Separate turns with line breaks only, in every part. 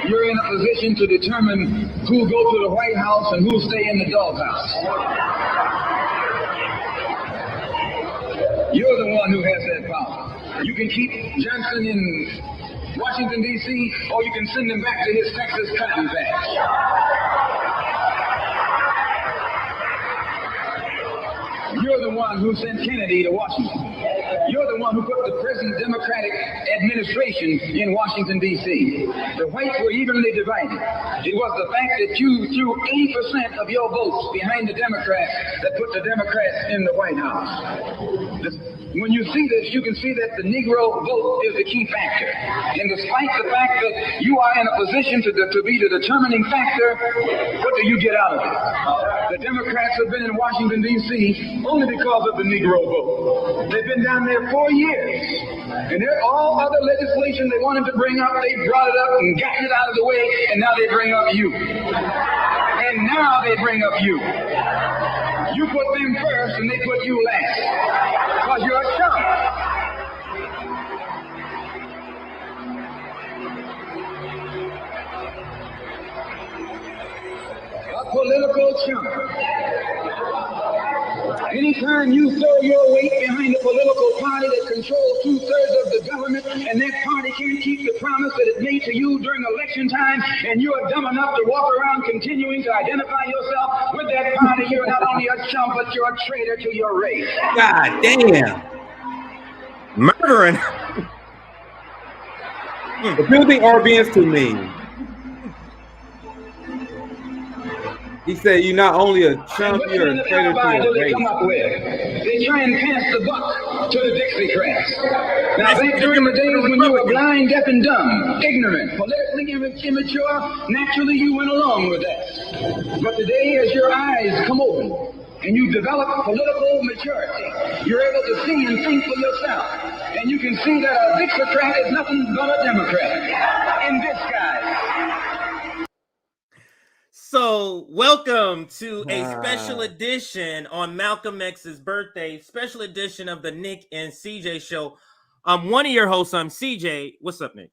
you're in a position to determine who go to the White House and who stay in the doghouse. You're the one who has that power. You can keep Johnson in Washington, D.C., or you can send him back to his Texas cotton patch. You're the one who sent Kennedy to Washington. You're the one who put the present Democratic administration in Washington, D.C. The whites were evenly divided. It was the fact that you threw 80% of your votes behind the Democrats that put the Democrats in the White House. When you see this, you can see that the Negro vote is the key factor. And despite the fact that you are in a position to be the determining factor, what do you get out of it? The Democrats have been in Washington, D.C. only because of the Negro vote. They've been down there 4 years. And all other legislation they wanted to bring up, they brought it up and gotten it out of the way, and now they bring up you. And now they bring up you. You put them first and they put you last. Because you're a chump. A political chump. Anytime you throw your weight behind a political party that controls 2/3 of the government, and that party can't keep the promise that it made to you during election time, and you are dumb enough to walk around continuing to identify yourself with that party, you're not only a chump, but you're a traitor to your race.
God damn. Murdering. The people think RBN's too mean. He said you're not only a chump, you're a traitor to your race.
They try and pass the buck to the Dixiecrats. Now, back during the days when you were blind, deaf, and dumb, ignorant, politically immature, naturally you went along with that. But today, as your eyes come open and you develop political maturity, you're able to see and think for yourself. And you can see that a Dixiecrat is nothing but a Democrat in disguise.
So, welcome to a special edition on Malcolm X's birthday, special edition of the Nick and CJ show. I'm one of your hosts. I'm CJ. What's up, Nick?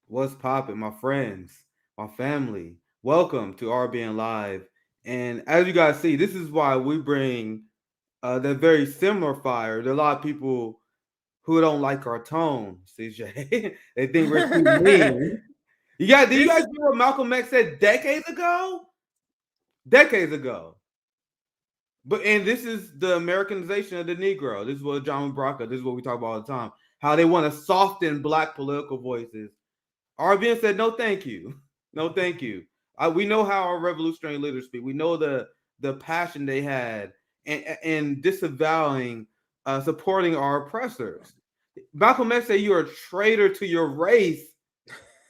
What's poppin', my friends, my family? Welcome to RBN Live. And as you guys see, this is why we bring that very similar fire. There are a lot of people who don't like our tone, CJ. They think we're too mean. Do you guys hear what Malcolm X said decades ago? Decades ago. And this is the Americanization of the Negro. This is what John Braca, this is what we talk about all the time. How they want to soften black political voices. RBN said, no, thank you. No, thank you. We know how our revolutionary leaders speak. We know the passion they had in disavowing, supporting our oppressors. Malcolm X said you're a traitor to your race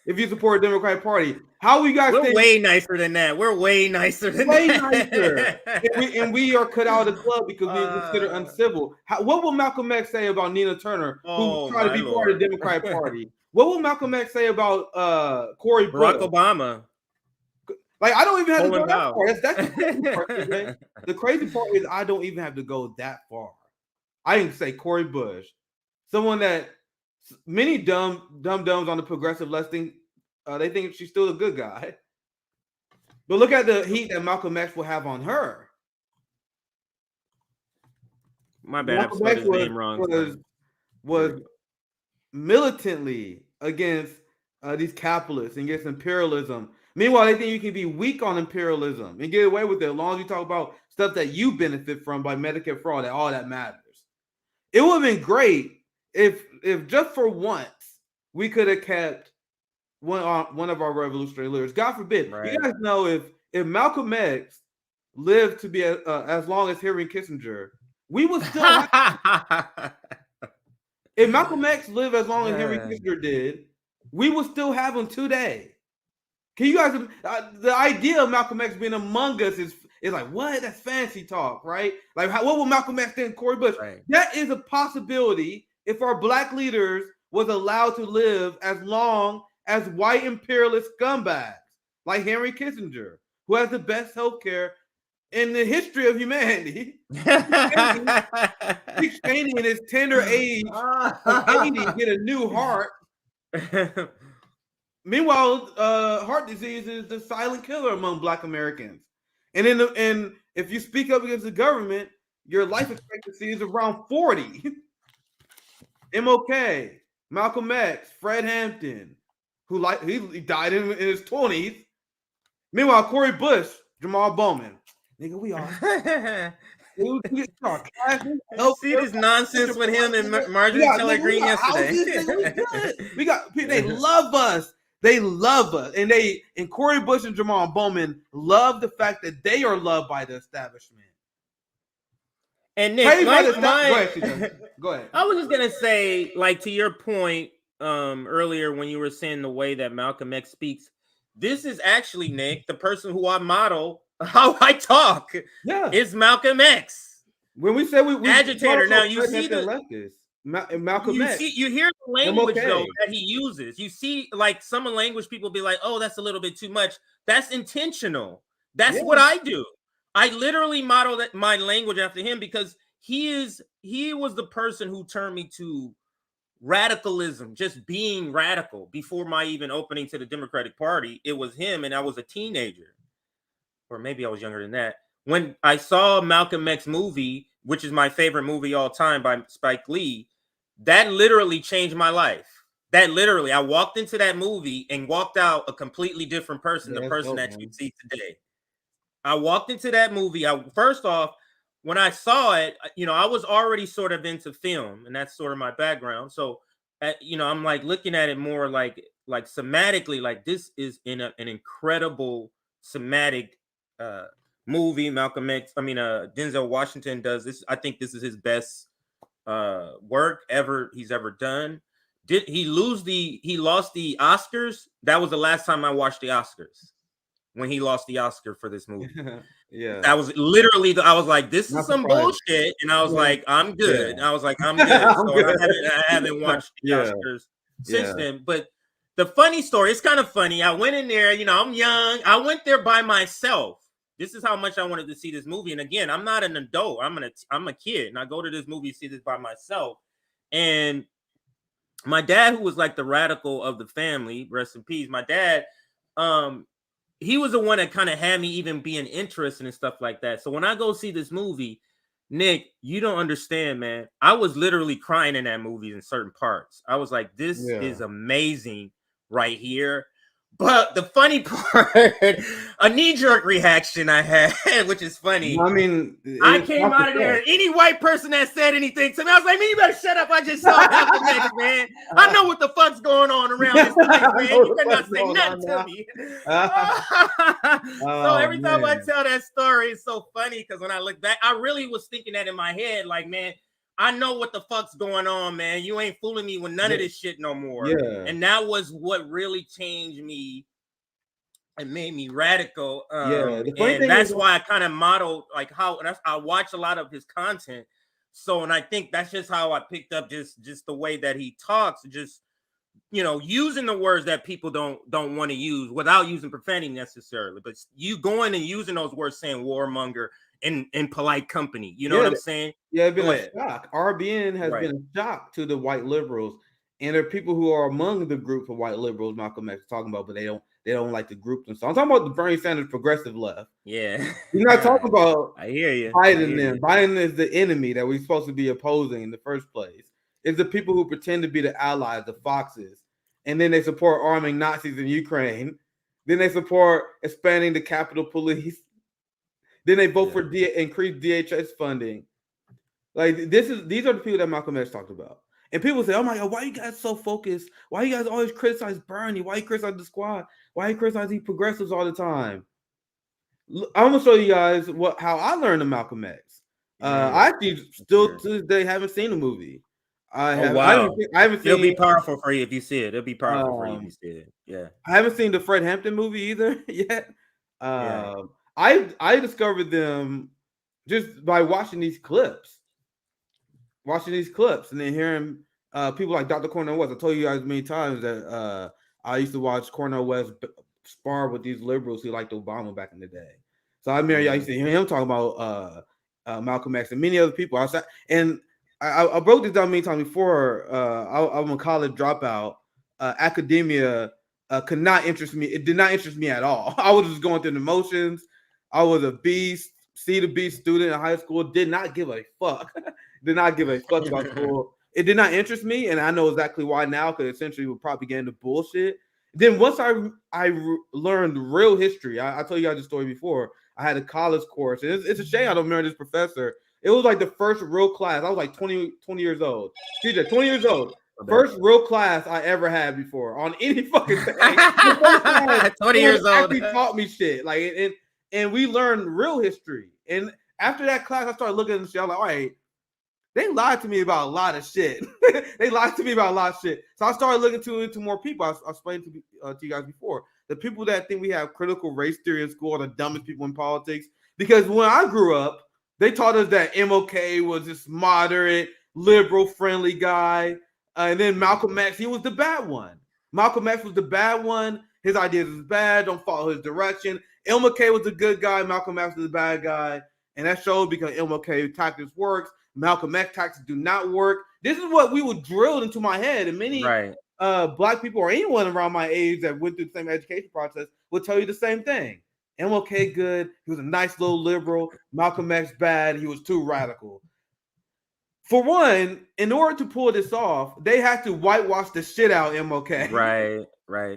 if you support the Democratic Party. How you guys
We're way nicer than that. We're way nicer than that.
Nicer. and we are cut out of the club because we're considered uncivil. What will Malcolm X say about Nina Turner, who tried to be part of the Democratic Party? What will Malcolm X say about Cory
Barack
Bush?
Obama?
Like, I don't even have to go that far. That's the crazy part. Right? The crazy part is I don't even have to go that far. I can say Cory Bush, someone that many dumb-dumbs on the progressive left think they think she's still a good guy. But look at the heat that Malcolm X will have on her.
My bad. Malcolm X
was militantly against these capitalists and against imperialism. Meanwhile, they think you can be weak on imperialism and get away with it as long as you talk about stuff that you benefit from by Medicare fraud, and all that matters. It would have been great if just for once we could have kept one of our revolutionary leaders. God forbid. Right. You guys know if Malcolm X lived to be as long as Henry Kissinger, we would still have if Malcolm X lived as long as Henry Kissinger did, we would still have him today. Can you guys the idea of Malcolm X being among us is like, what? That's fancy talk, right? Like, what will Malcolm X think Cory Bush? Right. That is a possibility if our black leaders was allowed to live as long as white imperialist scumbags like Henry Kissinger, who has the best healthcare in the history of humanity. Dick Cheney in his tender age of 80 get a new heart. Meanwhile, heart disease is the silent killer among Black Americans. And if you speak up against the government, your life expectancy is around 40. MLK, Malcolm X, Fred Hampton, he died in his 20s. Meanwhile, Corey Bush, Jamal Bowman, nigga, we are.
You see this nonsense with him and Marjorie Taylor Greene yesterday.
They love us. They love us, and Corey Bush and Jamal Bowman love the fact that they are loved by the establishment.
And Nick, go ahead. I was just gonna say, like, to your point earlier when you were saying the way that Malcolm X speaks, this is actually, Nick, the person who I model how I talk.
Yeah,
is Malcolm X.
When we say we
agitator, now you see the
leftists. Malcolm X.
You hear the language though that he uses. You see, like, some language people be like, "Oh, that's a little bit too much." That's intentional. That's what I do. I literally model my language after him because he was the person who turned me to radicalism, just being radical. Before my even opening to the Democratic Party, it was him, and I was a teenager, or maybe I was younger than that. When I saw Malcolm X movie, which is my favorite movie all time by Spike Lee, that literally changed my life. That literally, I walked into that movie and walked out a completely different person, the person that you see today. I walked into that movie. First off, when I saw it, I was already sort of into film, and that's sort of my background. So, I'm like looking at it more like somatically, like this is an incredible somatic movie. Denzel Washington does this. I think this is his best work he's ever done. Did he lost the Oscars? That was the last time I watched the Oscars, when he lost the Oscar for this movie.
Yeah,
that was literally, I was like, this is some bullshit, and I was like, I'm good. I was like, I'm good. I haven't watched the Oscars since then. But the funny story, it's kind of funny. I went in there, I'm young. I went there by myself. This is how much I wanted to see this movie. And again, I'm not an adult. I'm a kid, and I go to this movie to see this by myself. And my dad, who was like the radical of the family, rest in peace, my dad, he was the one that kind of had me even being interested in stuff like that. So when I go see this movie, Nick, you don't understand, man. I was literally crying in that movie in certain parts. I was like, this is amazing right here. But the funny part, a knee-jerk reaction I had, which is funny.
I mean,
I came out of there. Any white person that said anything to me, I was like, man, you better shut up. I just saw Malcolm X, man. I know what the fuck's going on around this place, man. You better not say nothing to me. So every time I tell that story, it's so funny because when I look back, I really was thinking that in my head, like, man, I know what the fuck's going on, man. You ain't fooling me with none of this shit no more.
Yeah.
And that was what really changed me and made me radical.
The funny
and
thing
that's
is,
why I kind of modeled like how I watch a lot of his content. So, and I think that's just how I picked up just the way that he talks, just, using the words that people don't want to use without using profanity necessarily, but you going and using those words, saying warmonger in polite company. You know what I'm saying?
Yeah, it's been a shock. RBN has been a shock to the white liberals, and there are people who are among the group of white liberals Malcolm X is talking about, but they don't like to group themselves. I'm talking about the Bernie Sanders progressive left.
Yeah,
you're not talking about.
I hear you.
Biden is the enemy that we're supposed to be opposing in the first place. It's the people who pretend to be the allies, the foxes, and then they support arming Nazis in Ukraine. Then they support expanding the Capitol Police. Then they vote for increased DHS funding. Like these are the people that Malcolm X talked about. And people say, "Oh my God, why are you guys so focused? Why you guys always criticize Bernie? Why you criticize the squad? Why you criticize these progressives all the time?" I'm gonna show you guys how I learned of Malcolm X. I actually still to this day haven't seen the movie. I haven't seen.
It'll be powerful for you if you see it. It'll be powerful for you if you see it. Yeah.
I haven't seen the Fred Hampton movie either yet. I discovered them just by watching these clips, and then hearing people like Dr. Cornel West. I told you guys many times that I used to watch Cornel West spar with these liberals who liked Obama back in the day. So I used to hear him talk about Malcolm X and many other people outside. And I broke this down many times before. I'm a college dropout. Academia could not interest me. It did not interest me at all. I was just going through the motions. I was a B, C to B student in high school. Did not give a fuck. Did not give a fuck about school. It did not interest me, and I know exactly why now, because essentially we're propaganda bullshit. Then once I learned real history, I told you guys the story before. I had a college course, and it's a shame I don't remember this professor. It was like the first real class. I was like 20 years old. TJ, 20 years old. First real class I ever had before on any fucking thing.
20 years old.
Actually taught me shit. Like, and we learned real history. And after that class, I started looking at the shit. I was like, all right, they lied to me about a lot of shit. They lied to me about a lot of shit. So I started looking into more people. I explained to you guys before. The people that think we have critical race theory in school are the dumbest people in politics. Because when I grew up, they taught us that MLK was this moderate, liberal-friendly guy. And then Malcolm X, he was the bad one. Malcolm X was the bad one. His ideas was bad. Don't follow his direction. MLK was the good guy. Malcolm X was the bad guy. And that showed because MLK tactics works. Malcolm X tactics do not work. This is what we were drilled into my head. And many black people or anyone around my age that went through the same education process will tell you the same thing. MLK good. He was a nice little liberal. Malcolm X bad. He was too radical. For one, in order to pull this off, they had to whitewash the shit out of MLK.
Right.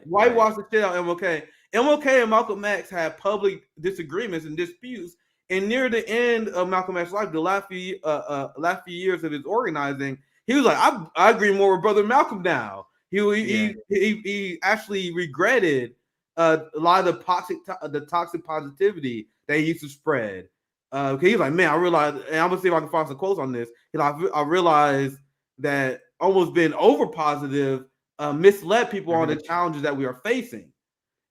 Whitewash the shit out of MLK. MLK and Malcolm X had public disagreements and disputes. And near the end of Malcolm X's life, the last few years of his organizing, he was like, I agree more with Brother Malcolm now. He actually regretted a lot of the toxic positivity that he used to spread. He's like, man, I realized, and I'm gonna see if I can find some quotes on this. He's like, I realized that almost being over positive misled people on the challenges that we are facing,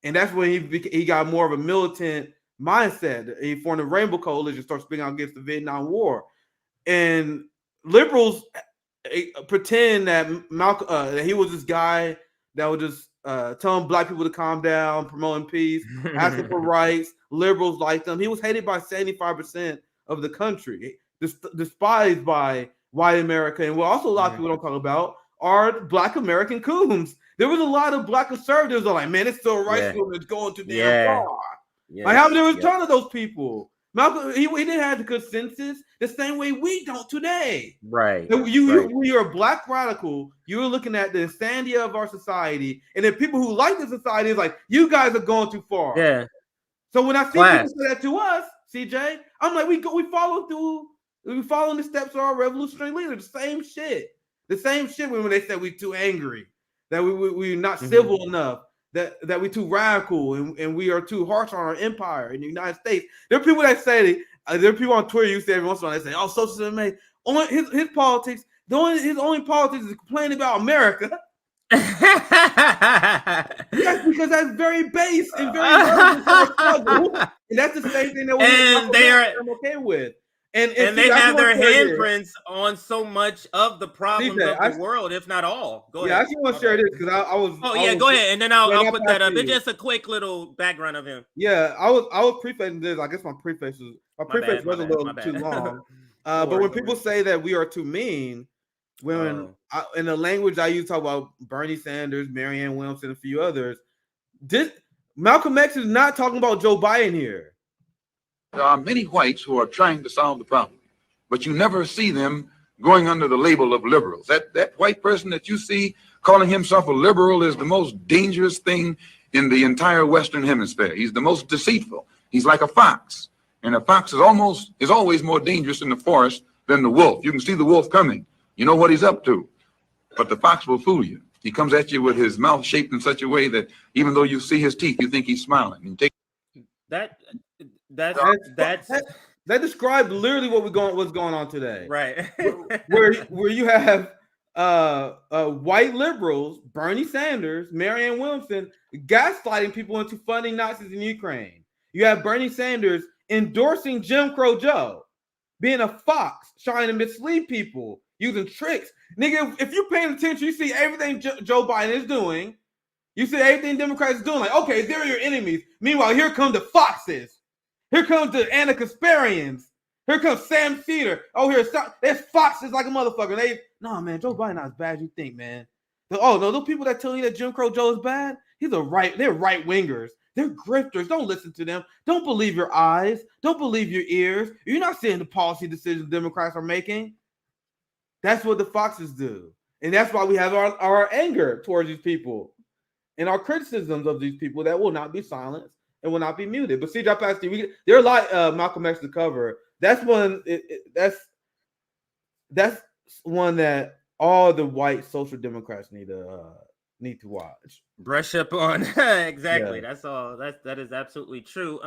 and that's when he got more of a militant mindset. He formed a Rainbow Coalition, started speaking out against the Vietnam War, and liberals pretend that that he was this guy that would just telling black people to calm down, promoting peace, asking for rights. Liberals liked him. He was hated by 75% of the country, despised by white America. And what also a lot of people don't talk about are black American coons. There was a lot of black conservatives that are like, man, it's so right for it's going too damn far. Like, how there was a ton of those people. Malcolm, he didn't have the consensus the same way we don't today.
Right.
When you're a black radical, you're looking at the insanity of our society, and then people who like the society is like, you guys are going too far.
Yeah.
So when I see people say that to us, CJ, I'm like, we follow the steps of our revolutionary leader. The same shit when they said we're too angry, that we're not civil enough. That we're too radical and we are too harsh on our empire in the United States. There are people that say there are people on Twitter you say every once in a while, they say, oh, socialism made his politics, his only politics is complaining about America. Yes, because that's very base and very and that's the same thing that I'm okay with. And
they have their handprints on so much of the problems of the world, if not all. Go ahead.
I actually want to share this because I was.
Oh yeah, go ahead, and then I'll put that up. It's just a quick little background of him.
Yeah, I was prefacing this. I guess my preface was a little too long. But when people say that we are too mean, in the language I use to talk about Bernie Sanders, Marianne, Williamson, and a few others, Malcolm X is not talking about Joe Biden here.
There are many whites who are trying to solve the problem, but you never see them going under the label of liberals. That white person that you see calling himself a liberal is the most dangerous thing in the entire Western Hemisphere. He's the most deceitful. He's like a fox, and a fox is always more dangerous in the forest than the wolf. You can see the wolf coming. You know what he's up to, but the fox will fool you. He comes at you with his mouth shaped in such a way that even though you see his teeth, you think he's smiling. And
That described literally what's going on today.
Right.
where you have white liberals, Bernie Sanders, Marianne Williamson, gaslighting people into funding Nazis in Ukraine. You have Bernie Sanders endorsing Jim Crow Joe, being a fox, trying to mislead people, using tricks. Nigga, if you're paying attention, you see everything Joe Biden is doing. You see everything Democrats are doing. Like, okay, they're your enemies. Meanwhile, here come the foxes. Here comes the anti-conspirarians. Here comes Sam Cedar. Oh, there's foxes like a motherfucker. Man, Joe Biden not as bad as you think, man. Oh, no, those people that tell you that Jim Crow Joe is bad, They're right wingers. They're grifters. Don't listen to them. Don't believe your eyes. Don't believe your ears. You're not seeing the policy decisions Democrats are making. That's what the Foxes do. And that's why we have our anger towards these people and our criticisms of these people that will not be silenced and will not be muted. But CJ, I passed you. There are a lot Malcolm X to cover. That's one. That's one that all the white social democrats need to watch.
Brush up on. Exactly. Yeah. That's all. That is absolutely true.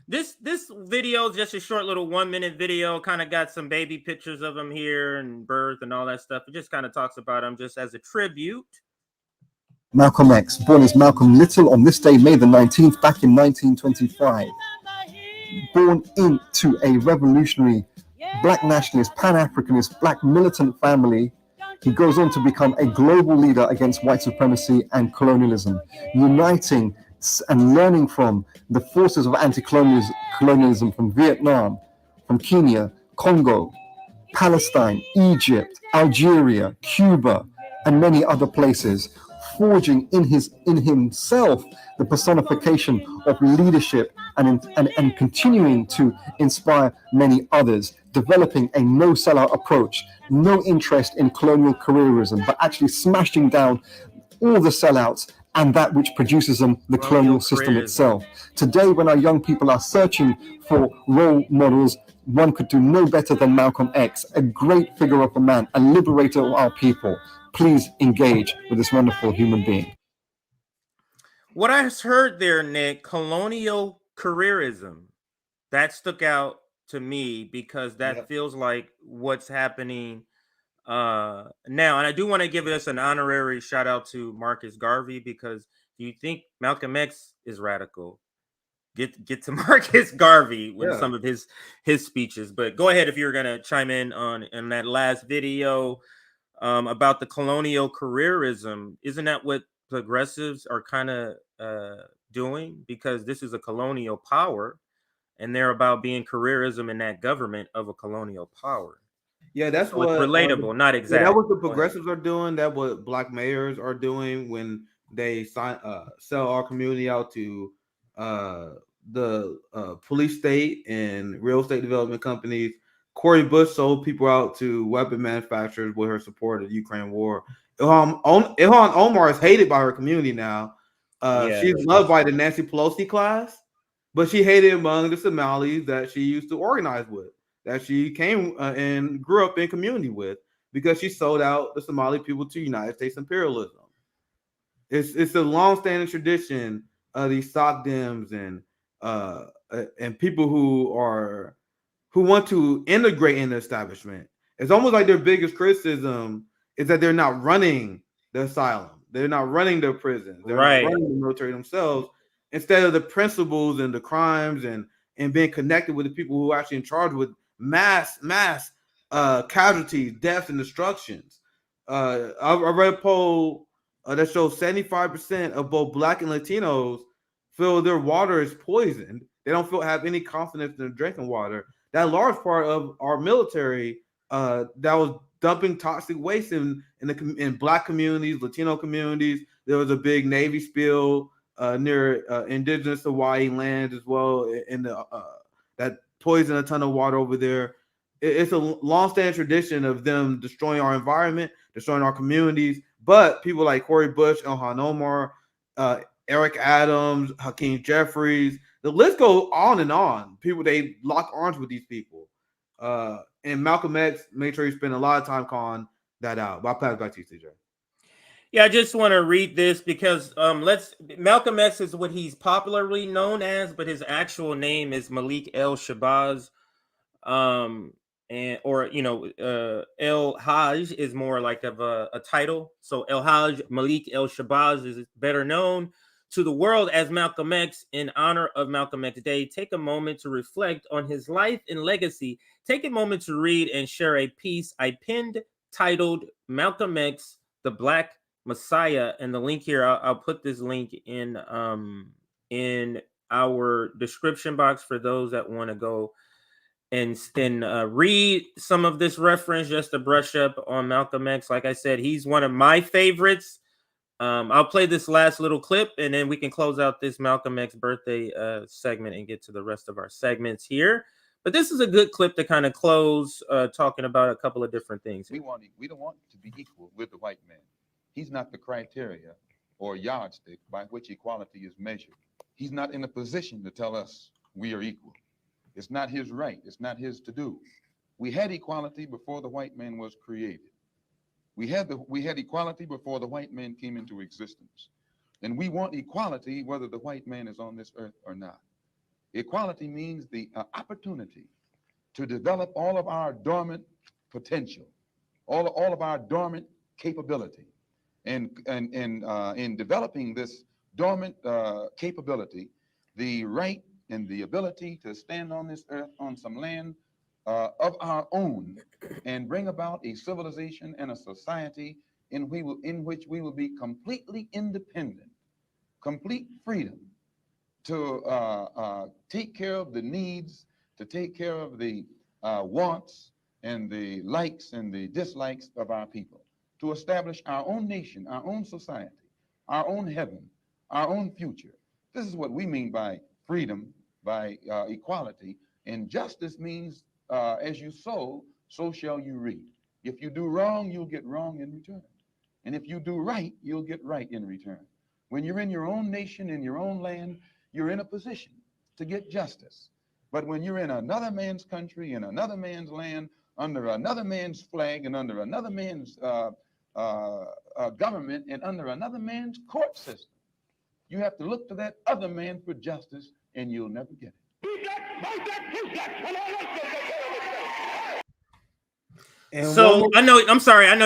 This video is just a short little 1-minute video. Kind of got some baby pictures of him here and birth and all that stuff. It just kind of talks about him just as a tribute.
Malcolm X, born as Malcolm Little on this day, May the 19th, back in 1925. Born into a revolutionary, black nationalist, pan-Africanist, black militant family, he goes on to become a global leader against white supremacy and colonialism, uniting and learning from the forces of anti-colonialism from Vietnam, from Kenya, Congo, Palestine, Egypt, Algeria, Cuba, and many other places, forging in himself the personification of leadership and continuing to inspire many others, developing a no sellout approach, no interest in colonial careerism, but actually smashing down all the sellouts and that which produces them, the colonial system itself. Today, when our young people are searching for role models, one could do no better than Malcolm X, a great figure of a man, a liberator of our people. Please engage with this wonderful human being.
What I heard there, Nick, colonial careerism, that stuck out to me because that feels like what's happening now. And I do want to give us an honorary shout out to Marcus Garvey, because you think Malcolm X is radical, get to Marcus Garvey with some of his speeches. But go ahead if you're gonna chime in on that last video about the colonial careerism. Isn't that what progressives are kind of doing? Because this is a colonial power and they're about being careerism in that government of a colonial power.
Yeah, that's what
relatable, not exactly.
Yeah, that what the progressives are doing. That what black mayors are doing when they sell our community out to the police state and real estate development companies. Cori Bush sold people out to weapon manufacturers with her support of the Ukraine war. Ilhan Omar is hated by her community now. She's loved by the Nancy Pelosi class, but she hated among the Somalis that she used to organize with, that she came and grew up in community with, because she sold out the Somali people to United States imperialism. It's a long-standing tradition of these sock dems and people who want to integrate in the establishment. It's almost like their biggest criticism is that they're not running the asylum. They're not running the prisons. They're not running the military themselves. Instead of the principles and the crimes and being connected with the people who are actually in charge with mass casualties, deaths, and destructions. I read a poll that shows 75% of both Black and Latinos feel their water is poisoned. They don't have any confidence in their drinking water. That large part of our military that was dumping toxic waste in Black communities, Latino communities. There was a big Navy spill near indigenous Hawaii land as well, in that poisoned a ton of water over there. It's a long-standing tradition of them destroying our environment, destroying our communities. But people like Cori Bush, Ilhan Omar, Eric Adams, Hakeem Jeffries, the list goes on and on. People, they lock arms with these people. And Malcolm X made sure he spent a lot of time calling that out. But I'll pass it back to you, CJ.
Yeah, I just want to read this because Malcolm X is what he's popularly known as, but his actual name is Malik El Shabazz. El Hajj is more like of a title. So El Hajj Malik El Shabazz is better known to the world as Malcolm X. In honor of Malcolm X Day, take a moment to reflect on his life and legacy. Take a moment to read and share a piece I pinned titled Malcolm X, the Black Messiah. And the link here, I'll put this link in our description box for those that want to go and then read some of this reference just to brush up on Malcolm X. Like I said, he's one of my favorites. I'll play this last little clip, and then we can close out this Malcolm X birthday segment and get to the rest of our segments here. But this is a good clip to kind of close, talking about a couple of different things here.
We don't want to be equal with the white man. He's not the criteria or yardstick by which equality is measured. He's not in a position to tell us we are equal. It's not his right. It's not his to do. We had equality before the white man was created. We had equality before the white man came into existence. And we want equality whether the white man is on this earth or not. Equality means the opportunity to develop all of our dormant potential, all of our dormant capability. And in developing this dormant capability, the right and the ability to stand on this earth on some land of our own and bring about a civilization and a society in which we will be completely independent, complete freedom to take care of the needs, to take care of the wants and the likes and the dislikes of our people, to establish our own nation, our own society, our own heaven, our own future. This is what we mean by freedom, by equality. And justice means as you sow, so shall you reap. If you do wrong, you'll get wrong in return. And if you do right, you'll get right in return. When you're in your own nation, in your own land, you're in a position to get justice. But when you're in another man's country, in another man's land, under another man's flag, and under another man's government, and under another man's court system, you have to look to that other man for justice, and you'll never get it.
So I know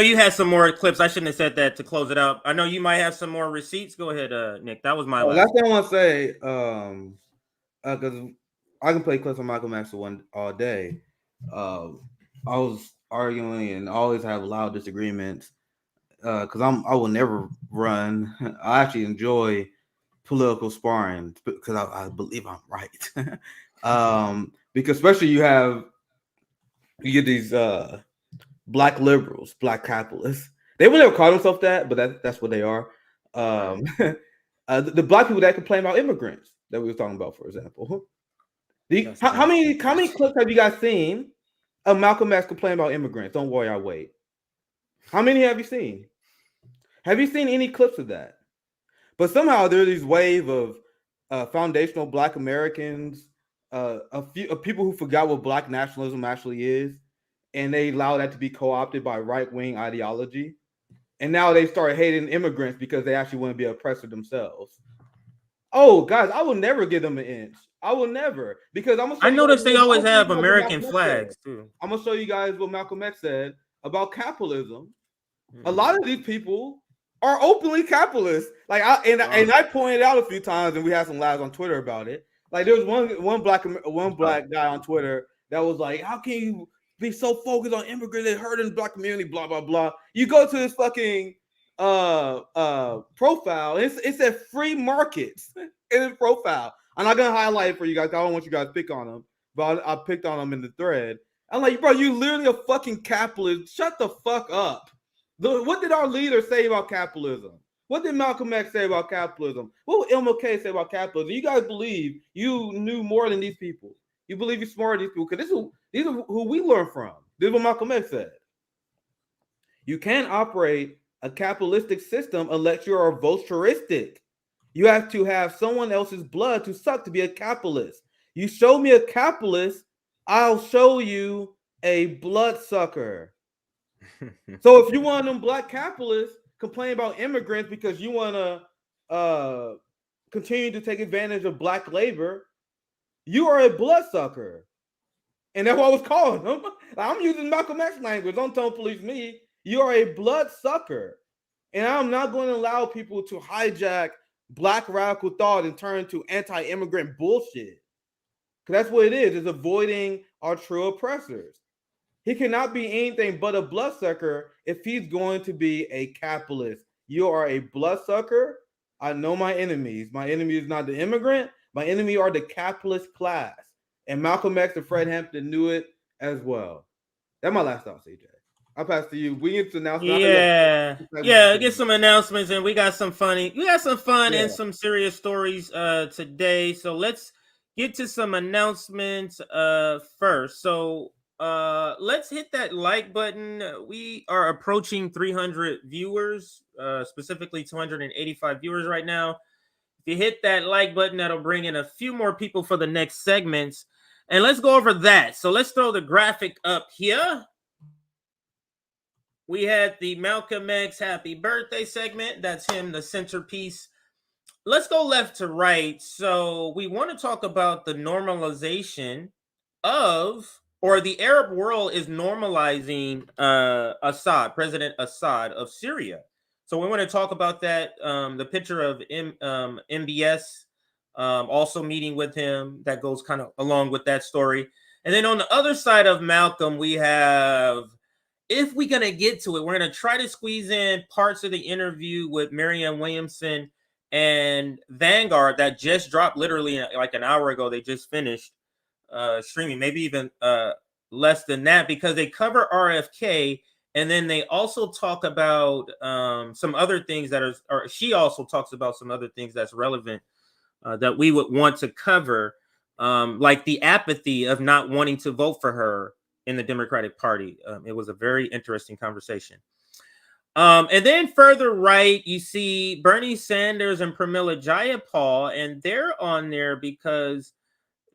you had some more clips. I shouldn't have said that to close it out. I know you might have some more receipts. Go ahead, Nick. That was my last.
Last thing I want to say, because I can play clips on Malcolm X all day. I was arguing and always have loud disagreements because I will never run. I actually enjoy political sparring because I believe I'm right. Because especially you get these black liberals, black capitalists. They would never call themselves that, but that's what they are. The black people that complain about immigrants that we were talking about, for example. How many clips have you guys seen of Malcolm X complaining about immigrants? Don't worry, I'll wait. How many have you seen? Have you seen any clips of that? But somehow there's this wave of foundational black Americans, of people who forgot what black nationalism actually is, and they allow that to be co-opted by right-wing ideology. And now they start hating immigrants because they actually want to be oppressor themselves. Oh, guys, I will never give them an inch. I will never, because I
noticed they always have American flags too.
I'm gonna show you guys what Malcolm X said about capitalism. A lot of these people are openly capitalist. Like I pointed out a few times, and we had some laughs on Twitter about it. Like there was one black guy on Twitter that was like, "How can you be so focused on immigrants and hurting the black community?" Blah blah blah. You go to this fucking profile. It said free markets in his profile. I'm not gonna highlight it for you guys. I don't want you guys to pick on him, but I picked on him in the thread. I'm like, bro, you literally a fucking capitalist. Shut the fuck up. What did our leader say about capitalism? What did Malcolm X say about capitalism? What would MLK say about capitalism? You guys believe you knew more than these people. You believe you're smarter than these people because these are who we learn from. This is what Malcolm X said. You can't operate a capitalistic system unless you are voltairistic. You have to have someone else's blood to suck to be a capitalist. You show me a capitalist, I'll show you a bloodsucker. So if you want them black capitalists complain about immigrants because you want to continue to take advantage of black labor, you are a bloodsucker. And that's what I was calling them. I'm using Malcolm X language. Don't tell police me. You are a bloodsucker. And I'm not going to allow people to hijack black radical thought and turn to anti-immigrant bullshit. Because that's what it is. It's avoiding our true oppressors. He cannot be anything but a bloodsucker if he's going to be a capitalist. You are a bloodsucker. I know my enemies. My enemy is not the immigrant. My enemy are the capitalist class. And Malcolm X and Fred Hampton knew it as well. That's my last thought, CJ. I'll pass to you. We need to announce.
Yeah, get some announcements, and we got some fun and some serious stories today. So let's get to some announcements first. So let's hit that like button. We are approaching 300 viewers, specifically 285 viewers right now. If you hit that like button, that'll bring in a few more people for the next segments. And let's go over that. So let's throw the graphic up here. We had the Malcolm X happy birthday segment. That's him, the centerpiece. Let's go left to right. So we want to talk about the normalization of, or the Arab world is normalizing Assad, President Assad of Syria. So we want to talk about that. The picture of MBS also meeting with him. That goes kind of along with that story. And then on the other side of Malcolm, we have, if we're going to get to it, we're going to try to squeeze in parts of the interview with Marianne Williamson and Vanguard that just dropped literally like an hour ago. They just finished streaming, maybe even less than that, because they cover RFK. And then they also talk about some other things that are, or she also talks about some other things that's relevant that we would want to cover, like the apathy of not wanting to vote for her in the Democratic Party. It was a very interesting conversation. And then further right, you see Bernie Sanders and Pramila Jayapal, and they're on there because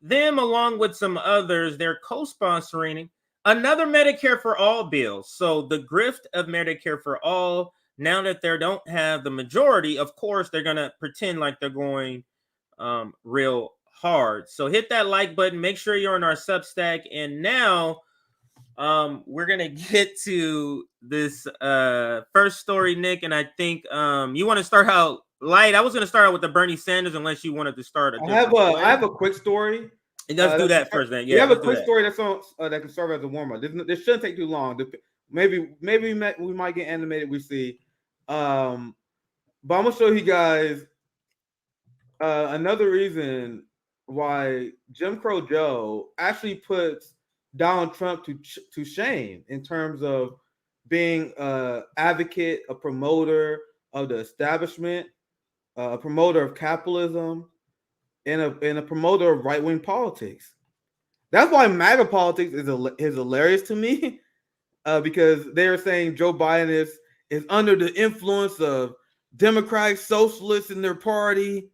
them, along with some others, they're co-sponsoring another Medicare for All bill. So the grift of Medicare for All, now that they don't have the majority, of course, they're going to pretend like they're going real hard. So hit that like button. Make sure you're on our Substack. And now we're going to get to this first story, Nick. And I think you want to start out light. I was going to start out with the Bernie Sanders, unless you wanted to start.
I have a quick story.
And let's do that first, then. Yeah,
we have a quick story that's on that can serve as a warm up. This shouldn't take too long. Maybe we might get animated. We see, but I'm gonna show you guys another reason why Jim Crow Joe actually puts Donald Trump to shame in terms of being an advocate, a promoter of the establishment, a promoter of capitalism, and a promoter of right-wing politics. That's why MAGA politics is hilarious to me, because they're saying Joe Biden is under the influence of Democratic socialists in their party.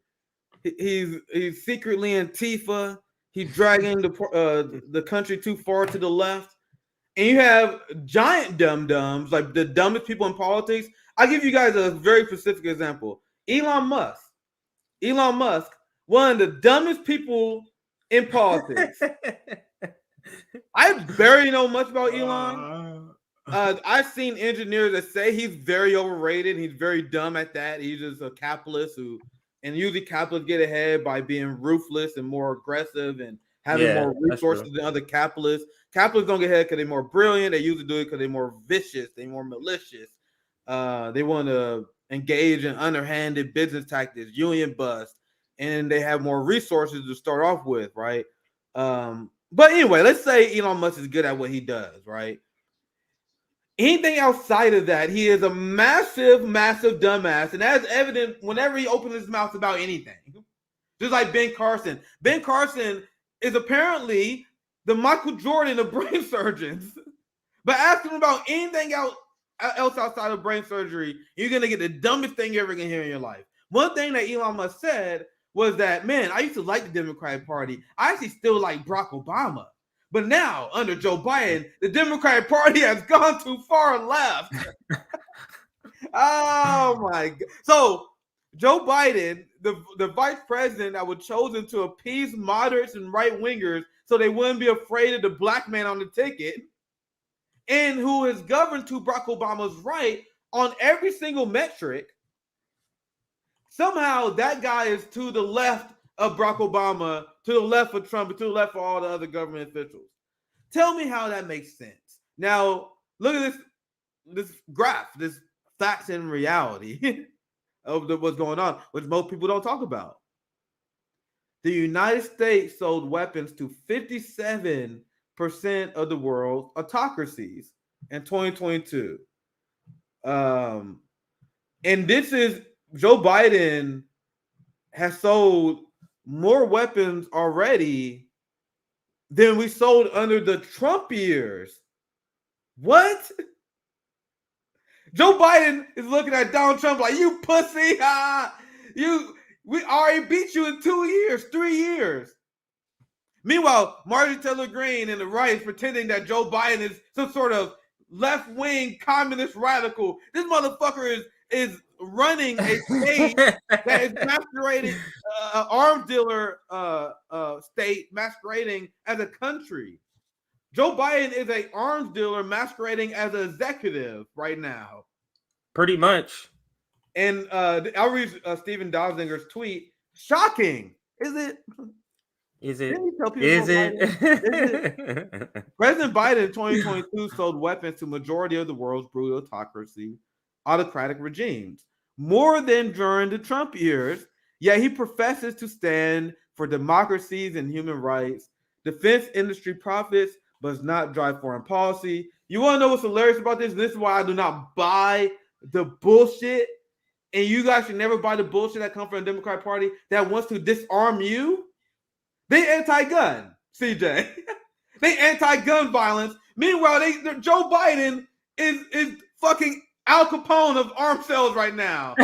He's secretly Antifa. He's dragging the country too far to the left. And you have giant dum-dums, like the dumbest people in politics. I'll give you guys a very specific example. Elon Musk, one of the dumbest people in politics. I barely know much about Elon. I've seen engineers that say he's very overrated. He's very dumb at that. He's just a capitalist and usually capitalists get ahead by being ruthless and more aggressive and having more resources than other capitalists. Capitalists don't get ahead because they're more brilliant. They usually do it because they're more vicious. They're more malicious. They want to engage in underhanded business tactics, union bust, and they have more resources to start off with, right? But anyway, let's say Elon Musk is good at what he does, right? Anything outside of that, he is a massive dumbass, and that's evident whenever he opens his mouth about anything. Just like Ben Carson. Ben Carson is apparently the Michael Jordan of brain surgeons. But ask him about anything else outside of brain surgery, you're going to get the dumbest thing you're ever going to hear in your life. One thing that Elon Musk said was that, man, I used to like the Democratic Party. I actually still like Barack Obama. But now, under Joe Biden, the Democratic Party has gone too far left. Oh, my God. So, Joe Biden, the vice president that was chosen to appease moderates and right-wingers so they wouldn't be afraid of the black man on the ticket, and who is governed to Barack Obama's right on every single metric, somehow that guy is to the left of Barack Obama, to the left of Trump, and to the left of all the other government officials. Tell me how that makes sense. Now, look at this graph, this facts and reality of what's going on, which most people don't talk about. The United States sold weapons to 57% of the world's autocracies. in 2022. And this is Joe Biden has sold more weapons already than we sold under the Trump years. What? Joe Biden is looking at Donald Trump like, you pussy. We already beat you in 2 years, 3 years. Meanwhile, Marjorie Taylor Greene and the right is pretending that Joe Biden is some sort of left-wing communist radical. This motherfucker is running a state that is masquerading, arms dealer state masquerading as a country. Joe Biden is an arms dealer masquerading as an executive right now.
Pretty much. And
I'll read Stephen Donzinger's tweet. Shocking. Is it? President Biden in 2022 sold weapons to majority of the world's brutal autocratic regimes, more than during the Trump years. Yet he professes to stand for democracies and human rights. Defense industry profits, but does not drive foreign policy. You want to know what's hilarious about this? This is why I do not buy the bullshit. And you guys should never buy the bullshit that comes from the Democratic Party that wants to disarm you. They anti-gun, CJ. They anti-gun violence. Meanwhile, Joe Biden is fucking Al Capone of arm sales right now.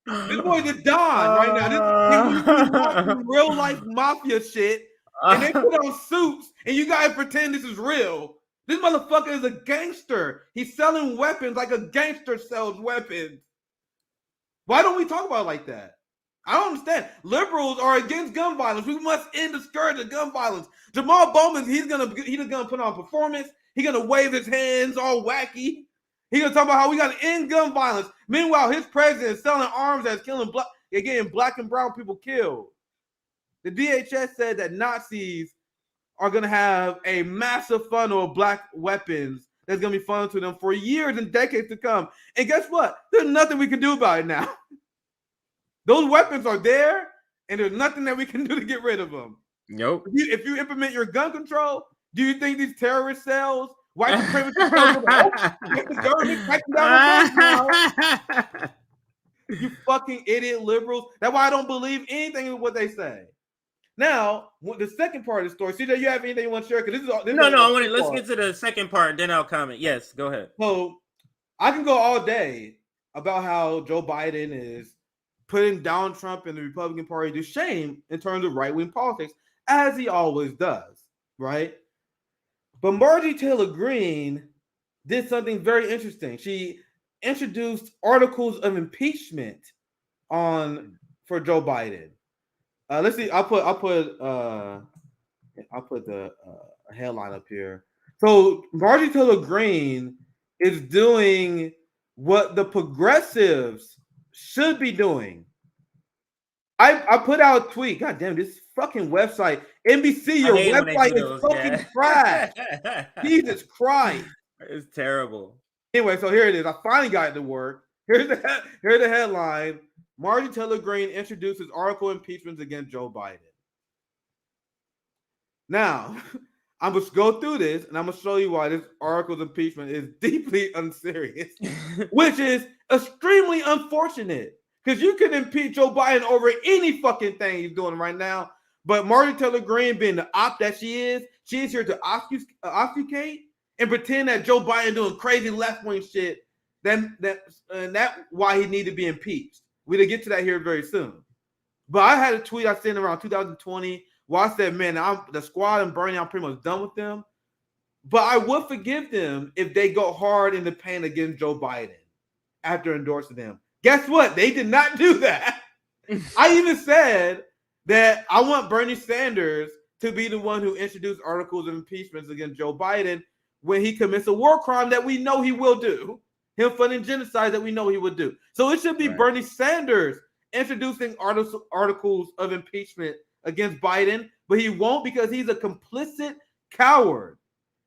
This boy's a Don right now. This real life mafia shit, and they put on suits, and you guys pretend this is real. This motherfucker is a gangster. He's selling weapons like a gangster sells weapons. Why don't we talk about it like that? I don't understand. Liberals are against gun violence. We must end the scourge of gun violence. Jamal Bowman, he's gonna put on performance. He's gonna wave his hands all wacky. He's gonna talk about how we gotta end gun violence. Meanwhile, his president is selling arms that's killing getting black and brown people killed. The DHS said that Nazis are gonna have a massive funnel of black weapons that's gonna be funneled to them for years and decades to come. And guess what? There's nothing we can do about it now. Those weapons are there, and there's nothing that we can do to get rid of them.
Nope.
If you implement your gun control, do you think these terrorist cells, white supremacist cells, get the government cracking down on guns? You fucking idiot liberals. That's why I don't believe anything of what they say. Now, the second part of the story, CJ, you have anything you want to share? Because
let's get to the second part, and then I'll comment. Yes, go ahead.
So I can go all day about how Joe Biden is putting Donald Trump and the Republican Party to shame in terms of right-wing politics, as he always does, right? But Marjorie Taylor Greene did something very interesting. She introduced articles of impeachment for Joe Biden. Let's see. I'll put the headline up here. So Marjorie Taylor Greene is doing what the progressives should be doing. I put out a tweet. God damn, this fucking website, NBC, your website is fucking trash. Jesus Christ.
It's terrible.
Anyway, so here it is. I finally got it to work. Here's the headline. Marjorie Taylor Greene introduces article impeachments against Joe Biden. Now, I'm going to go through this, and I'm going to show you why this article's impeachment is deeply unserious, which is extremely unfortunate, because you can impeach Joe Biden over any fucking thing he's doing right now, but Marjorie Taylor Greene, being the op that she is here to obfuscate and pretend that Joe Biden doing crazy left-wing shit, that's why he need to be impeached. We're going to get to that here very soon. But I had a tweet I sent around 2020 where I said, man, the squad and Bernie, I'm pretty much done with them. But I would forgive them if they go hard in the paint against Joe Biden after endorsing him. Guess what? They did not do that. I even said that I want Bernie Sanders to be the one who introduced articles of impeachments against Joe Biden when he commits a war crime that we know he will do. Him funding genocide that we know he would do. So it should be right. Bernie Sanders introducing articles of impeachment against Biden, but he won't because he's a complicit coward.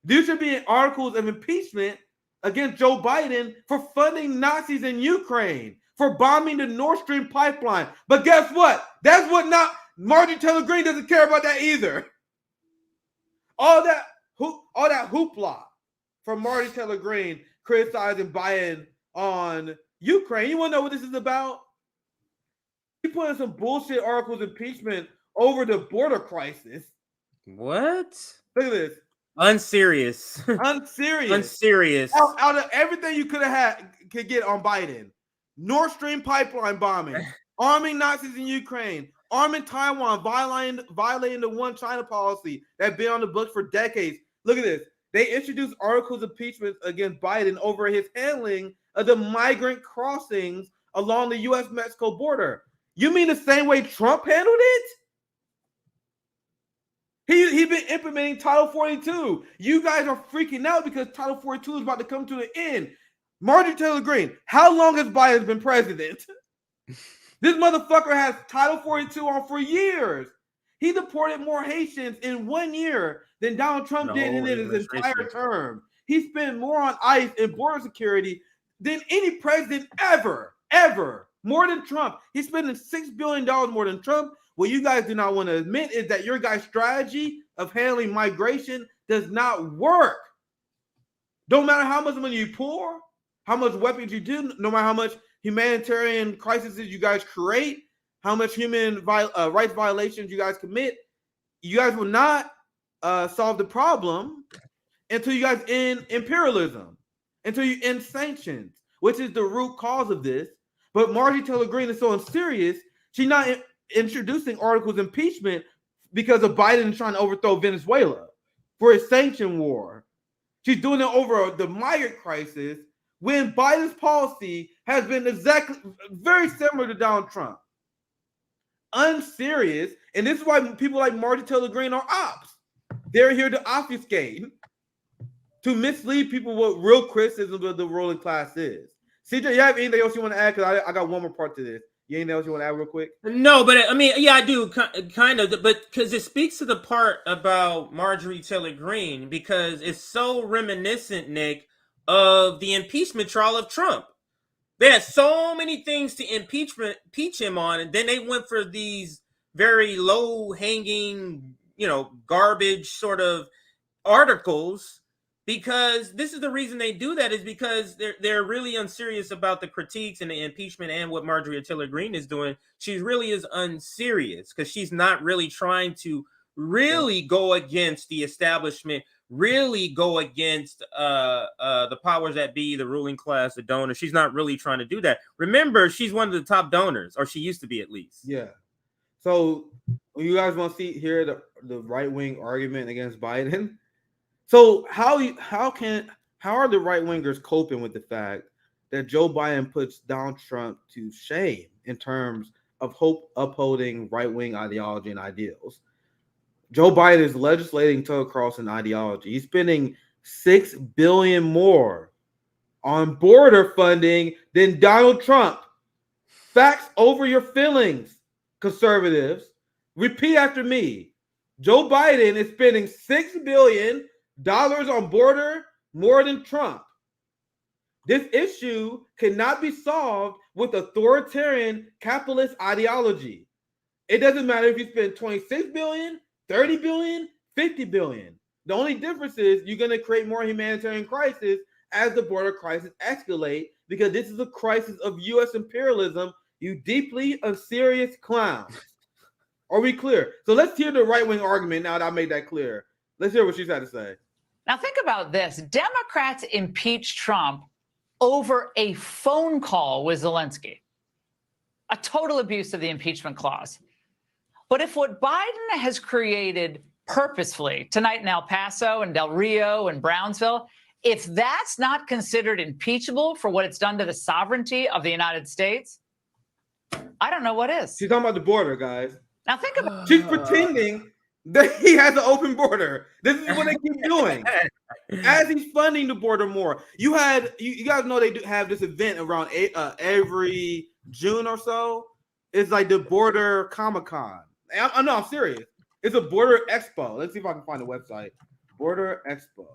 There should be articles of impeachment against Joe Biden for funding Nazis in Ukraine, for bombing the Nord Stream pipeline. But guess what? That's what not Marjorie Taylor Greene doesn't care about that either. All all that hoopla from Marty Taylor Greene criticizing Biden on Ukraine. You want to know what this is about? He put in some bullshit articles impeachment over the border crisis.
What?
Look at this.
Unserious.
Unserious. Out of everything you could get on Biden, Nord Stream pipeline bombing, arming Nazis in Ukraine, arming Taiwan, violating the one China policy that's been on the books for decades. Look at this. They introduced articles of impeachment against Biden over his handling of the migrant crossings along the U.S.-Mexico border. You mean the same way Trump handled it? He's been implementing Title 42. You guys are freaking out because Title 42 is about to come to an end. Marjorie Taylor Greene, how long has Biden been president? This motherfucker has Title 42 on for years. He deported more Haitians in 1 year than Donald Trump did in his entire term. He spent more on ICE and border security than any president ever. More than Trump. He's spending $6 billion more than Trump. What you guys do not want to admit is that your guys' strategy of handling migration does not work. Don't matter how much money you pour, how much weapons you do, no matter how much humanitarian crises you guys create, how much human rights violations you guys commit, you guys will not solve the problem until you guys end imperialism, until you end sanctions, which is the root cause of this. But Marjorie Taylor Greene is so unserious, she's not introducing articles of impeachment because of Biden trying to overthrow Venezuela for his sanction war. She's doing it over the migrant crisis when Biden's policy has been exactly very similar to Donald Trump. Unserious, and this is why people like Marjorie Taylor Greene are ops. They're here to obfuscate, to mislead people what real criticism of the ruling class is. CJ, you have anything else you want to add? Because I got one more part to this. You anything else you want to add real quick?
No, but I mean, yeah, I do kind of, but because it speaks to the part about Marjorie Taylor Greene, because it's so reminiscent, Nick, of the impeachment trial of Trump. They had so many things to impeach him on, and then they went for these very low-hanging, garbage sort of articles. Because this is the reason they do that, is because they're really unserious about the critiques and the impeachment and what Marjorie Taylor Greene is doing. She really is unserious because she's not really trying to really go against the establishment, really go against the powers that be, the ruling class, the donors. She's not really trying to do that. Remember, she's one of the top donors, or she used to be at least.
Yeah. So when you guys want to hear the right-wing argument against Biden, so how are the right wingers coping with the fact that Joe Biden puts Donald Trump to shame in terms of upholding right wing ideology and ideals? Joe Biden is legislating to cross an ideology. He's spending $6 billion more on border funding than Donald Trump. Facts over your feelings, conservatives. Repeat after me. Joe Biden is spending $6 billion on border more than Trump. This issue cannot be solved with authoritarian capitalist ideology. It doesn't matter if you spend 26 billion, 30 billion, 50 billion. The only difference is you're going to create more humanitarian crisis as the border crisis escalate, because this is a crisis of U.S. imperialism, you deeply unserious clowns. Are we clear? So let's hear the right-wing argument now that I made that clear. Let's hear what she's had to say.
Now think about this. Democrats impeached Trump over a phone call with Zelensky. A total abuse of the impeachment clause. But if what Biden has created purposefully tonight in El Paso and Del Rio and Brownsville, if that's not considered impeachable for what it's done to the sovereignty of the United States, I don't know what is.
She's talking about the border, guys.
Now think about
She's pretending that he has an open border. This is what they keep doing. As he's funding the border more. You guys know they do have this event around every June or so. It's like the border Comic-Con. I'm serious. It's a border expo. Let's see if I can find the website. Border expo.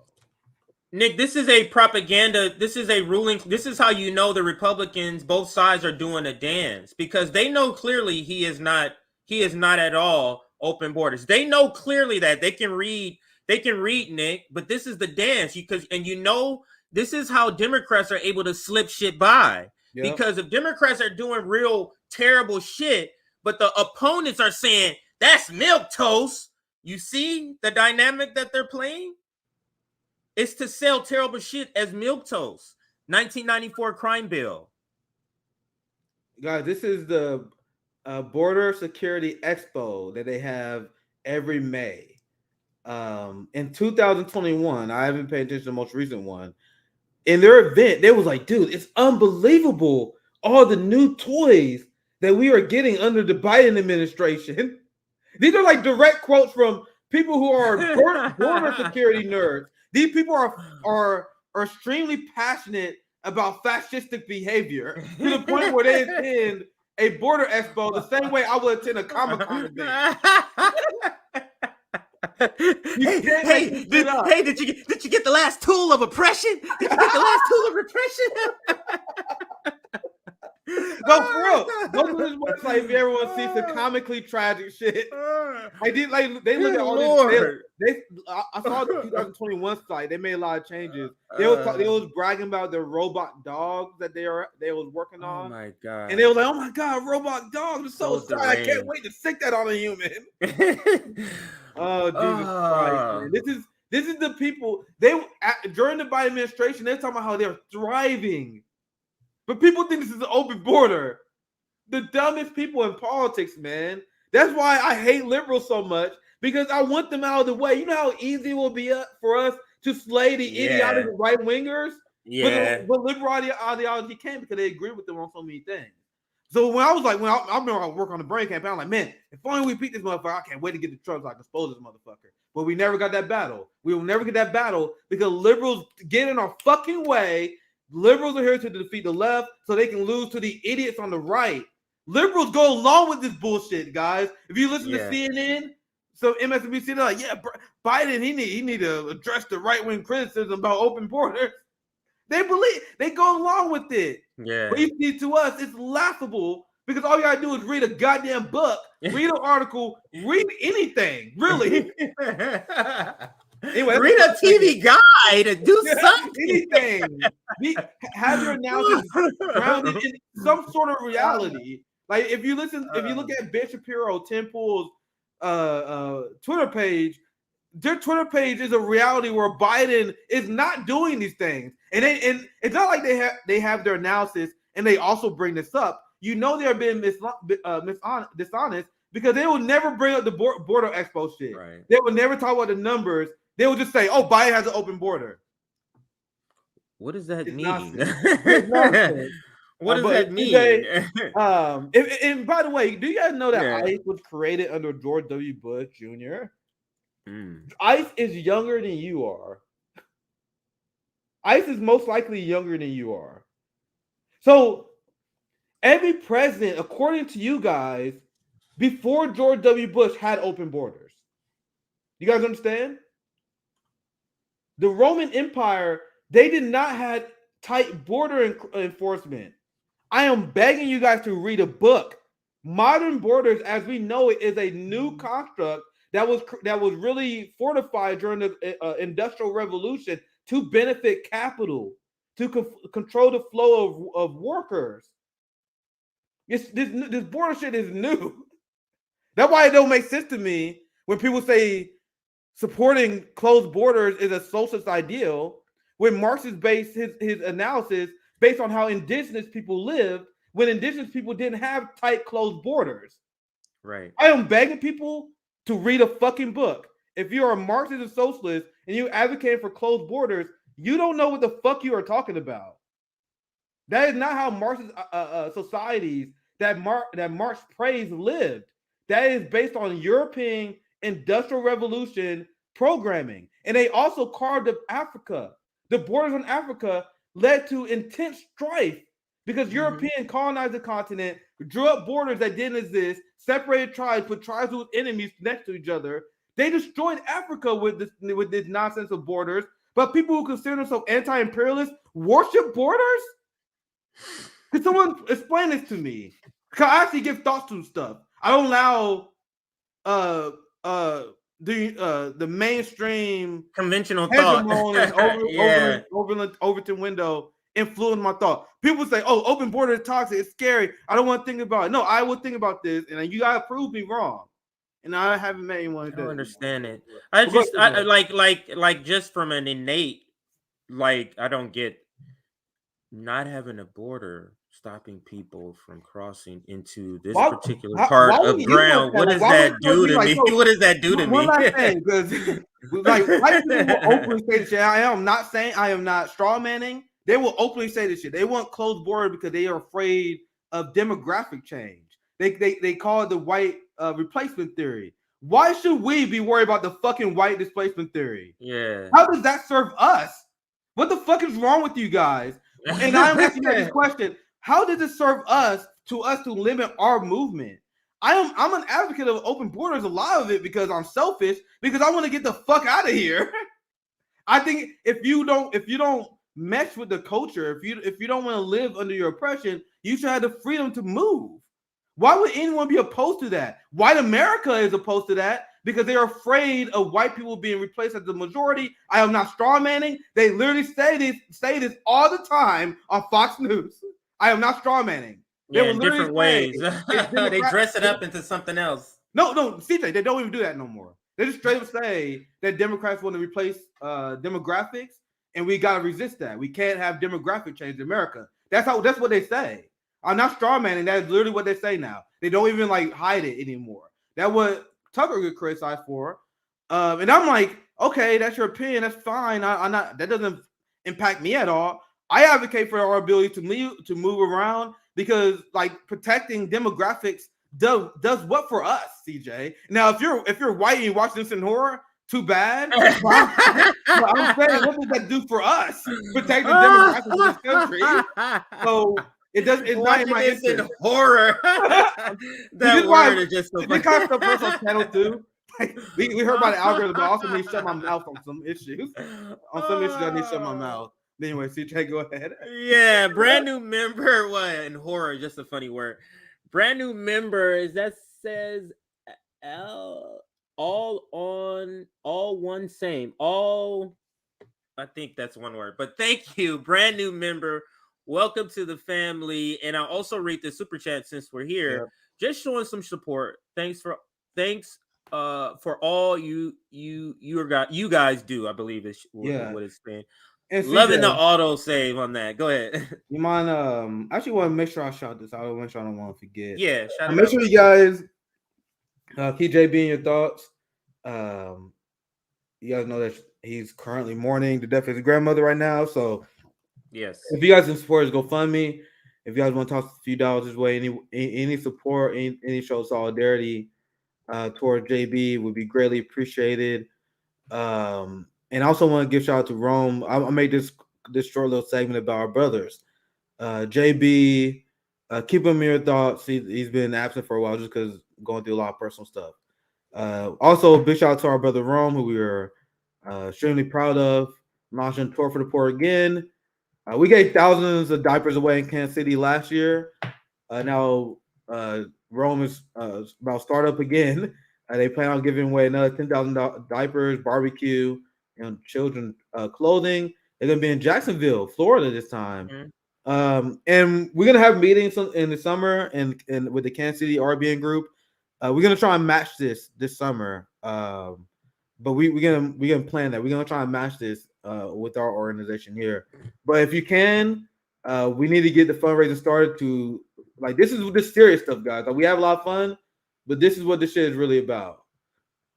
Nick, this is a propaganda. This is a ruling. This is how you know the Republicans, both sides, are doing a dance, because they know clearly he is not at all open borders. They know clearly that they can read They can read, Nick, but this is the dance. This is how Democrats are able to slip shit by. Yep. Because if Democrats are doing real terrible shit, but the opponents are saying that's milquetoast, you see the dynamic that they're playing? It's to sell terrible shit as milquetoast. 1994 crime bill.
Guys, this is the Border Security Expo that they have every May. In 2021, I haven't paid attention to the most recent one. In their event, they was like, dude, it's unbelievable all the new toys that we are getting under the Biden administration. These are like direct quotes from people who are border security nerds. These people are extremely passionate about fascistic behavior to the point where they attend a border expo the same way I would attend a Comic-Con event.
Hey, did you get the last tool of oppression? Did you get the last tool of repression?
No, for real. Go to this website if you ever want to see some comically tragic shit. They look at all these. I saw the 2021 site. They made a lot of changes. They was bragging about their robot dogs that they was working on.
Oh my god!
And they was like, "Oh my god, robot dogs are so excited! I can't wait to stick that on a human." Oh Jesus Christ! Man. This is the people during the Biden administration. They're talking about how they're thriving. But people think this is an open border. The dumbest people in politics, man. That's why I hate liberals so much, because I want them out of the way. You know how easy it will be for us to slay the idiotic right-wingers?
Yeah.
But liberal ideology can't, because they agree with them on so many things. So when I remember I was working on the brain campaign, I'm like, man, if only we beat this motherfucker, I can't wait to get the truck so I can expose this motherfucker. But we never got that battle. We will never get that battle because liberals get in our fucking way. Liberals are here to defeat the left so they can lose to the idiots on the right. Liberals go along with this bullshit, guys. If you listen to CNN, so MSNBC, they're like, yeah, Biden, he need to address the right-wing criticism about open borders. They go along with it.
Yeah.
But you see, to us, it's laughable because all you gotta do is read a goddamn book, read an article, read anything, really.
Anyway, read a TV guide and do something.
Anything. Have your analysis grounded in some sort of reality. Like if you look at Ben Shapiro, Tim Pool's Twitter page, their Twitter page is a reality where Biden is not doing these things, and it's not like they have their analysis and they also bring this up. You know they're being dishonest because they will never bring up the border expo shit.
Right.
They will never talk about the numbers. They will just say, "Oh, Biden has an open border."
What does that mean? What does that mean?
And by the way, do you guys know that ICE was created under George W. Bush Jr.? ICE is younger than you are. ICE is most likely younger than you are. So every president, according to you guys, before George W. Bush had open borders. You guys understand? The Roman Empire, they did not have tight border enforcement. I am begging you guys to read a book. Modern borders, as we know it, is a new construct that was really fortified during the Industrial Revolution to benefit capital, to control the flow of workers. This border shit is new. That's why it don't make sense to me when people say supporting closed borders is a socialist ideal, when Marx is based his analysis based on how indigenous people lived when indigenous people didn't have tight closed borders.
Right.
I am begging people to read a fucking book. If you're a Marxist and socialist and you advocate for closed borders, you don't know what the fuck you are talking about. That is not how Marxist societies that Marx praised lived. That is based on European Industrial Revolution programming. And they also carved up Africa. The borders on Africa led to intense strife because European colonized the continent, drew up borders that didn't exist, separated tribes, put tribes with enemies next to each other. They destroyed Africa with this nonsense of borders. But people who consider themselves anti-imperialist worship borders? Could someone explain this to me? Because I actually give thoughts to stuff. I don't allow the mainstream
conventional thought.
hegemon Overton window influenced my thought. People say, "Oh, open border is toxic. It's scary. I don't want to think about it." No, I will think about this, and you gotta prove me wrong. And I haven't met anyone.
I don't understand it. I like just from an innate, like I don't get not having a border stopping people from crossing into this particular part of ground. What does that do to me? What does that do to me?
One last thing, because like white people will openly say this shit. I am not straw manning. They will openly say this shit. They want closed border because they are afraid of demographic change. They call it the white replacement theory. Why should we be worried about the fucking white displacement theory?
Yeah.
How does that serve us? What the fuck is wrong with you guys? And I'm asking you this question: how does it serve us to limit our movement? I'm an advocate of open borders, a lot of it because I'm selfish, because I want to get the fuck out of here. I think if you don't mesh with the culture, if you don't want to live under your oppression, you should have the freedom to move. Why would anyone be opposed to that? White America is opposed to that because they're afraid of white people being replaced as the majority. I am not straw manning. They literally say this all the time on Fox News. I am not straw manning.
Yeah, in different ways. They dress it up into something else.
No, CJ, they don't even do that no more. They just straight up say that Democrats want to replace demographics, and we gotta resist that. We can't have demographic change in America. That's what they say. I'm not straw manning. That's literally what they say now. They don't even like hide it anymore. That's what Tucker get criticized for. And I'm like, okay, that's your opinion. That's fine. I'm not. That doesn't impact me at all. I advocate for our ability to move around because like protecting demographics does what for us, CJ. Now, if you're white and you watch this in horror, too bad. But I'm saying, what does that do for us? Protecting demographics in this country. So it does. It's not in my interest.
In horror. That word is just so funny.
This kind of stuff goes on channel 2. Like, we heard about the algorithm, but I also need to shut my mouth on some issues. On some issues, I need to shut my mouth. Anyway, CJ, go ahead.
Yeah, brand new member. What in horror? Just a funny word. Brand new member is that says all one same. All, I think that's one word. But thank you, brand new member. Welcome to the family. And I'll also read the super chat since we're here. Yep. Just showing some support. Thanks for all you guys do. I believe is what it's saying. Loving the auto save on that. Go ahead.
You mind? I actually want to make sure I shout this out. I don't want to forget.
Yeah,
make sure you guys keep JB in your thoughts. You guys know that he's currently mourning the death of his grandmother right now. So
yes,
if you guys can support his GoFundMe, if you guys want to toss a few dollars his way, any support, any show of solidarity toward JB would be greatly appreciated. And I also want to give shout out to Rome. I made this short little segment about our brothers. JB, keep him in your thoughts. He's been absent for a while just because going through a lot of personal stuff. Also, a big shout out to our brother Rome, who we are extremely proud of. Launching Tour for the Poor again. We gave thousands of diapers away in Kansas City last year. Now Rome is about to start up again. They plan on giving away another 10,000 diapers, barbecue, children clothing. They're gonna be in Jacksonville, Florida this time. Mm-hmm. And we're gonna have meetings in the summer and with the Kansas City RBN group. We're gonna try and match this summer. But we're gonna plan that. We're gonna try and match this with our organization here. But if you can, we need to get the fundraising started to like this is the serious stuff, guys. Like, we have a lot of fun, but this is what this shit is really about.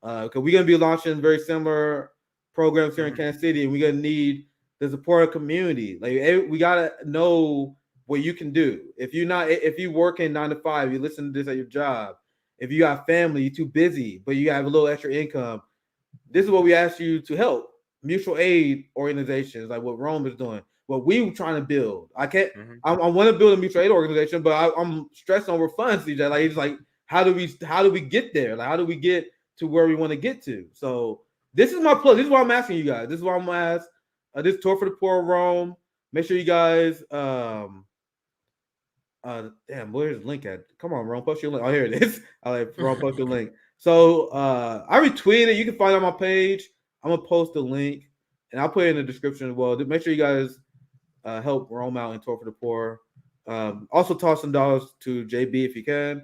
Because we're gonna be launching very similar programs here in Kansas City, and we're gonna need the support of community. Like, we gotta know what you can do. If you working 9 to 5, you listen to this at your job. If you got family, you're too busy, but you have a little extra income. This is what we ask you to help. Mutual aid organizations, like what Rome is doing, what we trying to build. I can't. I want to build a mutual aid organization, but I'm stressing over funds. CJ, like, it's like, how do we get there? Like, how do we get to where we want to get to? So this is my plug. This is what I'm asking you guys. This is what I'm gonna ask. This Tour for the Poor Rome. Make sure you guys. Damn, where's the link at? Come on, Rome, post your link. Oh, here it is. All right, Rome, post your link. So I retweeted it. You can find it on my page. I'm gonna post the link, and I'll put it in the description as well. Make sure you guys help Rome out and Talk for the Poor. Also, toss some dollars to JB if you can.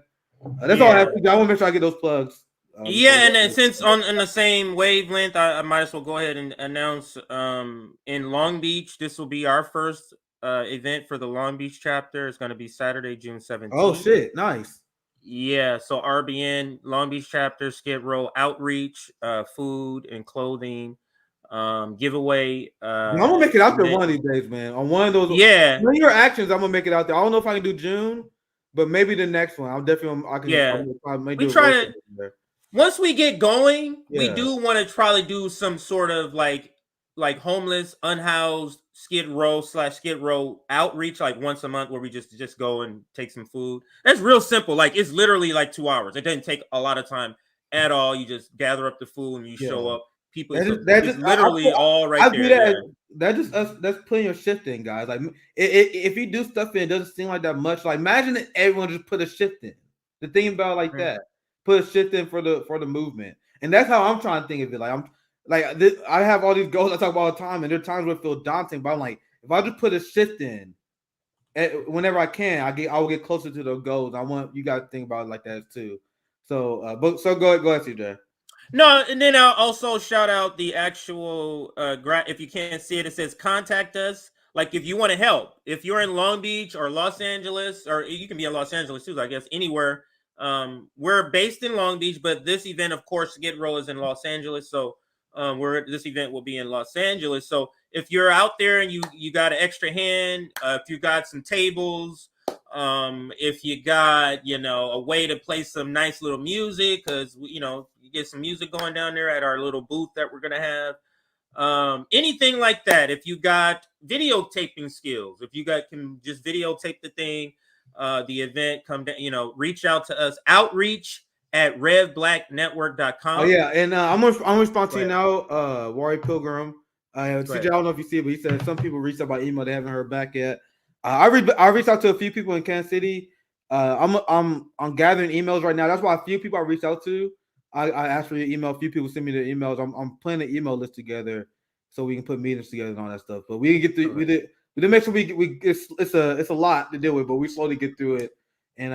That's all I have to do. I want to make sure I get those plugs.
Yeah, and then since on the same wavelength, I might as well go ahead and announce in Long Beach, this will be our first event for the Long Beach chapter. It's going to be Saturday, June 17th.
Oh shit, nice.
Yeah, so RBN Long Beach chapter, Skid Row outreach, food and clothing, giveaway.
I'm gonna make it out there one of these days, man. On one of those,
yeah,
one of your actions, I'm gonna make it out there. I don't know if I can do June, but maybe the next one. I'll definitely. I can.
Yeah,
we try to.
Once we get going, we do want to probably do some sort of like homeless, unhoused Skid Row outreach, like once a month, where we just go and take some food. That's real simple. Like it's literally like 2 hours. It doesn't take a lot of time at all. You just gather up the food and you show up. People, it's literally all right there.
That's just us. That's putting your shift in, guys. Like if you do stuff and it doesn't seem like that much. Like imagine that everyone just put a shift in. The thing about like that. Put a shift in for the movement, and that's how I'm trying to think of it. Like I have all these goals I talk about all the time, and there are times where it feels daunting. But I'm like, if I just put a shift in, whenever I can, I will get closer to those goals. I want you guys to think about it like that too. So, go ahead, CJ.
No, and then I'll also shout out the actual if you can't see it, it says contact us. Like if you want to help, if you're in Long Beach or Los Angeles, or you can be in Los Angeles too, I guess anywhere. We're based in Long Beach, but this event, of course, Skid Row is in Los Angeles. So this event will be in Los Angeles. So if you're out there and you got an extra hand, if you got some tables, if you got, a way to play some nice little music, because, you get some music going down there at our little booth that we're going to have. Anything like that. If you got videotaping skills, if you can just videotape the thing, the event, come down, reach out to us, outreach@revblacknetwork.com.
Oh yeah, and I'm gonna respond to you now, Wari Pilgrim. CJ, I don't know if you see it, but he said some people reached out by email, they haven't heard back yet. I reached out to a few people in Kansas City. I'm gathering emails right now. That's why a few people I reached out to. I asked for your email. A few people send me their emails. I'm putting an email list together so we can put meetings together and all that stuff. But we can get through. We did make sure it's a lot to deal with, but we slowly get through it. And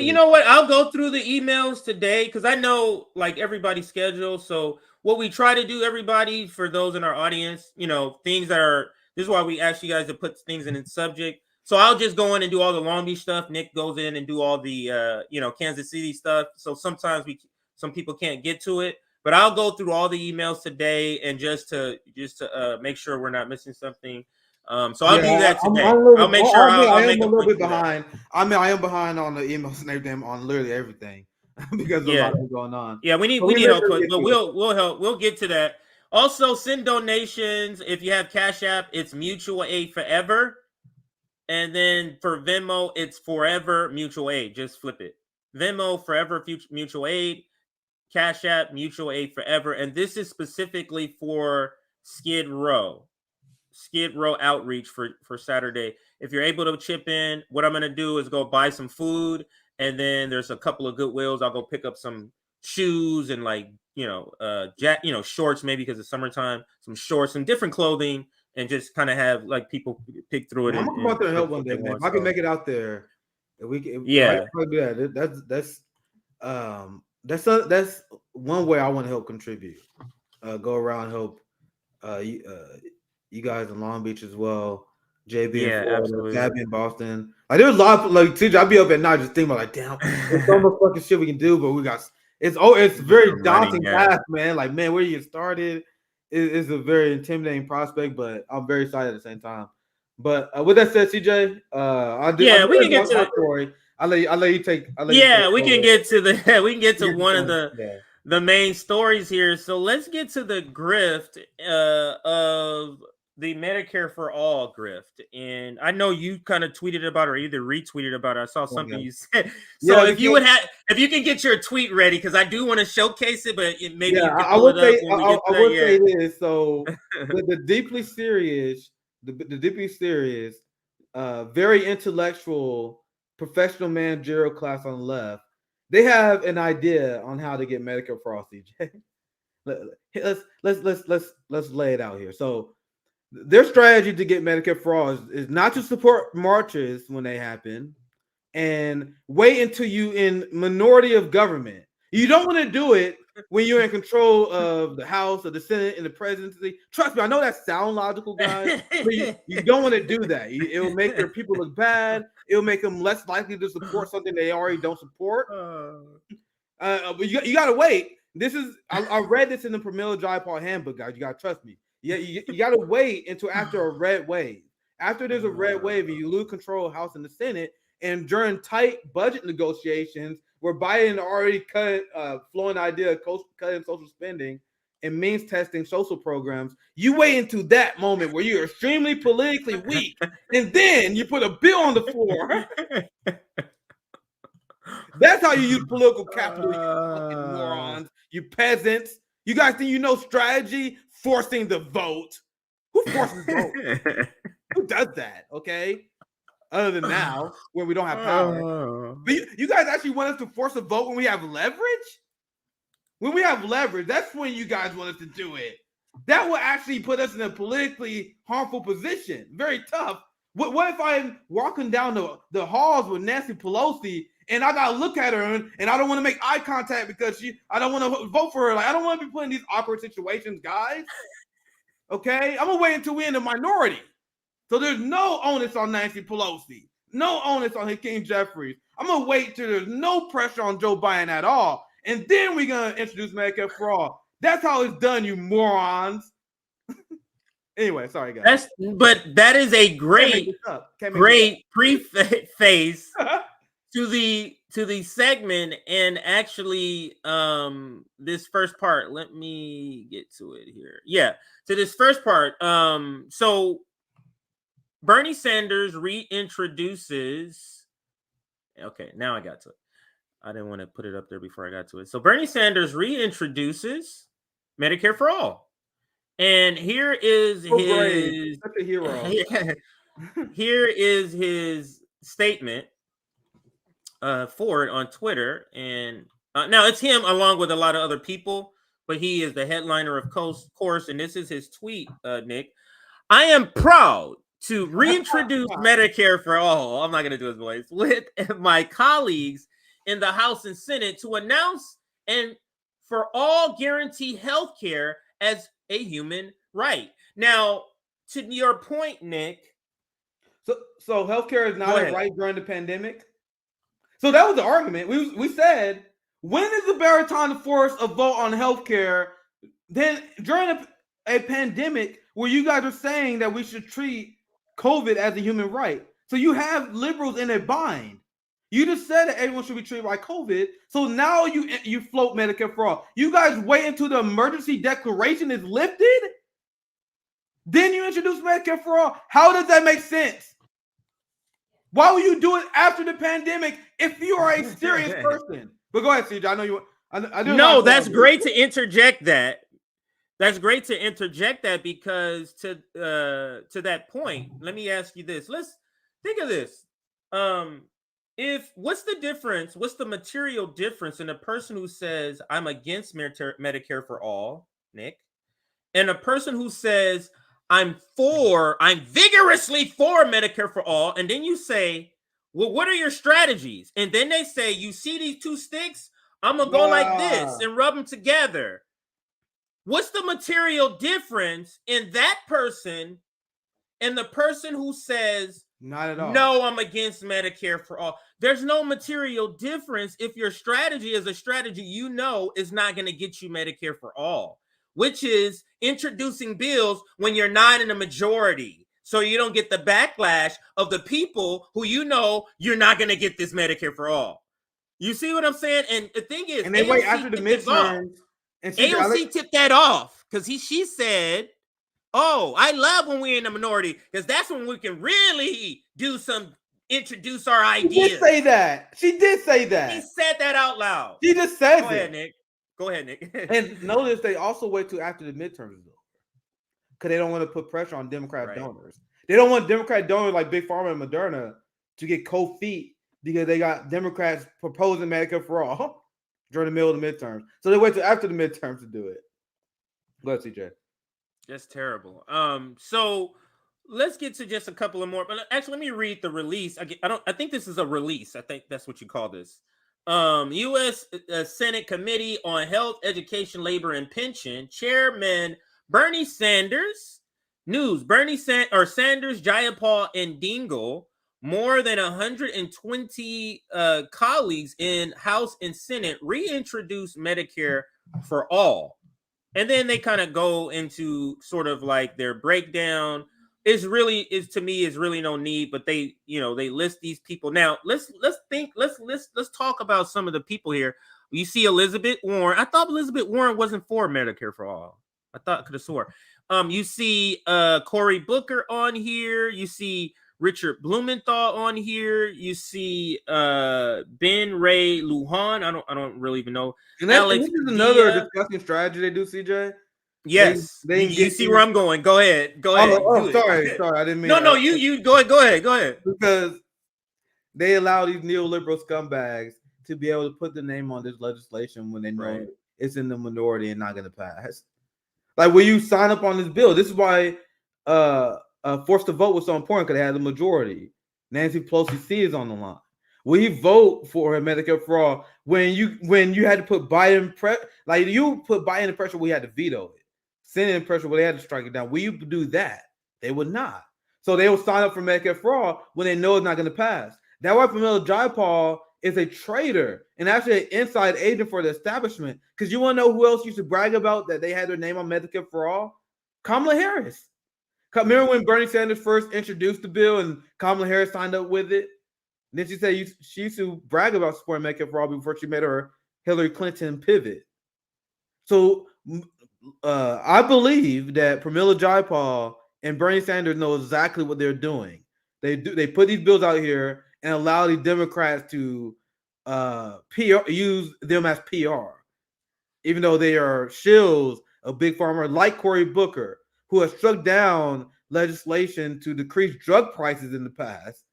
you know what? I'll go through the emails today because I know like everybody's schedule. So what we try to do, everybody, for those in our audience, things that are. This is why we ask you guys to put things in the subject. So I'll just go in and do all the Long Beach stuff. Nick goes in and do all the Kansas City stuff. So sometimes some people can't get to it, but I'll go through all the emails today and just to make sure we're not missing something. So I'll do that today. I'll make sure I'll make
a little bit behind. I am behind on the emails and everything, on literally everything because of a lot going on.
Yeah, we need help, but we'll help. We'll get to that. Also, send donations. If you have Cash App, it's Mutual Aid Forever. And then for Venmo, it's Forever Mutual Aid. Just flip it. Venmo, Forever Mutual Aid. Cash App, Mutual Aid Forever. And this is specifically for Skid Row outreach for Saturday. If you're able to chip in, what I'm going to do is go buy some food. And then there's a couple of Goodwills. I'll go pick up some shoes and shorts, maybe because it's summertime, some shorts, some different clothing, and just kind of have like people pick through it.
I'm gonna come out there and help one day, man. If I can make it out there, we can.
Yeah,
that's one way I want to help contribute. Go around and help you guys in Long Beach as well. JB in Florida, Gabby in Boston. Like there's a lot of TJ. I'd be up at night just thinking about like, damn, there's so much fucking shit we can do, but we got. It's very daunting task, man. Like, man, where you started is a very intimidating prospect, but I'm very excited at the same time. But with that said, CJ,
we can get to the
story. I'll let you take.
We can get to one of the main stories here. So let's get to the grift of the Medicare for All grift. And I know you kind of tweeted about it or either retweeted about it. I saw something you said. So if you can get your tweet ready, because I do want to showcase it, but maybe you can pull it up when we get to that.
I would say this. So the deeply serious, very intellectual, professional managerial class on the left They have an idea on how to get Medicare for all, CJ. Let's lay it out here. So their strategy to get Medicare for all is not to support marches when they happen and wait until you in minority of government. You don't want to do it when you're in control of the House or the Senate and the presidency. Trust me, I know that sounds logical, guys, but you don't want to do that. It will make your people look bad. It will make them less likely to support something they already don't support. But you got to wait. This is I read this in the Pramila Jayapal handbook, guys. You got to trust me. You got to wait until after a red wave. After there's a red wave and you lose control of House and the Senate, and during tight budget negotiations where Biden already cut flowing idea of cutting social spending and means testing social programs, you wait until that moment where you're extremely politically weak, and then you put a bill on the floor. That's how you use political capital, you fucking morons, you peasants. You guys think you know strategy? Forcing the vote. Who forces the vote? Who does that? Okay. Other than now, when we don't have power. But you guys actually want us to force a vote when we have leverage? When we have leverage, that's when you guys want us to do it. That will actually put us in a politically harmful position. Very tough. What if I'm walking down the halls with Nancy Pelosi and I gotta look at her and I don't want to make eye contact because I don't want to vote for her. Like, I don't want to be put in these awkward situations, guys. Okay? I'm gonna wait until we're in the minority. So there's no onus on Nancy Pelosi, no onus on Hakeem Jeffries. I'm gonna wait till there's no pressure on Joe Biden at all, and then we're gonna introduce Medicare for all. That's how it's done, you morons. Anyway, sorry guys.
But that is a great preface to the segment, and actually this first part. Let me get to it here. Yeah, to this first part. So Bernie Sanders reintroduces. Okay, now I got to it. I didn't want to put it up there before I got to it. So Bernie Sanders reintroduces Medicare for all. And here is his
such a hero.
Here is his statement for it on Twitter. And now it's him along with a lot of other people, but he is the headliner, of course. And this is his tweet, Nick. I am proud to reintroduce Medicare for all. I'm not going to do his voice with my colleagues in the House and Senate to announce and for all guarantee health care as a human right. Now, to your point, Nick.
So healthcare is not a right during the pandemic. So that was the argument. We said, when is the better time to force a vote on healthcare than during a pandemic where you guys are saying that we should treat COVID as a human right? So you have liberals in a bind. You just said that everyone should be treated like COVID. So now you float Medicare for all. You guys wait until the emergency declaration is lifted, then you introduce Medicare for all. How does that make sense? Why would you do it after the pandemic if you are a serious person? But go ahead, CJ. I know you. I do.
No, that's great to interject that. That's great to interject that because to that point, let me ask you this. Let's think of this. What's the difference? What's the material difference in a person who says I'm against Medicare for all, Nick, and a person who says I'm vigorously for Medicare for all, and then you say, well, what are your strategies? And then they say, you see these two sticks? I'm gonna go like this and rub them together. What's the material difference in that person and the person who says,
not at all,
no, I'm against Medicare for all? There's no material difference if your strategy is a strategy you know is not going to get you Medicare for all, which is introducing bills when you're not in a majority, so you don't get the backlash of the people who you know you're not going to get this Medicare for all. You see what I'm saying? And the thing is,
and they wait after the midterms.
And AOC tipped that off because she said, oh, I love when we're in the minority because that's when we can really introduce our ideas.
She did say that. She
said that out loud.
She just says
Go ahead, Nick.
And notice they also wait till after the midterms because they don't want to put pressure on Democrat donors. They don't want Democrat donors like Big Pharma and Moderna to get cold feet because they got Democrats proposing Medicare for all during the middle of the midterms. So they wait till after the midterms to do it. Go ahead, CJ.
That's terrible. So let's get to just a couple of more. But actually, let me read the release. I think this is a release. I think that's what you call this. U.S. Senate Committee on Health, Education, Labor, and Pension Chairman Bernie Sanders. News: Sanders, Jayapal, and Dingell, more than 120 colleagues in House and Senate, reintroduced Medicare for all. And then they kind of go into sort of like their breakdown. To me is really no need, but they list these people. Now let's talk about some of the people here. You see Elizabeth Warren. I thought Elizabeth Warren wasn't for Medicare for all. I thought I could have swore. You see Cory Booker on here. You see Richard Blumenthal on here. You see Ben Ray Lujan. I don't really even know.
And this is another disgusting strategy they do, CJ.
Yes, you see where I'm going. Go ahead.
Sorry. I didn't mean.
No. You go ahead.
Because they allow these neoliberal scumbags to be able to put the name on this legislation when they know it's in the minority and not going to pass. Like when you sign up on this bill, this is why forced to vote was so important, because they had the majority. Nancy Pelosi is on the line. We vote for Medicare for all when you had to put Biden you put Biden in pressure, we had to veto it. Senate in pressure, where they had to strike it down. Will you do that? They would not. So they will sign up for Medicare for all when they know it's not going to pass. That's why Pramila Jayapal is a traitor and actually an inside agent for the establishment. Because you want to know who else used to brag about that they had their name on Medicare for all? Kamala Harris. Remember when Bernie Sanders first introduced the bill and Kamala Harris signed up with it? And then she said she used to brag about supporting Medicare for all before she made her Hillary Clinton pivot. So I believe that Pramila Jayapal and Bernie Sanders know exactly what they're doing. They put these bills out here and allow the Democrats to use them as PR, even though they are shills of Big Pharma, like Cory Booker, who has struck down legislation to decrease drug prices in the past.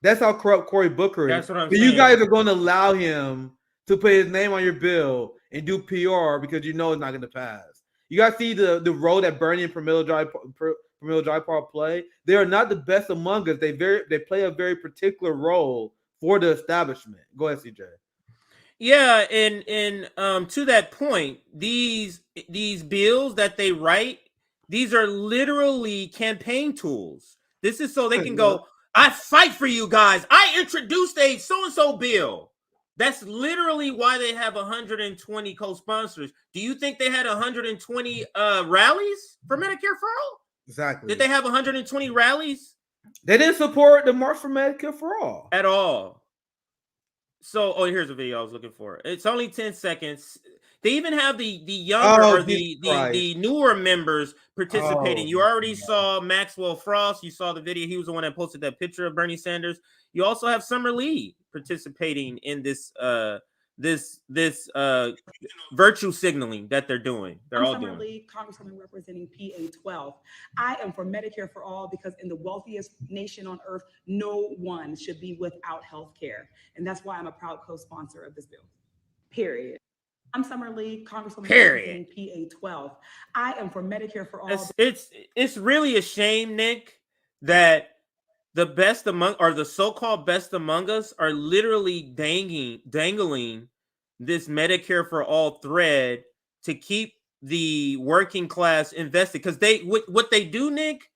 That's how corrupt Cory Booker is.
That's what I'm saying.
You guys are going to allow him to put his name on your bill and do PR because you know it's not going to pass. You guys see the role that Bernie and Pramila Jayapal play. They are not the best among us. They play a very particular role for the establishment. Go ahead, CJ.
Yeah, and to that point, these bills that they write, these are literally campaign tools. This is so they can go, I fight for you guys. I introduced a so-and-so bill. That's literally why they have 120 co-sponsors. Do you think they had 120 rallies for Medicare for all?
Exactly.
Did they have 120 rallies?
They didn't support the March for Medicare for all.
At all. So, here's a video I was looking for. It's only 10 seconds. They even have the younger the newer members participating. You already saw Maxwell Frost. You saw the video. He was the one that posted that picture of Bernie Sanders. You also have Summer Lee participating in this virtue signaling that they're doing. I'm
Summer Lee, Congresswoman representing PA 12. I am for Medicare for all because in the wealthiest nation on earth, no one should be without health care. And that's why I'm a proud co-sponsor of this bill. Period. I'm Summer Lee, Congresswoman representing PA 12. I am for Medicare for all.
It's really a shame, Nick, that the best among, or the so-called best among us, are literally dangling this Medicare for all thread to keep the working class invested. Because what they do, Nick,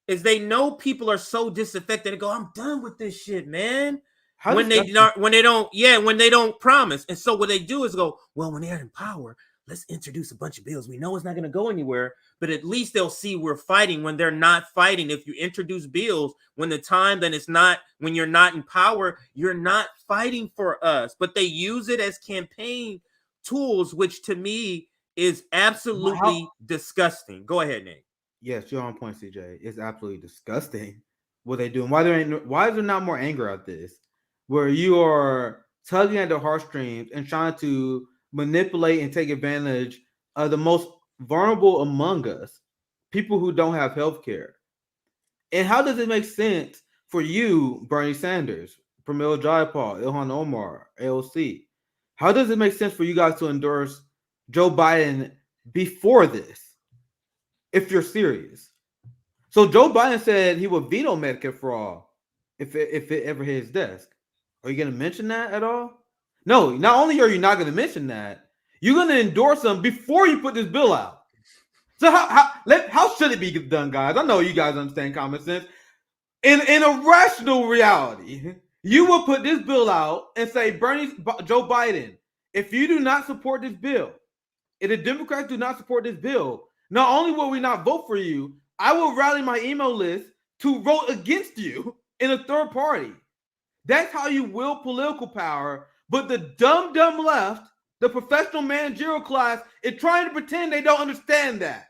is they know people are so disaffected and go, I'm done with this shit, man. When they don't promise. And so what they do is go, well, when they're in power, let's introduce a bunch of bills. We know it's not going to go anywhere, but at least they'll see we're fighting when they're not fighting. If you introduce bills when you're not in power, you're not fighting for us. But they use it as campaign tools, which to me is absolutely disgusting. Go ahead, Nick.
Yes, you're on point, CJ. It's absolutely disgusting what they do. And why is there not more anger at this? Where you are tugging at the heartstrings and trying to manipulate and take advantage of the most vulnerable among us, people who don't have health care. And how does it make sense for you, Bernie Sanders, Pramila Jayapal, Ilhan Omar, AOC. How does it make sense for you guys to endorse Joe Biden before this, if you're serious? So Joe Biden said he would veto Medicare for all if it ever hit his desk. Are you going to mention that at all? No, not only are you not going to mention that, you're going to endorse them before you put this bill out. So how should it be done, guys? I know you guys understand common sense. In a rational reality, you will put this bill out and say, Joe Biden, if you do not support this bill, if the Democrats do not support this bill, not only will we not vote for you, I will rally my email list to vote against you in a third party. That's how you wield political power. But the dumb left, the professional managerial class, is trying to pretend they don't understand that.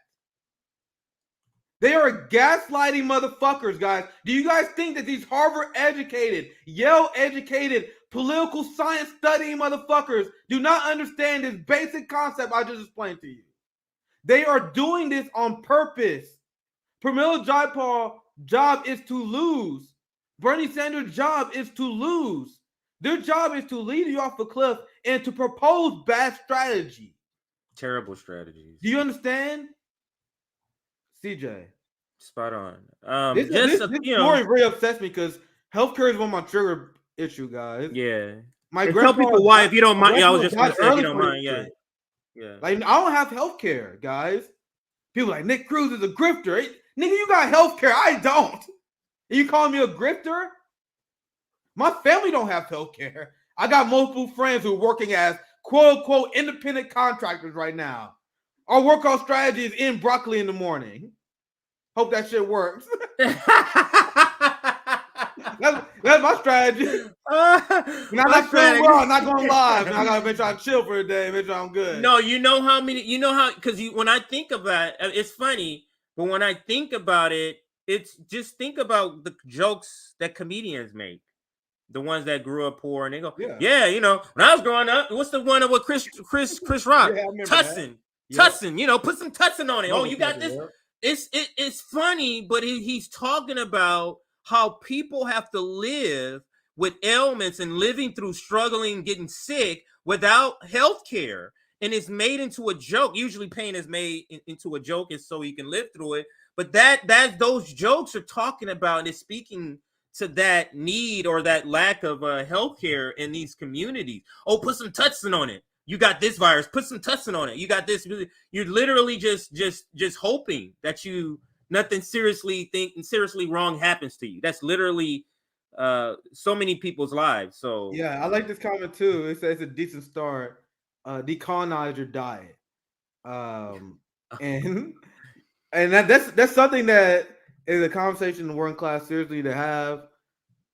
They are gaslighting motherfuckers, guys. Do you guys think that these Harvard-educated, Yale-educated, political science studying motherfuckers do not understand this basic concept I just explained to you? They are doing this on purpose. Pramila Jayapal's job is to lose. Bernie Sanders' job is to lose. Their job is to lead you off a cliff and to propose bad strategy.
Terrible strategies.
Do you understand? CJ.
Spot on.
This story really upsets me because healthcare is one of my trigger issue, guys.
Yeah.
My
tell people why if you don't mind. Yeah, I was just gonna say if you don't mind. Yeah.
Yeah. Like I don't have healthcare, guys. People like Nick Cruz is a grifter. Hey, nigga, you got healthcare. I don't. And you calling me a grifter? My family don't have healthcare. I got multiple friends who are working as quote unquote independent contractors right now. Our workout strategy is eating broccoli in the morning. Hope that shit works. That's my strategy. When I'm not feeling well, I'm not going live. I gotta make sure I chill for a day, make sure I'm good.
No, because when I think about it, it's funny, but when I think about it, it's just think about the jokes that comedians make. The ones that grew up poor and they go, yeah, when I was growing up, what's the one with Chris Rock? Tussin. Tussin, put some tussin on it. Oh, you got this. It's funny, but he's talking about how people have to live with ailments and living through struggling, getting sick without health care. And it's made into a joke. Usually pain is made into a joke and so you can live through it. But those jokes are talking about and it's speaking to that need or that lack of health care in these communities. Oh, put some tussin on it. You got this virus. Put some tussin on it. You got this. You're literally just hoping that nothing seriously wrong happens to you. That's literally so many people's lives. So
yeah, I like this comment too. It says it's a decent start. Decolonize your diet, and that's something that is a conversation in the working class seriously to have.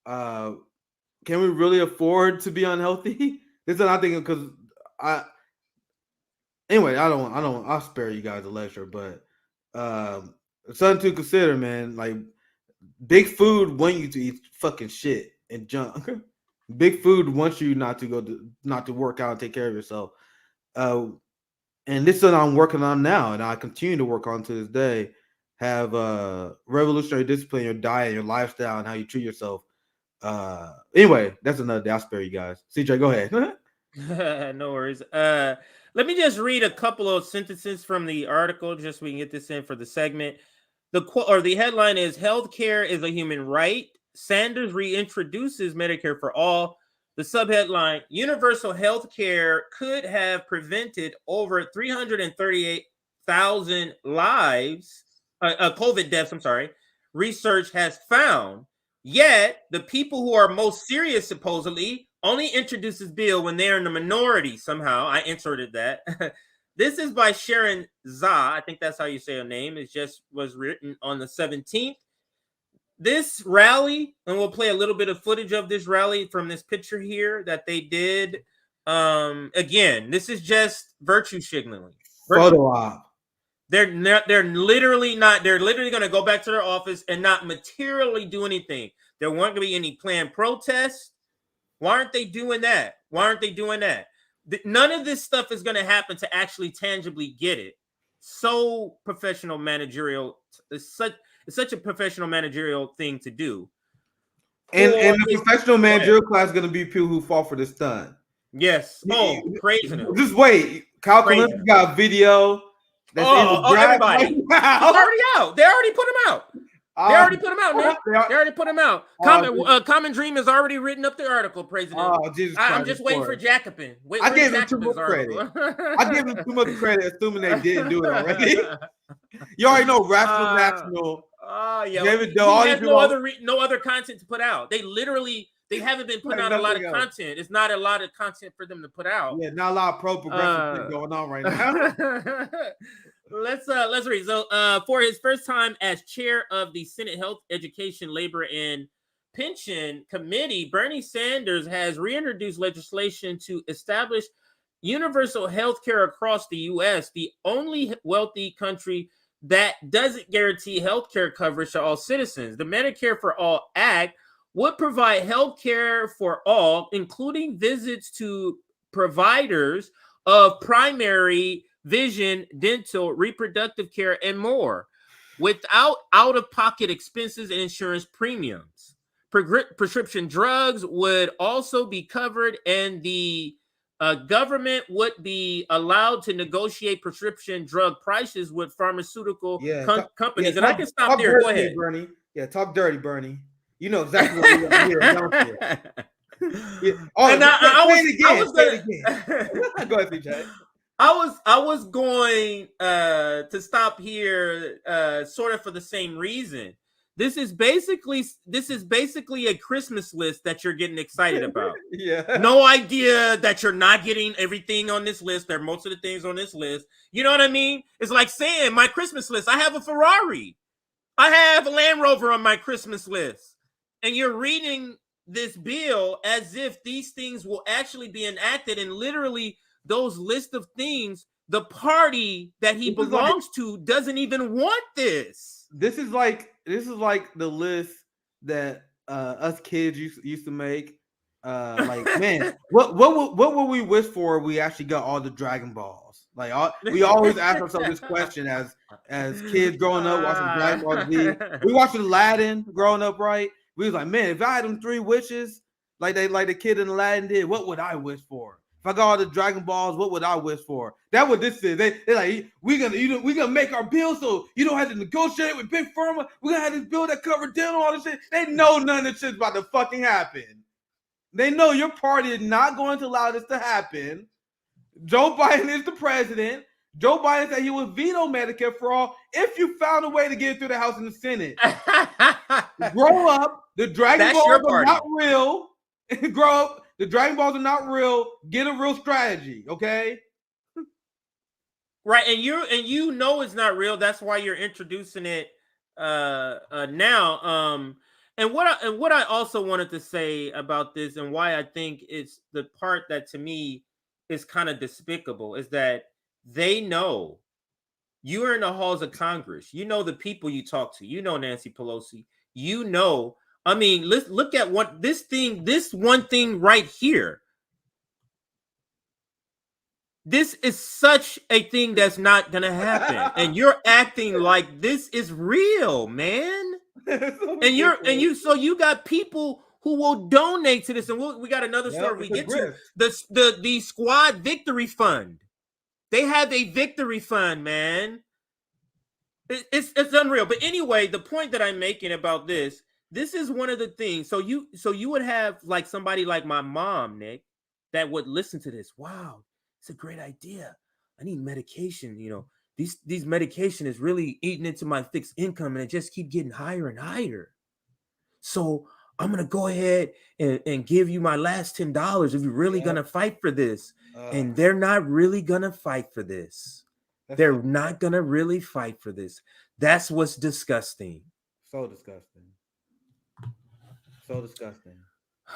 Can we really afford to be unhealthy? This is what I'm thinking because I'll spare you guys a lecture, but something to consider, man. Like big food wants you to eat fucking shit and junk. Big food wants you not to work out and take care of yourself. And this is what I'm working on now, and I continue to work on to this day. Have revolutionary discipline in your diet, your lifestyle, and how you treat yourself. Anyway, that's another day. I'll spare you guys. CJ, go ahead.
No worries. Let me just read a couple of sentences from the article just so we can get this in for the segment. The headline is "Healthcare is a Human Right. Sanders reintroduces Medicare for all." The subheadline: Universal health care could have prevented over 338,000 lives, COVID deaths. I'm sorry. Research has found. Yet the people who are most serious supposedly only introduce this bill when they're in the minority. Somehow I inserted that. This is by Sharon Zah. I think that's how you say her name. It just was written on the 17th. This rally, and we'll play a little bit of footage of this rally from this picture here that they did. Again, this is just virtue signaling.
Photo op.
They're literally not. They're literally going to go back to their office and not materially do anything. There weren't going to be any planned protests. Why aren't they doing that? None of this stuff is going to happen to actually tangibly get it. So professional managerial. It's such a professional managerial thing to do.
And the professional managerial class is going to be people who fall for this stunt.
Yes. Oh, praising him.
Just wait. Kyle Columbus got a video. That's
everybody. It's already out. They already put him out. They already put him out, Nick. They already put him out. Common Dream has already written up the article praising him. I'm just waiting for Jacobin.
I gave him too much credit. I give him too much credit, assuming they didn't do it already. You already know Rational National.
Yeah.
David
He has no other content to put out. They haven't been putting out a lot of content. It's not a lot of content for them to put out.
Yeah, not a lot of progressive shit going on right now.
Let's read. So for his first time as chair of the Senate Health, Education, Labor, and Pension Committee, Bernie Sanders has reintroduced legislation to establish universal health care across the U.S., the only wealthy country that doesn't guarantee health care coverage to all citizens. The Medicare for All Act would provide health care for all, including visits to providers of primary vision, dental, reproductive care, and more, without out-of-pocket expenses and insurance premiums. Prescription drugs would also be covered, and the government would be allowed to negotiate prescription drug prices with pharmaceutical companies. And I can stop there. Go ahead,
Bernie. Yeah, talk dirty, Bernie. You know exactly what we're here, don't you? Yeah. Oh, and I was going to go ahead, CJ.
I was going to stop here sort of for the same reason. This is basically a Christmas list that you're getting excited about.
Yeah.
No idea that you're not getting everything on this list. There are most of the things on this list. You know what I mean? It's like saying my Christmas list. I have a Ferrari. I have a Land Rover on my Christmas list. And you're reading this bill as if these things will actually be enacted, and literally those list of things, the party that he belongs to doesn't even want this.
This is like the list that us kids used to make. Like, man, what would we wish for if we actually got all the Dragon Balls? Like, we always ask ourselves this question as kids growing up watching Dragon Ball Z. We watched Aladdin growing up, right? We was like, man, if I had them 3 wishes, like the kid in Aladdin did, what would I wish for? If I got all the Dragon Balls, what would I wish for? That's what this is. They're like, we gonna make our bill so you don't have to negotiate with Big Pharma. We're gonna have this bill that cover dental, all this shit. They know none of this shit's about to fucking happen. They know your party is not going to allow this to happen. Joe Biden is the president. Joe Biden said he would veto Medicare for all if you found a way to get it through the House and the Senate. Grow up. The Dragon Balls are not real. Grow up. The Dragon Balls are not real. Get a real strategy, okay?
Right, and you know it's not real. That's why you're introducing it now. And what I also wanted to say about this, and why I think it's the part that to me is kind of despicable, is that they know you are in the halls of Congress. You know the people you talk to. You know Nancy Pelosi. You know. I mean, let's look at what this one thing right here. This is such a thing that's not gonna happen, and you're acting like this is real, man. So you got people who will donate to this, and we got another story we get to the Squad Victory Fund. They have a victory fund, man. It's unreal. But anyway, the point that I'm making about this is one of the things. So you would have like somebody like my mom, Nick, that would listen to this. Wow, it's a great idea. I need medication. You know, these medication is really eating into my fixed income, and it just keep getting higher and higher. So I'm gonna go ahead and give you my last $10 if you're really gonna fight for this. And they're not really gonna fight for this. They're not gonna really fight for this. That's what's disgusting.
So disgusting. So disgusting.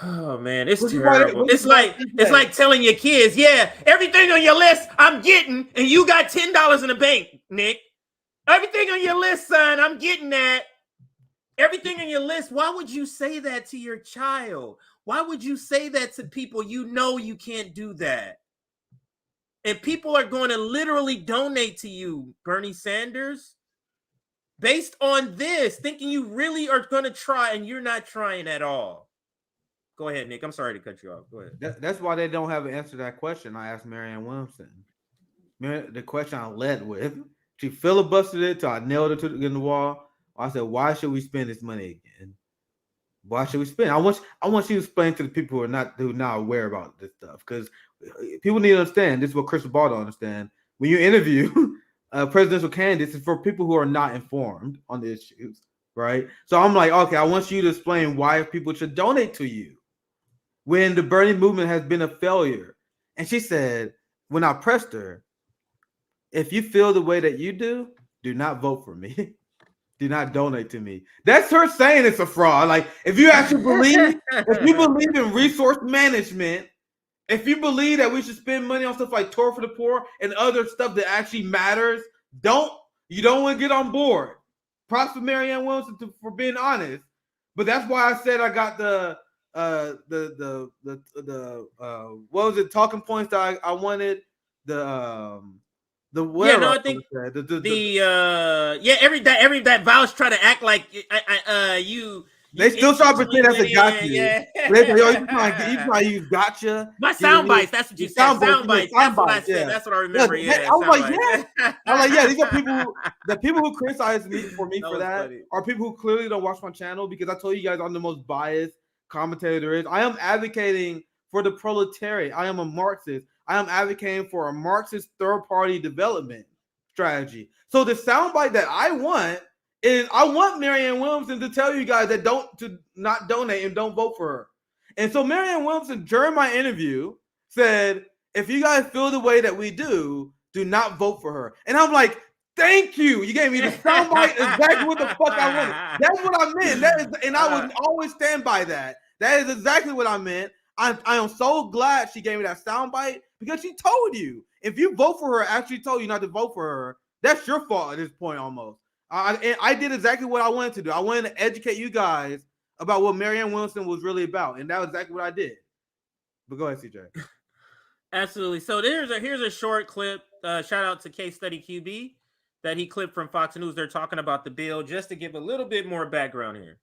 Oh man, it's terrible. It's like telling your kids, yeah, everything on your list I'm getting, and you got $10 in the bank, Nick. Everything on your list, son, I'm getting that. Everything on your list. Why would you say that to your child? Why would you say that to people? You know you can't do that. And people are going to literally donate to you, Bernie Sanders. based on this, thinking you really are going to try, and you're not trying at all. Go ahead, Nick. I'm sorry to cut you off. Go ahead.
That's why they don't have an answer to that question I asked Marianne Williamson. The question I led with, she filibustered it till I nailed it in the wall. I said, why should we spend this money again? Why should we spend? I want you to explain to the people who are not aware about this stuff, because people need to understand. This is what Crystal Ball don't understand. When you interview presidential candidates, it's for people who are not informed on the issues, right? So I'm like, okay, I want you to explain why people should donate to you when the Bernie movement has been a failure. And she said, when I pressed her, if you feel the way that you do not vote for me. Do not donate to me. That's her saying it's a fraud. Like, if you actually believe, if you believe in resource management, if you believe that we should spend money on stuff like Tour for the Poor and other stuff that actually matters, you don't want to get on board. Props to Marianne Williamson for being honest. But that's why I said I got the what was it, talking points that I wanted,
I think every that vows try to act like you.
They still try to pretend that's a gotcha. Yeah. They say, you probably use gotcha.
My sound bites. That's what you said. Sound bites. That's what I said. That's what I remember. Yeah.
I was like, yeah. These are people. The people who criticize me for that are people who clearly don't watch my channel, because I told you guys I'm the most biased commentator there is. I am advocating for the proletariat. I am a Marxist. I am advocating for a Marxist third-party development strategy. So the soundbite that I want is, I want Marianne Williamson to tell you guys that to not donate and don't vote for her. And so Marianne Williamson, during my interview, said, if you guys feel the way that we do not vote for her. And I'm like, thank you. You gave me the soundbite exactly what the fuck I wanted. That's what I meant. And I would always stand by that. That is exactly what I meant. I am so glad she gave me that soundbite, because she told you, if you vote for her, actually told you not to vote for her, that's your fault at this point almost. I did exactly what I wanted to do. I wanted to educate you guys about what Marianne Williamson was really about, and that was exactly what I did. But go ahead, CJ.
Absolutely. So here's a short clip. Shout out to Case Study QB that he clipped from Fox News. They're talking about the bill, just to give a little bit more background here.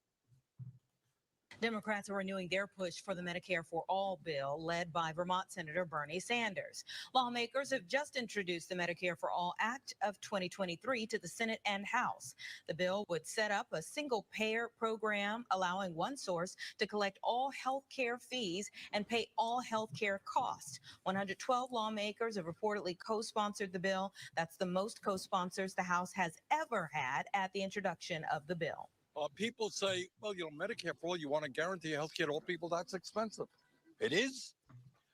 Democrats are renewing their push for the Medicare for All bill led by Vermont Senator Bernie Sanders. Lawmakers have just introduced the Medicare for All Act of 2023 to the Senate and House. The bill would set up a single payer program, allowing one source to collect all health care fees and pay all health care costs. 112 lawmakers have reportedly co-sponsored the bill. That's the most co-sponsors the House has ever had at the introduction of the bill.
People say, well, Medicare for all, you want to guarantee health care to all people, that's expensive. It is,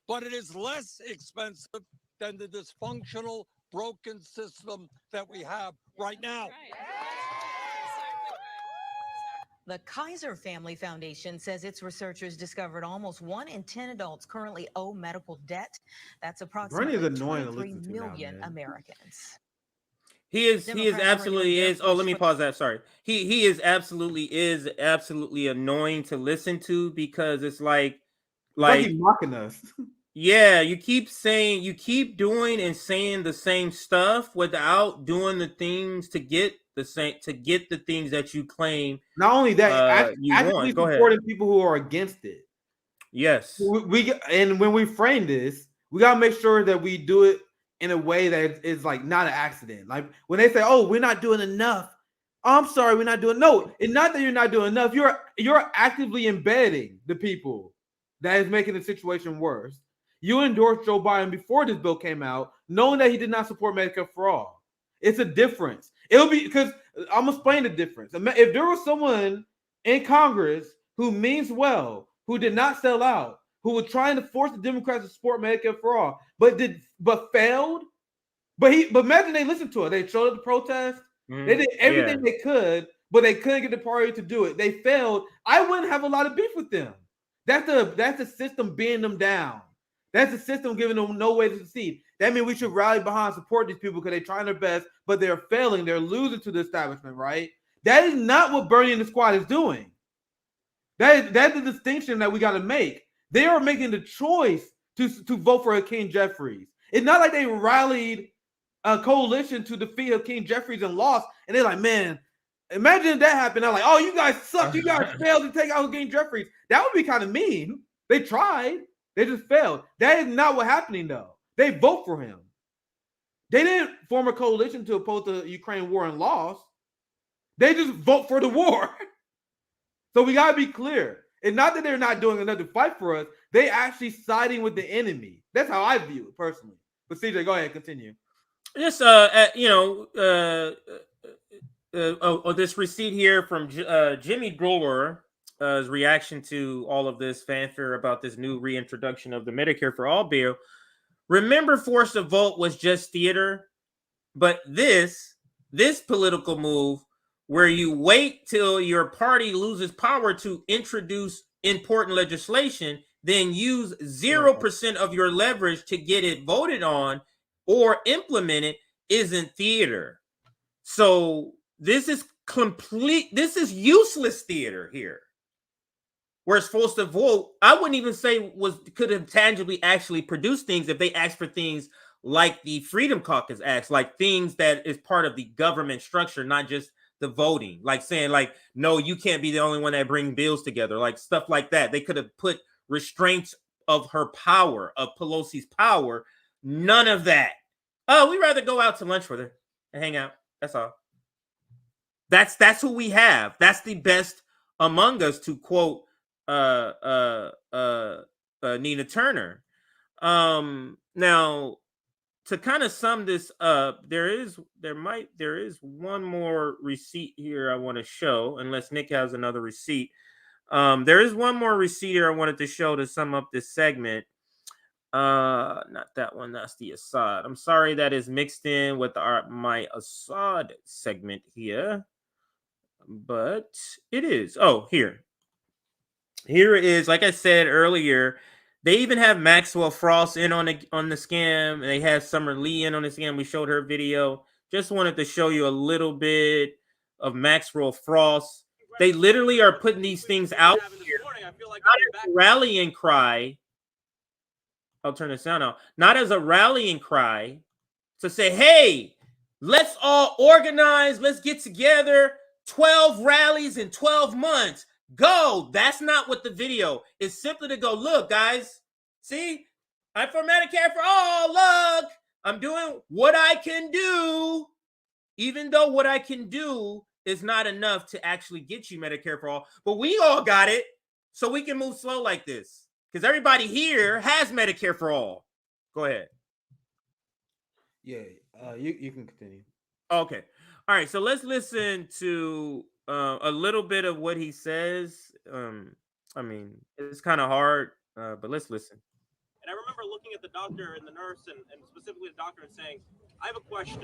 but it is less expensive than the dysfunctional, broken system that we have right now.
The Kaiser Family Foundation says its researchers discovered almost 1 in 10 adults currently owe medical debt. That's approximately 23 million Americans.
He absolutely is. Oh, let me pause that. Sorry. He is absolutely annoying to listen to, because it's like
he's mocking us.
Yeah, you keep doing and saying the same stuff without doing the things to get the things that you claim.
Not only that, actually supporting people who are against it.
Yes.
And when we frame this, we gotta make sure that we do it in a way that is like not an accident. Like when they say, "Oh, we're not doing enough," I'm sorry, we're not doing. No, it's not that you're not doing enough. You're actively embedding the people that is making the situation worse. You endorsed Joe Biden before this bill came out, knowing that he did not support Medicare for all. It's a difference. It'll be, because I'm gonna explain the difference. If there was someone in Congress who means well, who did not sell out, who was trying to force the Democrats to support Medicare for all, but failed. But imagine they listened to it. They showed up to protest. They did everything they could, but they couldn't get the party to do it. They failed. I wouldn't have a lot of beef with them. That's the system beating them down. That's the system giving them no way to succeed. That means we should rally behind, support these people, because they're trying their best, but they're failing. They're losing to the establishment, right? That is not what Bernie and the squad is doing. That's the distinction that we got to make. They are making the choice to vote for Hakeem Jeffries. It's not like they rallied a coalition to defeat Hakeem Jeffries and lost, and they're like, man, Imagine that happened. I'm like, oh, you guys suck. You guys failed to take out Game Jeffries. That would be kind of mean. They tried. They just failed. That is not what's happening, though. They vote for him. They didn't form a coalition to oppose the Ukraine war and lost. They just vote for the war. So we got to be clear. It's not that they're not doing another fight for us. They actually siding with the enemy. That's how I view it personally. But CJ, go ahead, continue.
Just this receipt here from Jimmy Dore's reaction to all of this fanfare about this new reintroduction of the Medicare for All bill. Remember, force to vote was just theater, but this political move where you wait till your party loses power to introduce important legislation, then use 0% of your leverage to get it voted on or implemented isn't theater. So this is useless theater here. Where it's supposed to vote, I wouldn't even say could have tangibly actually produced things if they asked for things like the Freedom Caucus asked, like things that is part of the government structure, not just the voting, like saying like, no, you can't be the only one that bring bills together, like stuff like that. They could have put restraints of her power, of Pelosi's power. None of that. Oh, we'd rather go out to lunch with her and hang out. That's all. That's who we have. That's the best among us, to quote Nina Turner. Now, to kind of sum this up, there is one more receipt here I want to show, unless Nick has another receipt. There is one more receipt here I wanted to show to sum up this segment. Not that one, that's the Assad. I'm sorry that is mixed in with my Assad segment here, but it is. Oh, here it is. Like I said earlier, they even have Maxwell Frost in on the scam. They have Summer Lee in on the scam. We showed her video. Just wanted to show you a little bit of Maxwell Frost. They literally are putting these things out here. Not as a rallying cry. I'll turn the sound off. Not as a rallying cry to say, hey, let's all organize. Let's get together. 12 rallies in 12 months. Go. That's not what the video is. Simply to go, look, guys, see, I'm for Medicare for all. Look, I'm doing what I can do, even though what I can do is not enough to actually get you Medicare for all. But we all got it, so we can move slow like this because everybody here has Medicare for all. Go ahead.
Yeah, you can continue.
Okay. All right. So let's listen to a little bit of what he says. I mean, it's kind of hard, but let's listen.
And I remember looking at the doctor and the nurse and specifically the doctor and saying, I have a question.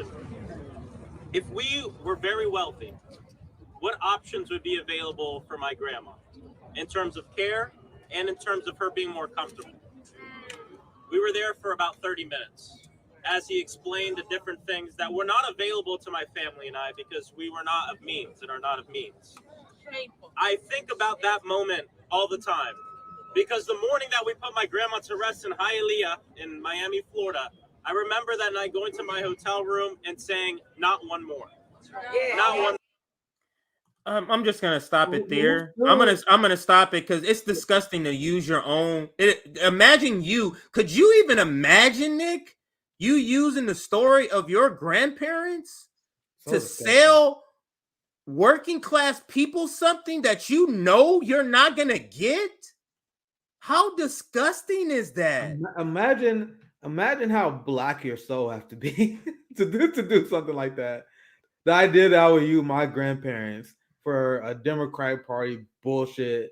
If we were very wealthy, what options would be available for my grandma in terms of care and in terms of her being more comfortable? We were there for about 30 minutes as he explained the different things that were not available to my family and I because we were not of means and are not of means. I think about that moment all the time because the morning that we put my grandma to rest in Hialeah in Miami, Florida, I remember that night going to my hotel room and saying, not one more. Yeah. Not one.
I'm just gonna stop it there. I'm gonna stop it because it's disgusting to use your own. Imagine you. Could you even imagine, Nick, you using the story of your grandparents to sell working class people something that you know you're not gonna get? How disgusting is that?
Imagine how black your soul have to be to do something like that. The idea that I would use my grandparents for a Democratic Party bullshit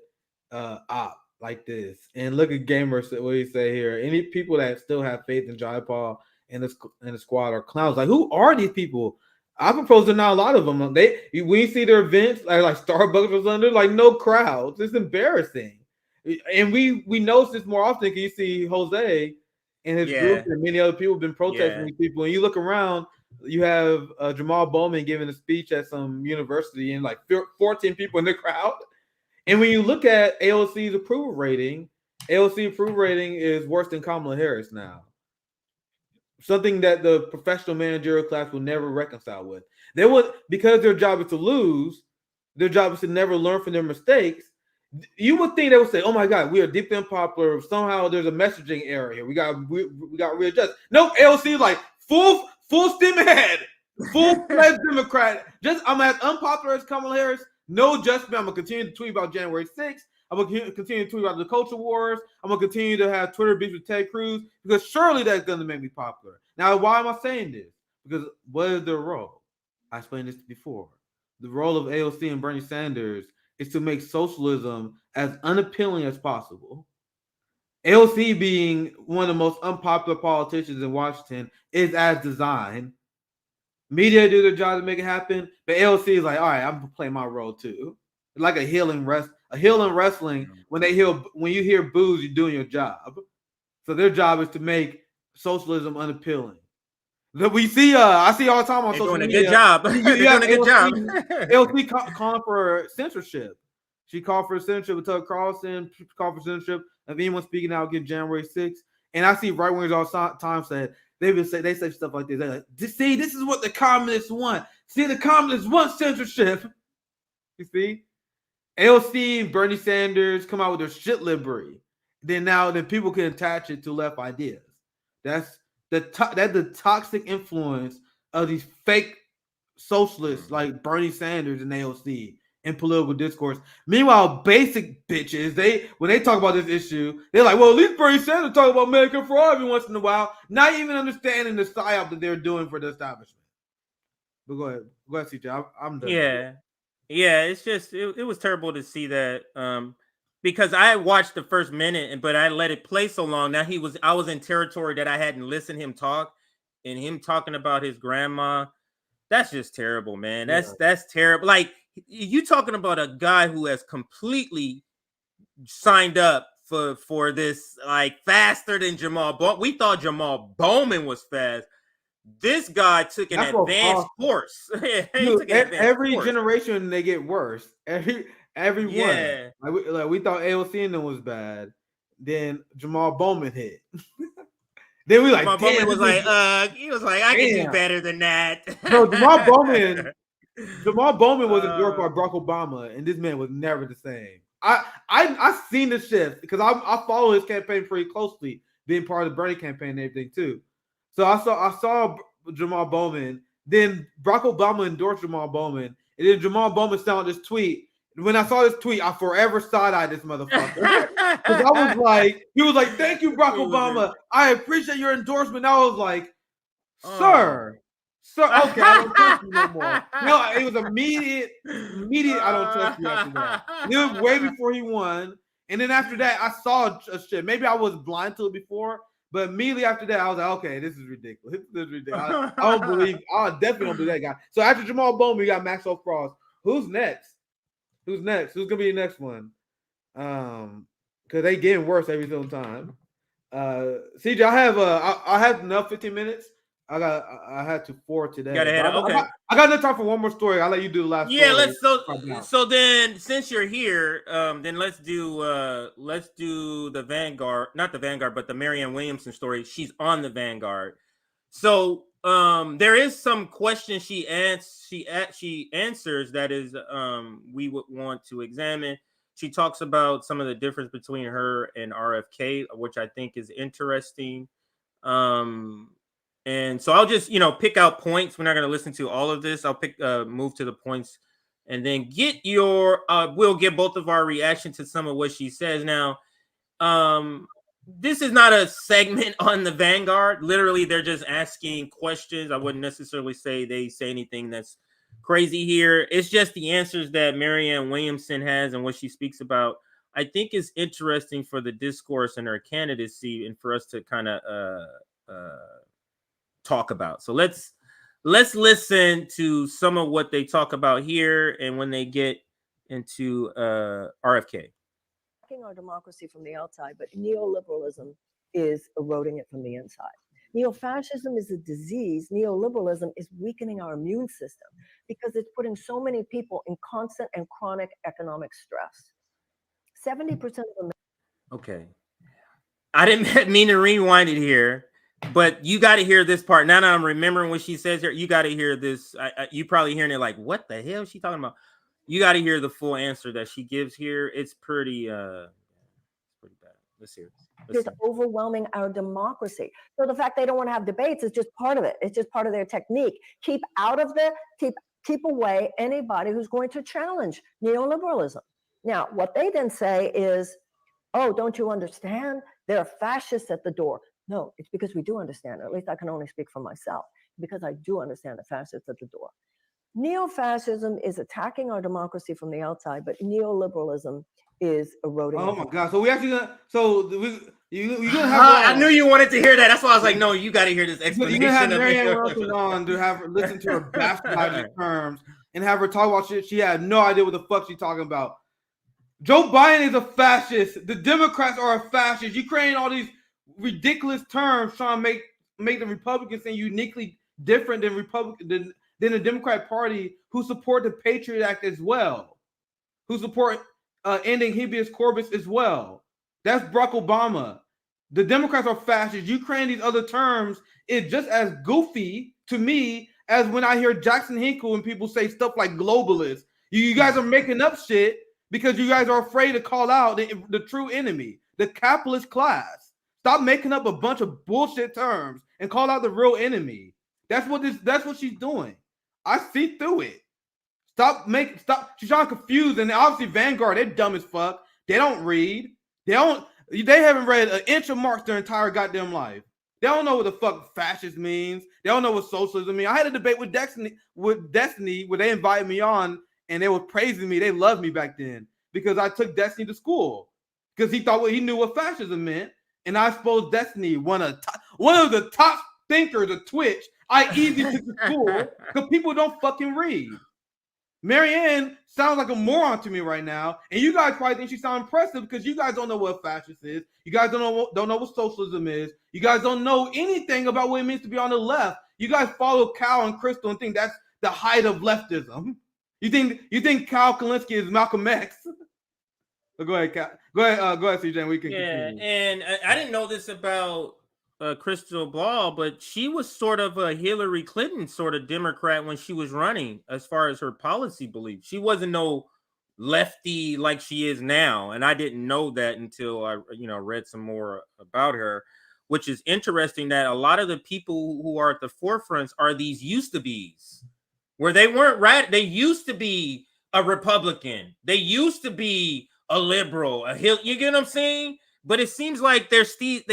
op like this. And look at gamers, what you say here. Any people that still have faith in Jai Paul and the squad are clowns. Like, who are these people? I propose there not a lot of them. When you see their events, like Starbucks or something, like no crowds. It's embarrassing. And we notice this more often because you see Jose and his group and many other people have been protesting these people. And you look around, you have Jamal Bowman giving a speech at some university and like 14 people in the crowd. And when you look at AOC's approval rating is worse than Kamala Harris now. something that the professional managerial class will never reconcile with. They would, because their job is to lose, their job is to never learn from their mistakes. You would think they would say, "Oh my God, we are deeply unpopular. Somehow there's a messaging error here. We got readjust." No, AOC is like full steam ahead, full-fledged Democrat. Just I'm as unpopular as Kamala Harris. No adjustment. I'm gonna continue to tweet about January 6th. I'm gonna continue to tweet about the culture wars. I'm gonna continue to have Twitter beef with Ted Cruz because surely that's gonna make me popular. Now, why am I saying this? Because what is their role? I explained this before. The role of AOC and Bernie Sanders is to make socialism as unappealing as possible. AOC, being one of the most unpopular politicians in Washington, is as designed. Media do their job to make it happen, but AOC is like, all right, I'm gonna play my role too. It's like a healing wrestling. When you hear boos, you're doing your job. So their job is to make socialism unappealing. That we see, I see all the time on social media.
Doing a good job. They're doing a good job.
AOC calling for censorship. She called for censorship with Tucker Carlson. She called for censorship of anyone speaking out against January 6th. And I see right wingers all the time said they say stuff like this. They're like, "See, this is what the communists want. See, the communists want censorship." You see, AOC and Bernie Sanders come out with their shit library. Then people can attach it to left ideas. That's the toxic influence of these fake socialists like Bernie Sanders and AOC in political discourse. Meanwhile, basic bitches, when they talk about this issue, they're like, well, at least Bernie Sanders talk about Medicare for all every once in a while, not even understanding the psyop that they're doing for the establishment. But go ahead, CJ. I'm done.
Yeah. It's just it was terrible to see that. Because I watched the first minute, but I let it play so long. Now I was in territory that I hadn't listened to him talk, and him talking about his grandma. That's just terrible, man. That's terrible. Like, you talking about a guy who has completely signed up for this, like, faster than Jamal Bowman. We thought Jamal Bowman was fast. This guy took an advanced course.
Every generation they get worse. Everyone.
Yeah.
Like we thought AOC and them was bad. Then Jamal Bowman hit. Then we like,
Jamal Bowman was like, he was like, I can do better than that.
No, Jamal Bowman was endorsed by Barack Obama, and this man was never the same. I seen the shift because I follow his campaign pretty closely, being part of the Bernie campaign and everything too. So I saw Jamal Bowman. Then Barack Obama endorsed Jamal Bowman, and then Jamal Bowman sent out this tweet. When I saw this tweet, I forever side-eyed this motherfucker. Because I was like, he was like, "Thank you, Barack Obama. I appreciate your endorsement." And I was like, Sir, okay, I don't trust you no more. No, it was immediate. I don't trust you after that. It was way before he won, and then after that, I saw a shit. Maybe I was blind to it before, but immediately after that, I was like, okay, this is ridiculous. This is ridiculous. I definitely don't believe that guy. So after Jamal Bowman, we got Maxwell Frost. Who's next? Who's gonna be the next one? Because they getting worse every single time. CJ, I have enough 15 minutes. I had to 4 today.
Okay.
I got enough time for one more story. I'll let you do the last.
Yeah,
story.
So then, since you're here, then let's do the Vanguard, not the Vanguard, but the Marianne Williamson story. She's on the Vanguard. So there is some questions she answers that is we would want to examine. She talks about some of the difference between her and RFK, which I think is interesting. And so I'll just, pick out points. We're not going to listen to all of this. I'll move to the points and then we'll get both of our reaction to some of what she says. Now, this is not a segment on the Vanguard. Literally, they're just asking questions. I wouldn't necessarily say they say anything that's crazy here. It's just the answers that Marianne Williamson has and what she speaks about. I think is interesting for the discourse and her candidacy and for us to kind of talk about. So let's listen to some of what they talk about here and when they get into RFK.
Our democracy from the outside, but neoliberalism is eroding it from the inside. Neo-fascism is a disease. Neoliberalism is weakening our immune system because it's putting so many people in constant and chronic economic stress. 70% of them.
Okay. I didn't mean to rewind it here. But you got to hear this part. Now that I'm remembering what she says here, you got to hear this. You probably hearing it like, what the hell is she talking about? You got to hear the full answer that she gives here. It's pretty bad. Let's hear it.
It's overwhelming our democracy. So the fact they don't want to have debates is just part of it. It's just part of their technique. Keep away anybody who's going to challenge neoliberalism. Now, what they then say is, oh, don't you understand? There are fascists at the door. No, it's because we do understand. Or at least I can only speak for myself, because I do understand the fascists at the door. Neo-fascism is attacking our democracy from the outside, but neoliberalism is eroding.
Oh my God! So we actually gonna you gonna
I
have.
knew you wanted to hear that. That's why I was like, no, you got to hear this explanation.
You're gonna have
of
Marianne on to have her listen to her bastardizing terms and have her talk about shit she had no idea what the fuck she's talking about. Joe Biden is a fascist. The Democrats are a fascist. You creating all these ridiculous terms trying to make the Republicans seem uniquely different than than the Democratic Party, who support the Patriot Act as well, who support ending habeas corpus as well. That's Barack Obama. The Democrats are fascists. You creating these other terms is just as goofy to me as when I hear Jackson Hinkle and people say stuff like globalist. You guys are making up shit because you guys are afraid to call out the true enemy, the capitalist class. Stop making up a bunch of bullshit terms and call out the real enemy. That's what she's doing. I see through it. Stop. She's trying to confuse, and obviously Vanguard, they're dumb as fuck. They don't read. They haven't read an inch of Marx their entire goddamn life. They don't know what the fuck fascist means. They don't know what socialism means. I had a debate with Destiny where they invited me on and they were praising me. They loved me back then because I took Destiny to school because he knew what fascism meant. And I suppose Destiny, one of the top thinkers of Twitch, I easily took to school because people don't fucking read. Marianne sounds like a moron to me right now, and you guys probably think she sounds impressive because you guys don't know what fascist is. You guys don't know what socialism is. You guys don't know anything about what it means to be on the left. You guys follow Cal and Crystal and think that's the height of leftism. You think Cal Kalinske is Malcolm X? Go ahead, Cal. Go ahead, CJ. We can continue.
And I didn't know this about Crystal Ball, but she was sort of a Hillary Clinton sort of Democrat when she was running as far as her policy beliefs. She wasn't no lefty like she is now. And I didn't know that until I read some more about her, which is interesting that a lot of the people who are at the forefronts are these used to be's where they weren't right. They used to be a Republican. They used to be a liberal, you get what I'm saying? But it seems like they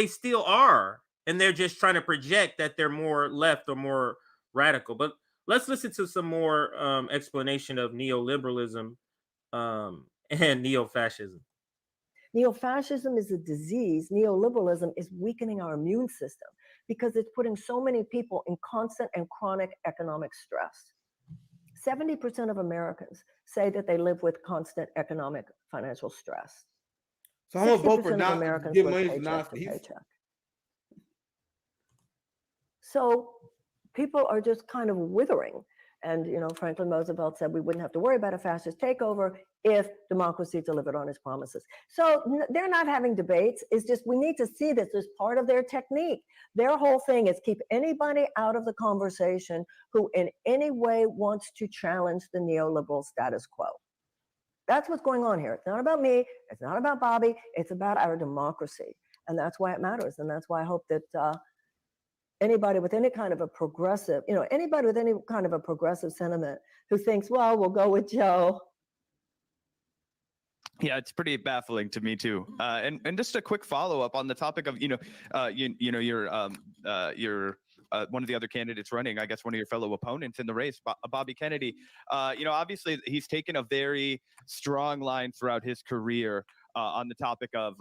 still are. And they're just trying to project that they're more left or more radical. But let's listen to some more explanation of neoliberalism and neo-fascism.
Neo-fascism is a disease. Neoliberalism is weakening our immune system because it's putting so many people in constant and chronic economic stress. 70% of Americans say that they live with constant economic financial stress.
So I'm going to vote for
Americans give money to Nazis. So people are just kind of withering. And, Franklin Roosevelt said we wouldn't have to worry about a fascist takeover if democracy delivered on its promises. So they're not having debates. It's just we need to see this as part of their technique. Their whole thing is keep anybody out of the conversation who in any way wants to challenge the neoliberal status quo. That's what's going on here. It's not about me. It's not about Bobby. It's about our democracy. And that's why it matters. And that's why I hope that anybody with any kind of a progressive, anybody with any kind of a progressive sentiment who thinks, well, we'll go with Joe.
Yeah, it's pretty baffling to me too. And just a quick follow up on the topic of you're one of the other candidates running, I guess one of your fellow opponents in the race, Bobby Kennedy. Obviously he's taken a very strong line throughout his career on the topic of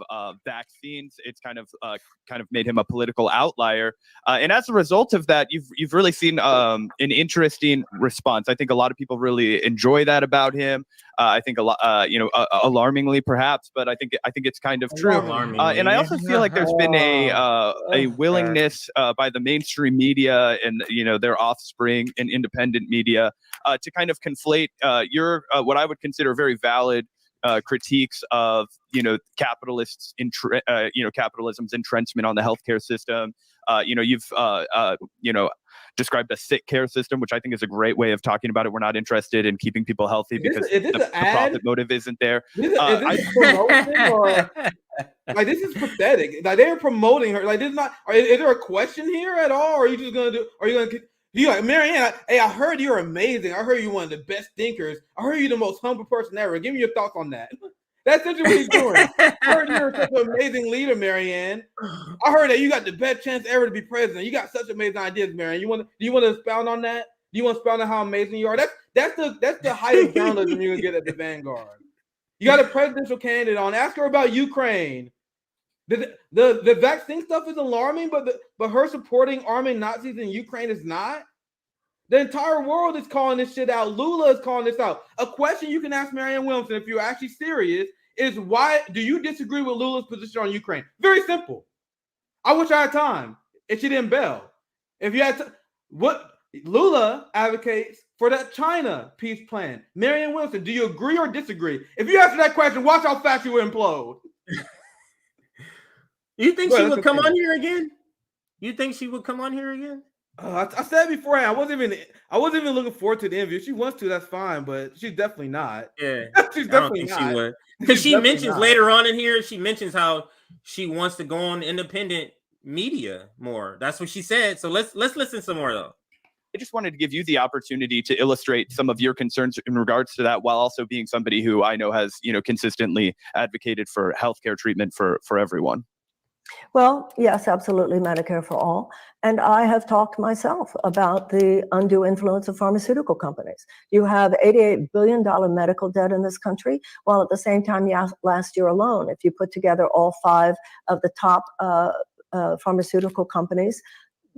vaccines. It's kind of made him a political outlier, and as a result of that, you've really seen an interesting response. I think a lot of people really enjoy that about him. I think a lot, alarmingly perhaps, but I think it's kind of true. And I also feel like there's been a willingness by the mainstream media and their offspring and independent media to kind of conflate your what I would consider very valid critiques of capitalism's entrenchment on the healthcare system, You've described a sick care system, which I think is a great way of talking about it. We're not interested in keeping people healthy because the profit motive isn't there.
Is this promotion or like this is pathetic? Like they're promoting her. Like this is not. Is there a question here at all? Or are you just gonna do? Are you gonna? You like Marianne? Hey, I heard you're amazing. I heard you're one of the best thinkers. I heard you're the most humble person ever. Give me your thoughts on that. That's essentially what he's doing. I heard you're such an amazing leader, Marianne. I heard that you got the best chance ever to be president. You got such amazing ideas, Marianne. Do you want to expound on that? Do you want to expound on how amazing you are? That's the height of journalism you're gonna get at the Vanguard. You got a presidential candidate on. Ask her about Ukraine. The vaccine stuff is alarming, but her supporting arming Nazis in Ukraine is not. The entire world is calling this shit out. Lula is calling this out. A question you can ask Marianne Williamson if you're actually serious is why do you disagree with Lula's position on Ukraine? Very simple. I wish I had time if she didn't bail. If you had what Lula advocates for that China peace plan. Marianne Williamson, do you agree or disagree? If you answer that question, watch how fast you will implode.
You think she would come on here again? You think she would come on here again?
I said beforehand, I wasn't even looking forward to the interview. If she wants to, that's fine, but she's definitely not.
Yeah,
she's definitely not.
She would, because she mentions later on in here. She mentions how she wants to go on independent media more. That's what she said. So let's listen some more though.
I just wanted to give you the opportunity to illustrate some of your concerns in regards to that, while also being somebody who I know has consistently advocated for healthcare treatment for everyone.
Well, yes, absolutely, Medicare for all. And I have talked myself about the undue influence of pharmaceutical companies. You have $88 billion medical debt in this country, while at the same time, last year alone, if you put together all 5 of the top pharmaceutical companies,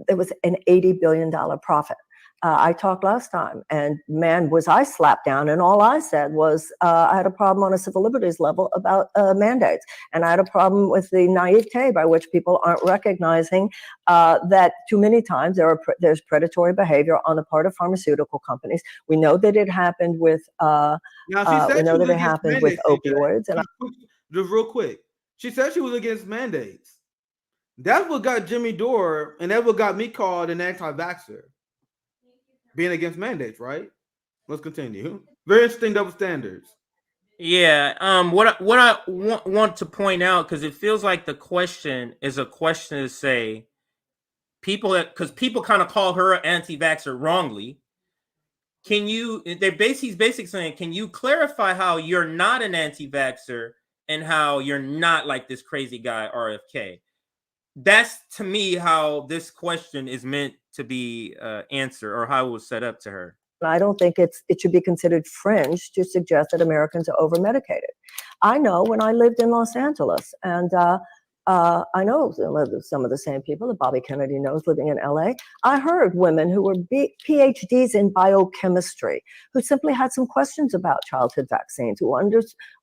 there was an $80 billion profit. I talked last time, and man, was I slapped down, and all I said was I had a problem on a civil liberties level about mandates, and I had a problem with the naivete by which people aren't recognizing that too many times there's predatory behavior on the part of pharmaceutical companies. We know that it happened with opioids. And
just real quick, she said she was against mandates. That's what got Jimmy Dore, and that's what got me called an anti-vaxxer. Being against mandates, right? Let's continue. Very interesting double standards.
Yeah. What I want to point out, because it feels like the question is a question to say because people kind of call her an anti-vaxxer wrongly. He's basically saying, can you clarify how you're not an anti-vaxxer and how you're not like this crazy guy RFK? That's to me how this question is meant to be answered, or how it was set up to her.
I don't think it should be considered fringe to suggest that Americans are over-medicated. I know when I lived in Los Angeles, and I know some of the same people that Bobby Kennedy knows living in LA. I heard women who were PhDs in biochemistry who simply had some questions about childhood vaccines, who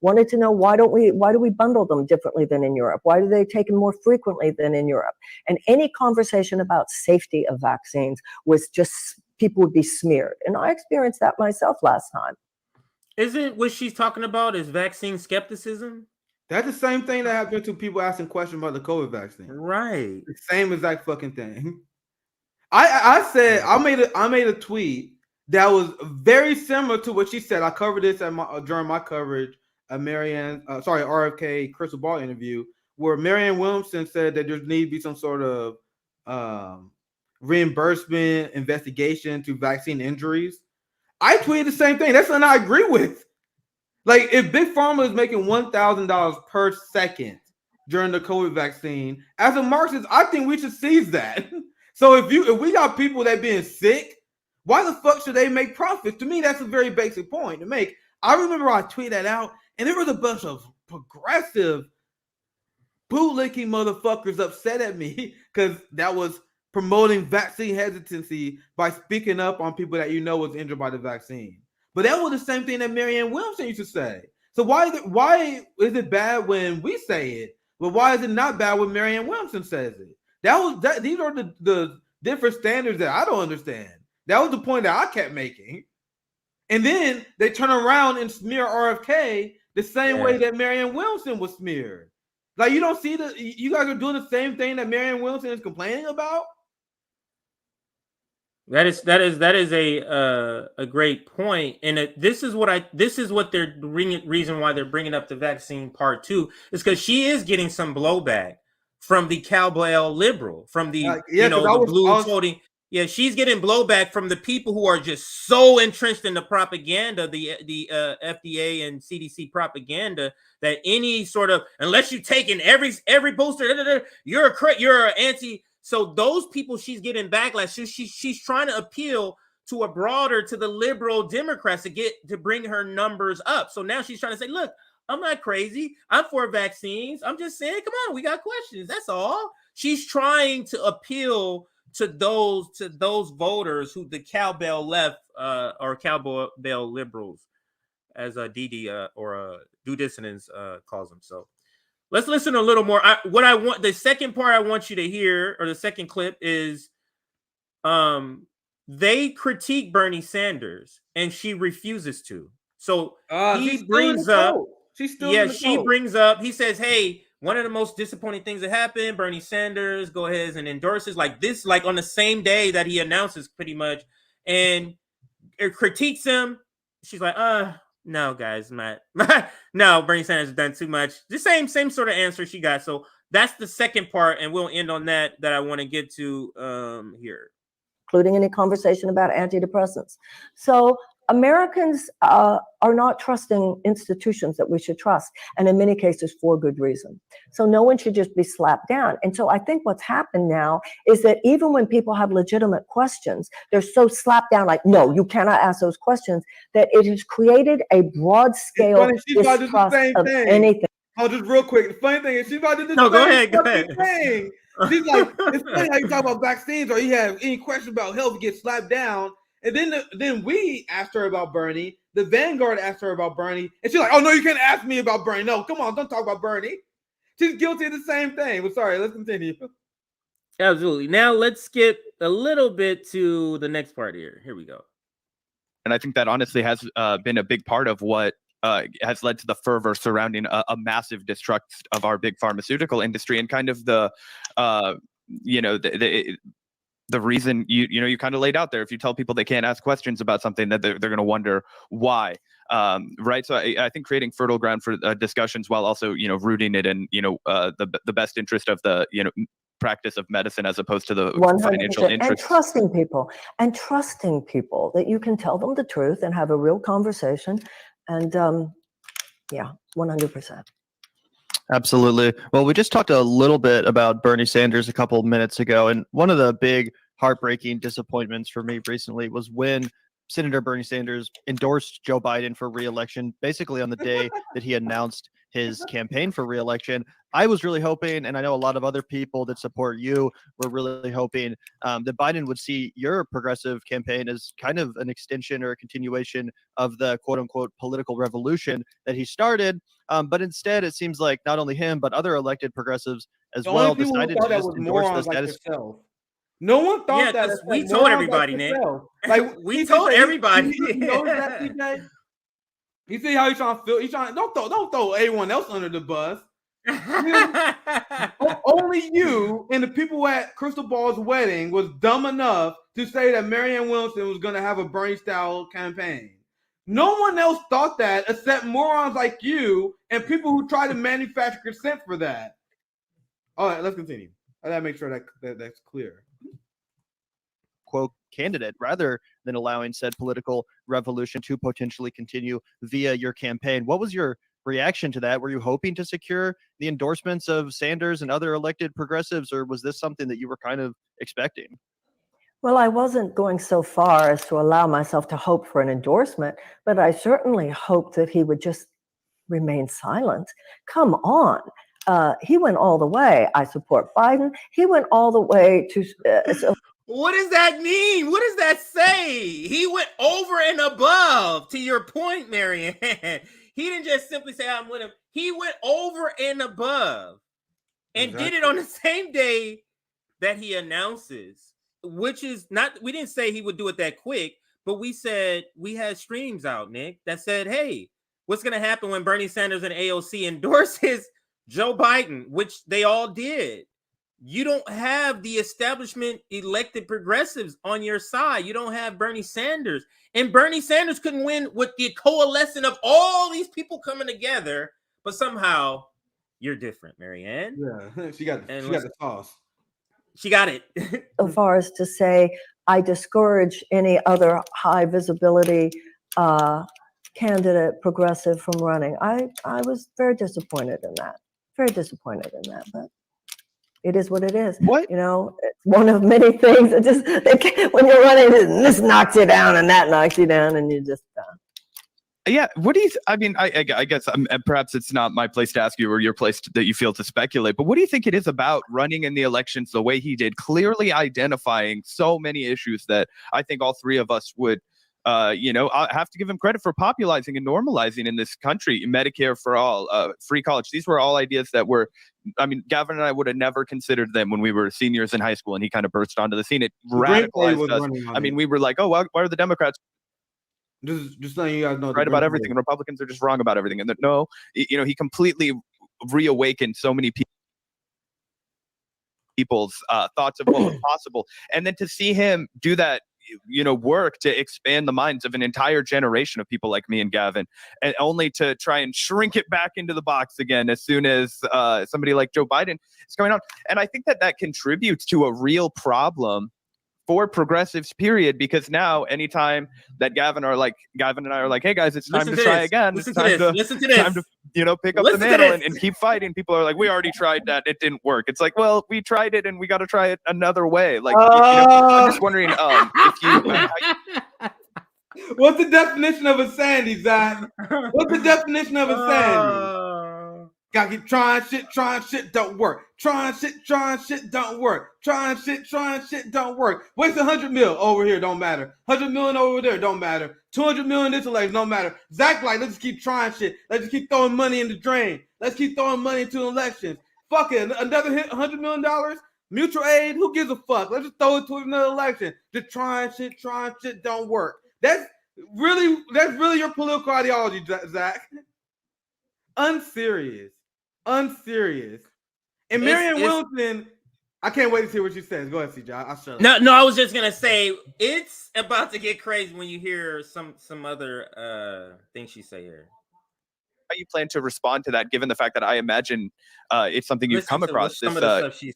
wanted to know why do we bundle them differently than in Europe? Why do they take them more frequently than in Europe? And any conversation about safety of vaccines was just, people would be smeared. And I experienced that myself last time.
Isn't what she's talking about is vaccine skepticism?
That's the same thing that happened to people asking questions about the COVID vaccine.
Right.
The same exact fucking thing. I said I made a tweet that was very similar to what she said. I covered this during my coverage of RFK Crystal Ball interview, where Marianne Williamson said that there needs to be some sort of reimbursement investigation to vaccine injuries. I tweeted the same thing. That's something I agree with. Like, if Big Pharma is making $1,000 per second during the COVID vaccine, as a Marxist, I think we should seize that. So if we got people that being sick, why the fuck should they make profits? To me, that's a very basic point to make. I remember I tweeted that out, and there was a bunch of progressive bootlicking motherfuckers upset at me because that was promoting vaccine hesitancy by speaking up on people that was injured by the vaccine. But that was the same thing that Marianne Williamson used to say. So why is it bad when we say it, but why is it not bad when Marianne Williamson says it? These are the different standards that I don't understand. That was the point that I kept making. And then they turn around and smear RFK the same way that Marianne Williamson was smeared. Like, you don't see you guys are doing the same thing that Marianne Williamson is complaining about.
That is a great point, and this is what they're reason why they're bringing up the vaccine part 2 is because she is getting some blowback from the cowbell liberal, from the the blue voting. Yeah, she's getting blowback from the people who are just so entrenched in the propaganda, the FDA and CDC propaganda, that any sort of, unless you take in every booster, you're anti. So those people, she's getting backlash. She's trying to appeal to the liberal Democrats to bring her numbers up. So now she's trying to say, look, I'm not crazy. I'm for vaccines. I'm just saying, come on, we got questions. That's all. She's trying to appeal to those voters who the cowbell left or cowbell liberals, as Didi or Do Dissonance calls them. So let's listen a little more. The second part I want you to hear, or the second clip, is they critique Bernie Sanders and she refuses to. So he brings up, he says, hey, one of the most disappointing things that happened, Bernie Sanders go ahead and endorses like this, like on the same day that he announces pretty much, and it critiques him. She's like, no, guys, no, Bernie Sanders has done too much. The same sort of answer she got. So that's the second part, and we'll end on that I want to get to here.
Including any conversation about antidepressants. So Americans are not trusting institutions that we should trust, and in many cases for good reason. So no one should just be slapped down. And so I think what's happened now is that even when people have legitimate questions, they're so slapped down, like, no, you cannot ask those questions, that it has created a broad scale distrust of anything.
Oh, just real quick. The funny thing is she's about to do the same thing. She's like, it's funny how you talk about vaccines or you have any question about health, you get slapped down. And then we asked her about Bernie. The Vanguard asked her about Bernie. And she's like, oh, no, you can't ask me about Bernie. No, come on, don't talk about Bernie. She's guilty of the same thing. But sorry, let's continue.
Absolutely. Now let's skip a little bit to the next part here. Here we go.
And I think that honestly has been a big part of what has led to the fervor surrounding a massive distrust of our big pharmaceutical industry, and kind of the reason you kind of laid out there. If you tell people they can't ask questions about something, that they're going to wonder why, right? So I think creating fertile ground for discussions while also rooting it in the best interest of the practice of medicine as opposed to the 100%. Financial interest,
and trusting people that you can tell them the truth and have a real conversation. And 100%.
Absolutely. Well, we just talked a little bit about Bernie Sanders a couple of minutes ago, and one of the big heartbreaking disappointments for me recently was when Senator Bernie Sanders endorsed Joe Biden for re-election, basically on the day that he announced his campaign for re-election. I was really hoping, and I know a lot of other people that support you were really hoping that Biden would see your progressive campaign as kind of an extension or a continuation of the quote unquote political decided that he started. But instead, it seems like not only him, but other elected progressives as well decided to just endorse the status quo.
No one thought that.
We told everybody, Nick.
Like
we told everybody.
You see how he's trying to feel? He's trying. Don't throw anyone else under the bus. Only you and the people at Crystal Ball's wedding was dumb enough to say that Marianne Williamson was going to have a Bernie-style campaign. No one else thought that except morons like you and people who try to manufacture consent for that. All right, let's continue. I gotta make sure that's clear.
Quote candidate rather than allowing said political revolution to potentially continue via your campaign. What was your reaction to that? Were you hoping to secure the endorsements of Sanders and other elected progressives, or was this something that you were kind of expecting?
Well, I wasn't going so far as to allow myself to hope for an endorsement, but I certainly hoped that he would just remain silent. Come on. He went all the way. I support Biden. He went all the way to...
What does that mean? What does that say? He went over and above, to your point, Marianne. He didn't just simply say, I'm with him. He went over and above and did it on the same day that he announces, which is not, we didn't say he would do it that quick, but we said, we had streams out, Nick, that said, hey, what's going to happen when Bernie Sanders and AOC endorse his Joe Biden, which they all did. You don't have the establishment elected progressives on your side. You don't have Bernie Sanders. And Bernie Sanders couldn't win with the coalescing of all these people coming together. But somehow you're different, Marianne.
Yeah, she got the sauce.
She got it.
So far as to say, I discourage any other high visibility candidate progressive from running. I was very disappointed in that. Very disappointed in that, but it is what it is.
What?
You know, it's one of many things. It just when you're running, this knocks you down and that knocks you down, and you just.
Yeah. What do you? I mean, I guess perhaps it's not my place to ask you or your place that you feel to speculate. But what do you think it is about running in the elections the way he did, clearly identifying so many issues that I think all three of us would. I have to give him credit for popularizing and normalizing in this country. Medicare for all, free college. These were all ideas that were, I mean, Gavin and I would have never considered them when we were seniors in high school, and he kind of burst onto the scene. It radicalized us. I mean, we were like, oh, why are the Democrats
just letting you guys know
right about everything and Republicans are just wrong about everything? And no, he completely reawakened so many people's thoughts of what was possible. And then to see him do that, work to expand the minds of an entire generation of people like me and Gavin, and only to try and shrink it back into the box again as soon as somebody like Joe Biden is going on. And I think that contributes to a real problem for progressives, period, because now anytime that Gavin and I are like, hey guys, it's time to try again. It's time to pick up the mantle and keep fighting. People are like, we already tried that. It didn't work. It's like, well, we tried it and we got to try it another way. Like, I'm just wondering if you.
What's the definition of insanity, Zach? What's the definition of insanity? Gotta keep trying shit, don't work. Trying shit, don't work. Trying shit, don't work. Waste 100 mil over here, don't matter. 100 million over there, don't matter. 200 million this election, don't matter. Zach like, let's just keep trying shit. Let's just keep throwing money in the drain. Let's keep throwing money into elections. Fuck it, another hit, $100 million? Mutual aid, who gives a fuck? Let's just throw it to another election. Just trying shit, don't work. That's really your political ideology, Zach. Unserious. And Marianne Williamson, I can't wait to see what she says. Go ahead, CJ. I'll shut up.
No, I was just gonna say it's about to get crazy when you hear some other things she say here.
How you plan to respond to that, given the fact that I imagine it's something you've come across, this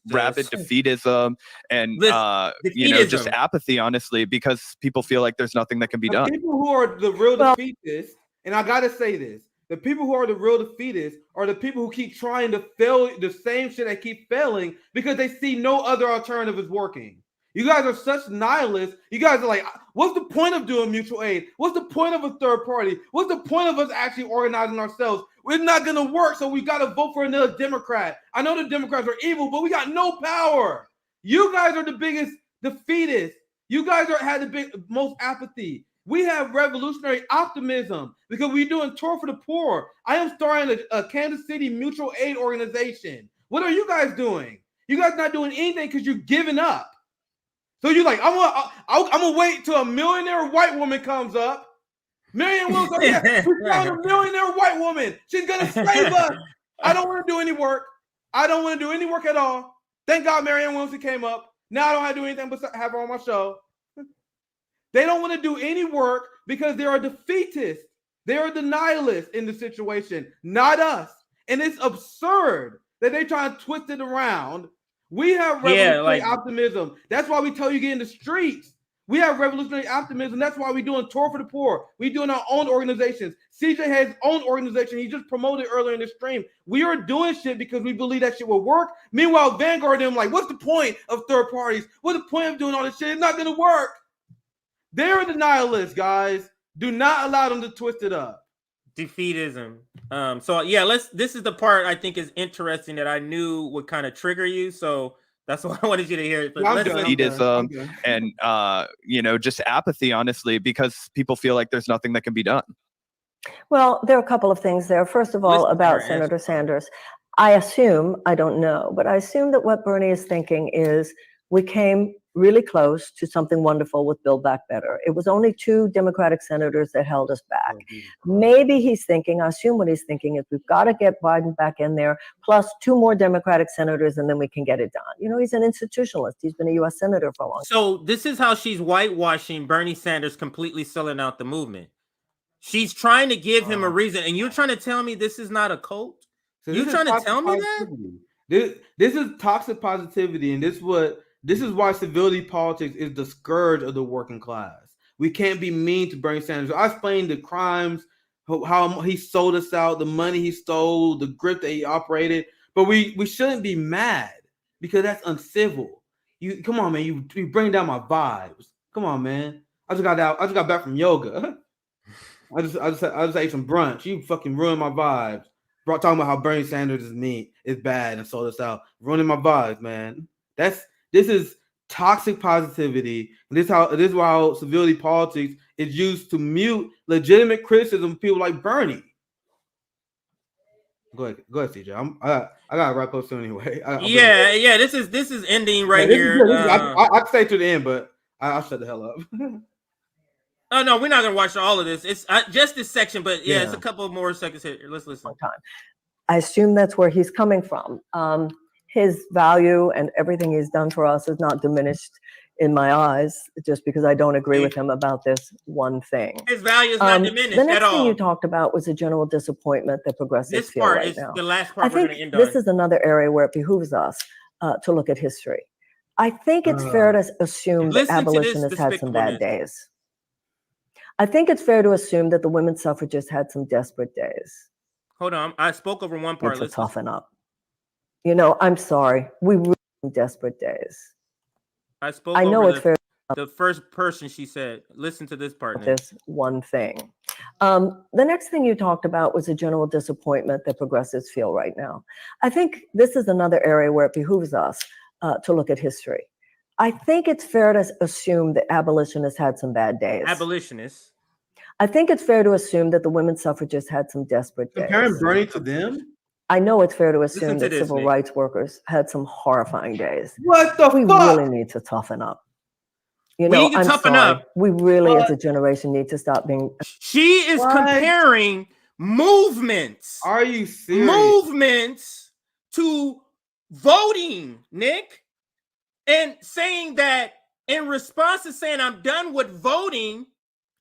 rapid defeatism and just apathy, honestly, because people feel like there's nothing that can be done.
People who are the real defeatists, and I gotta say this. The people who are the real defeatists are the people who keep trying to fail the same shit that keep failing because they see no other alternative is working. You guys are such nihilists. You guys are like, what's the point of doing mutual aid? What's the point of a third party? What's the point of us actually organizing ourselves? We're not going to work, so we got to vote for another Democrat. I know the Democrats are evil, but we got no power. You guys are the biggest defeatists. You guys had the most apathy. We have revolutionary optimism because we're doing tour for the poor. I am starting a Kansas City mutual aid organization. What are you guys doing? You guys not doing anything because you're giving up. So you're like, I'm gonna wait till a millionaire white woman comes up. Marianne Williamson, we found a millionaire white woman. She's gonna save us. I don't want to do any work. I don't want to do any work at all. Thank God Marianne Williamson came up. Now I don't have to do anything but have her on my show. They don't want to do any work because they are defeatists. They are denialists in the situation, not us. And it's absurd that they try to twist it around. We have revolutionary optimism. That's why we tell you get in the streets. We have revolutionary optimism. That's why we're doing tour for the poor. We're doing our own organizations. CJ has his own organization. He just promoted earlier in the stream. We are doing shit because we believe that shit will work. Meanwhile, Vanguard and them like, what's the point of third parties? What's the point of doing all this shit? It's not going to work. They're the nihilists, guys. Do not allow them to twist it up.
Defeatism. This is the part I think is interesting that I knew would kind of trigger you. So that's why I wanted you to hear it. But
defeatism and just apathy, honestly, because people feel like there's nothing that can be done.
Well, there are a couple of things there. First of all, about Senator Sanders. I assume, I don't know, but I assume that what Bernie is thinking is, We came really close to something wonderful with Build Back Better. It was only 2 Democratic senators that held us back. Maybe he's thinking, I assume what he's thinking is we've got to get Biden back in there, plus 2 more Democratic senators, and then we can get it done. You know, he's an institutionalist. He's been a U.S. senator for a long time.
So this is how she's whitewashing Bernie Sanders completely selling out the movement. She's trying to give him a reason, and you're trying to tell me this is not a cult?
So
you're trying to tell me
that? This is toxic positivity, and this is why civility politics is the scourge of the working class. We can't be mean to Bernie Sanders. I explained the crimes, how he sold us out, the money he stole, the grip that he operated, but we shouldn't be mad because that's uncivil. You come on, man. You bring down my vibes. Come on, man. I just got back from yoga. I just ate some brunch. You fucking ruined my vibes. Talking about how Bernie Sanders is bad and sold us out, ruining my vibes, man. This is toxic positivity. And this is how civility politics is used to mute legitimate criticism of people like Bernie. Go ahead, CJ. I gotta wrap up soon anyway.
Yeah. This is ending right here.
I stay to the end, but I'll shut the hell up.
Oh no, we're not gonna watch all of this. It's just this section, but yeah, it's a couple more seconds here. Let's listen.
I assume that's where he's coming from. His value and everything he's done for us is not diminished in my eyes just because I don't agree with him about this one thing.
His value is not diminished
the next
at all.
thing you talked about was a general disappointment that progressives feel right now.
This part is the last part
I
we're
think
going to end
this
on.
is another area where it behooves us to look at history. I think it's fair to assume that abolitionists had some bad days. I think it's fair to assume that the women suffragists had some desperate days.
Hold on, I spoke over one part.
Let's toughen up. You know, I'm sorry. We really have desperate days.
I spoke.
I know
over
it's fair.
The first person she said, listen to this part.
This one thing. The next thing you talked about was a general disappointment that progressives feel right now. I think this is another area where it behooves us to look at history. I think it's fair to assume that abolitionists had some bad days.
Abolitionists.
I think it's fair to assume that the women suffragists had some desperate days.
Comparing Bernie to them?
I know it's fair to assume that civil rights workers had some horrifying days. What the fuck? We really need to toughen up. You know,
I'm sorry.
We really, as a generation, need to stop being.
She is comparing movements.
Are you serious?
Movements to voting, Nick, and saying that in response to saying I'm done with voting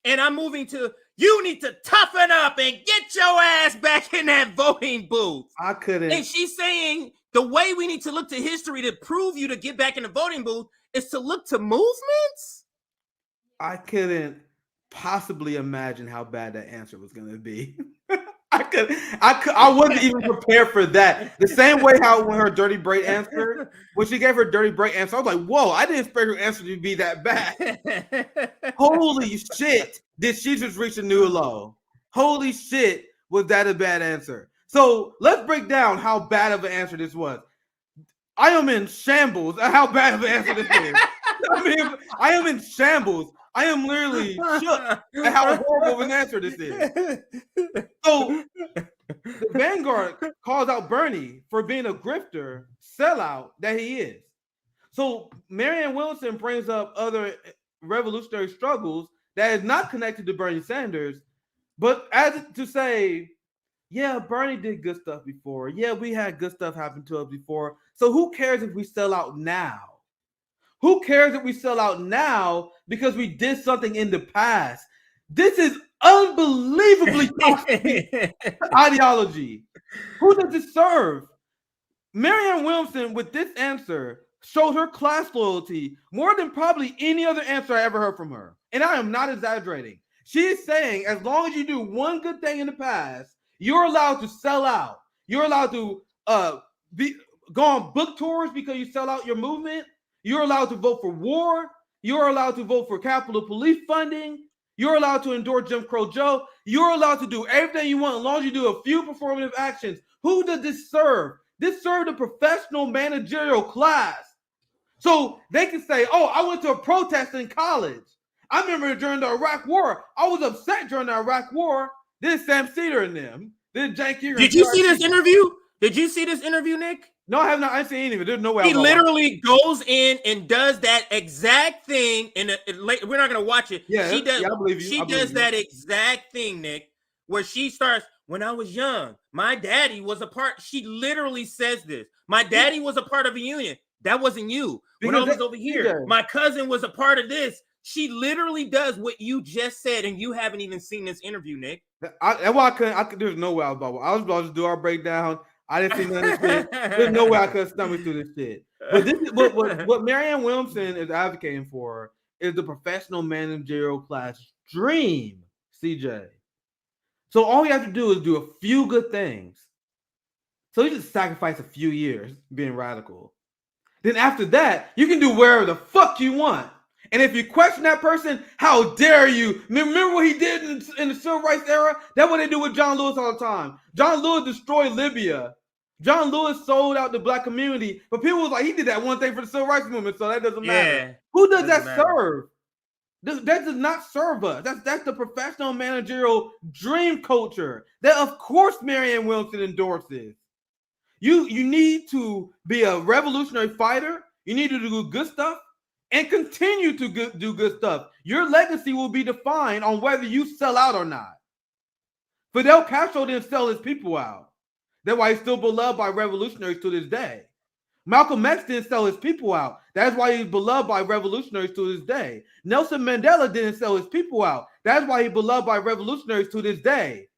and I'm moving to. You need to toughen up and get your ass back in that voting booth.
I couldn't.
And she's saying the way we need to look to history to prove you to get back in the voting booth is to look to movements.
I couldn't possibly imagine how bad that answer was going to be. I wasn't even prepared for that. The same way how when her dirty break answer, when she gave her dirty break answer, I was like, whoa, I didn't expect her answer to be that bad. Holy shit. Did she just reach a new low? Holy shit, was that a bad answer? So let's break down how bad of an answer this was. I am in shambles at how bad of an answer this is. I am in shambles. I am literally shook at how horrible of an answer this is. So the Vanguard calls out Bernie for being a grifter, sellout that he is. So Marianne Williamson brings up other revolutionary struggles that is not connected to Bernie Sanders, but as to say, yeah, Bernie did good stuff before. Yeah, we had good stuff happen to us before. So who cares if we sell out now? Who cares if we sell out now because we did something in the past? This is unbelievably toxic ideology. Who does it serve? Marianne Williamson, with this answer, showed her class loyalty more than probably any other answer I ever heard from her. And I am not exaggerating. She is saying, as long as you do one good thing in the past, you're allowed to sell out. You're allowed to go on book tours because you sell out your movement. You're allowed to vote for war. You're allowed to vote for Capitol Police funding. You're allowed to endorse Jim Crow Joe. You're allowed to do everything you want as long as you do a few performative actions. Who does this serve? This served a professional managerial class. So they can say, oh, I went to a protest in college. I remember during the Iraq War, I was upset during the Iraq War. This Sam Cedar and them. This Jank Yeager.
Did you see this interview? Did you see this interview, Nick?
No, I have not. I ain't seen any of it. There's no way.
He literally goes in and does that exact thing. We're not gonna watch it.
Yeah,
she does.
I believe you.
She does that exact thing, Nick, where she starts. When I was young, my daddy was a part. She literally says this. My daddy was a part of a union. That wasn't you. When I was over here, my cousin was a part of this. She literally does what you just said, and you haven't even seen this interview, Nick.
That's why I couldn't. There's no way I was about to do our breakdown. I didn't see none of this shit. There's no way I could stomach through this shit. But this is what Marianne Williamson is advocating for is the professional managerial class dream, CJ. So all you have to do is do a few good things. So you just sacrifice a few years being radical. Then after that, you can do wherever the fuck you want. And if you question that person, how dare you? Remember what he did in the civil rights era? That's what they do with John Lewis all the time. John Lewis destroyed Libya. John Lewis sold out the black community, but people was like, he did that one thing for the civil rights movement, so that doesn't matter. Who does that serve? That does not serve us. That's the professional managerial dream culture that, of course, Marianne Williamson endorses. You need to be a revolutionary fighter. You need to do good stuff and continue to do good stuff. Your legacy will be defined on whether you sell out or not. Fidel Castro didn't sell his people out. That's why he's still beloved by revolutionaries to this day. Malcolm X didn't sell his people out. That's why he's beloved by revolutionaries to this day. Nelson Mandela didn't sell his people out. That's why he's beloved by revolutionaries to this day.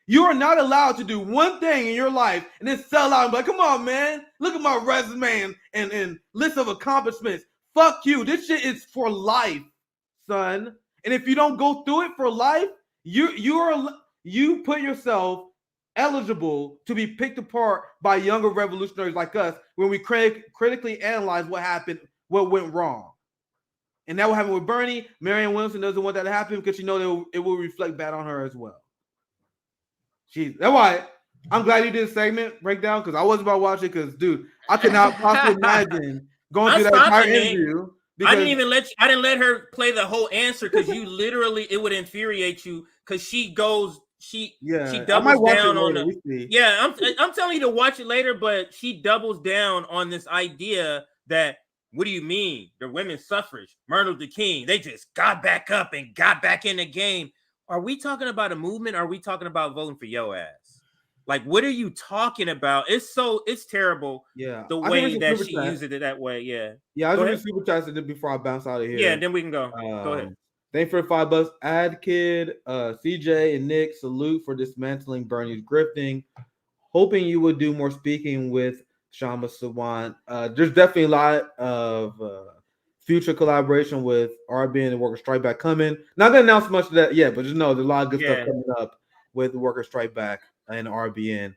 You are not allowed to do one thing in your life and then sell out and be like, come on, man. Look at my resume and list of accomplishments. Fuck you. This shit is for life, son. And if you don't go through it for life, you put yourself eligible to be picked apart by younger revolutionaries like us when we critically analyze what happened, what went wrong. And that will happen with Bernie. Marianne Williamson doesn't want that to happen because she knows it will reflect bad on her as well. That's why I'm glad you did a segment breakdown because I wasn't about to watch it because, dude, I could not possibly imagine going through that entire interview.
I didn't let her play the whole answer because you literally, it would infuriate you because she doubles down on the. Yeah, I'm telling you to watch it later, but she doubles down on this idea that, what do you mean? The women's suffrage, Martin Luther King, they just got back up and got back in the game. Are we talking about a movement? Or are we talking about voting for your ass? Like, what are you talking about? It's terrible.
Yeah,
the way that she used it that way. Yeah.
Yeah, I was going to super chats before I bounce out of here.
Yeah, and then we can go. Go ahead.
Thanks for the $5. Ad Kid, CJ, and Nick, salute for dismantling Bernie's grifting. Hoping you would do more speaking with Shama Sawant. There's definitely a lot of future collaboration with RBN and Worker Strike Back coming. Not gonna announce much of that yet, but just know there's a lot of good stuff coming up with Worker Strike Back and RBN.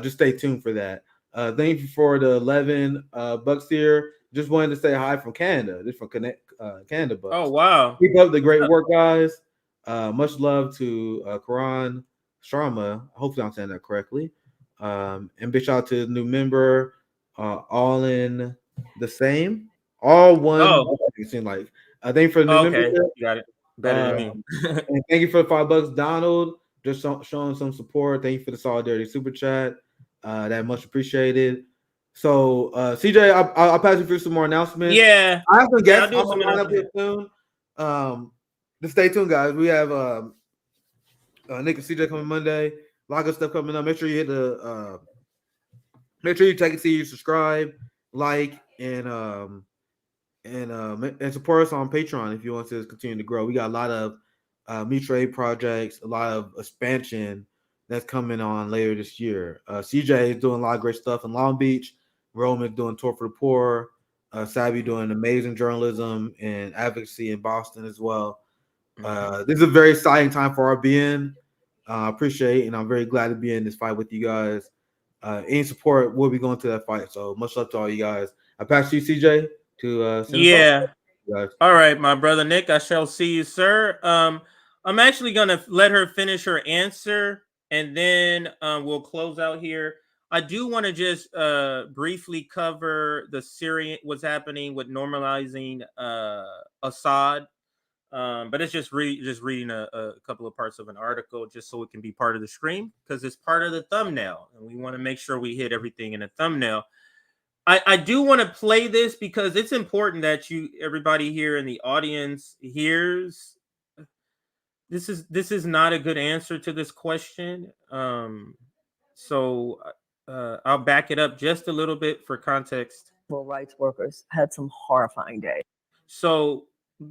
Just stay tuned for that. Thank you for the 11 bucks here. Just wanted to say hi from Canada. This from Canada bucks.
Oh wow!
Keep up the great work, guys. Much love to Karan Sharma. Hopefully I'm saying that correctly. And big shout out to the new member. All in the same. All one.
Oh.
It seemed like. Thank you for the new membership.
You got it. Better than me.
And thank you for the $5, Donald. Just showing some support. Thank you for the solidarity super chat. That much appreciated. So, CJ, I'll pass you through some more announcements.
Yeah,
I have some guests.
I'll do
I'm line up here soon. Just stay tuned, guys. We have Nick and CJ coming Monday. A lot of good stuff coming up. Make sure you hit the. Make sure you check and see, subscribe, like, and support us on Patreon if you want to continue to grow. We got a lot of mutual aid projects, a lot of expansion that's coming on later this year. CJ is doing a lot of great stuff in Long Beach. Roman is doing Tour for the Poor. Savvy doing amazing journalism and advocacy in Boston as well. This is a very exciting time for RBN. I appreciate and I'm very glad to be in this fight with you guys. Any support, we'll be going to that fight. So much love to all you guys. I pass you, CJ, to
all right, my brother Nick. I shall see you, sir. I'm actually gonna let her finish her answer, and then we'll close out here. I do want to just briefly cover the Syrian, what's happening with normalizing Assad. But it's just reading a couple of parts of an article just so it can be part of the screen because it's part of the thumbnail, and we want to make sure we hit everything in the thumbnail. I do want to play this because it's important that everybody here in the audience hears. This is not a good answer to this question. So I'll back it up just a little bit for context.
Civil rights workers had some horrifying days.
So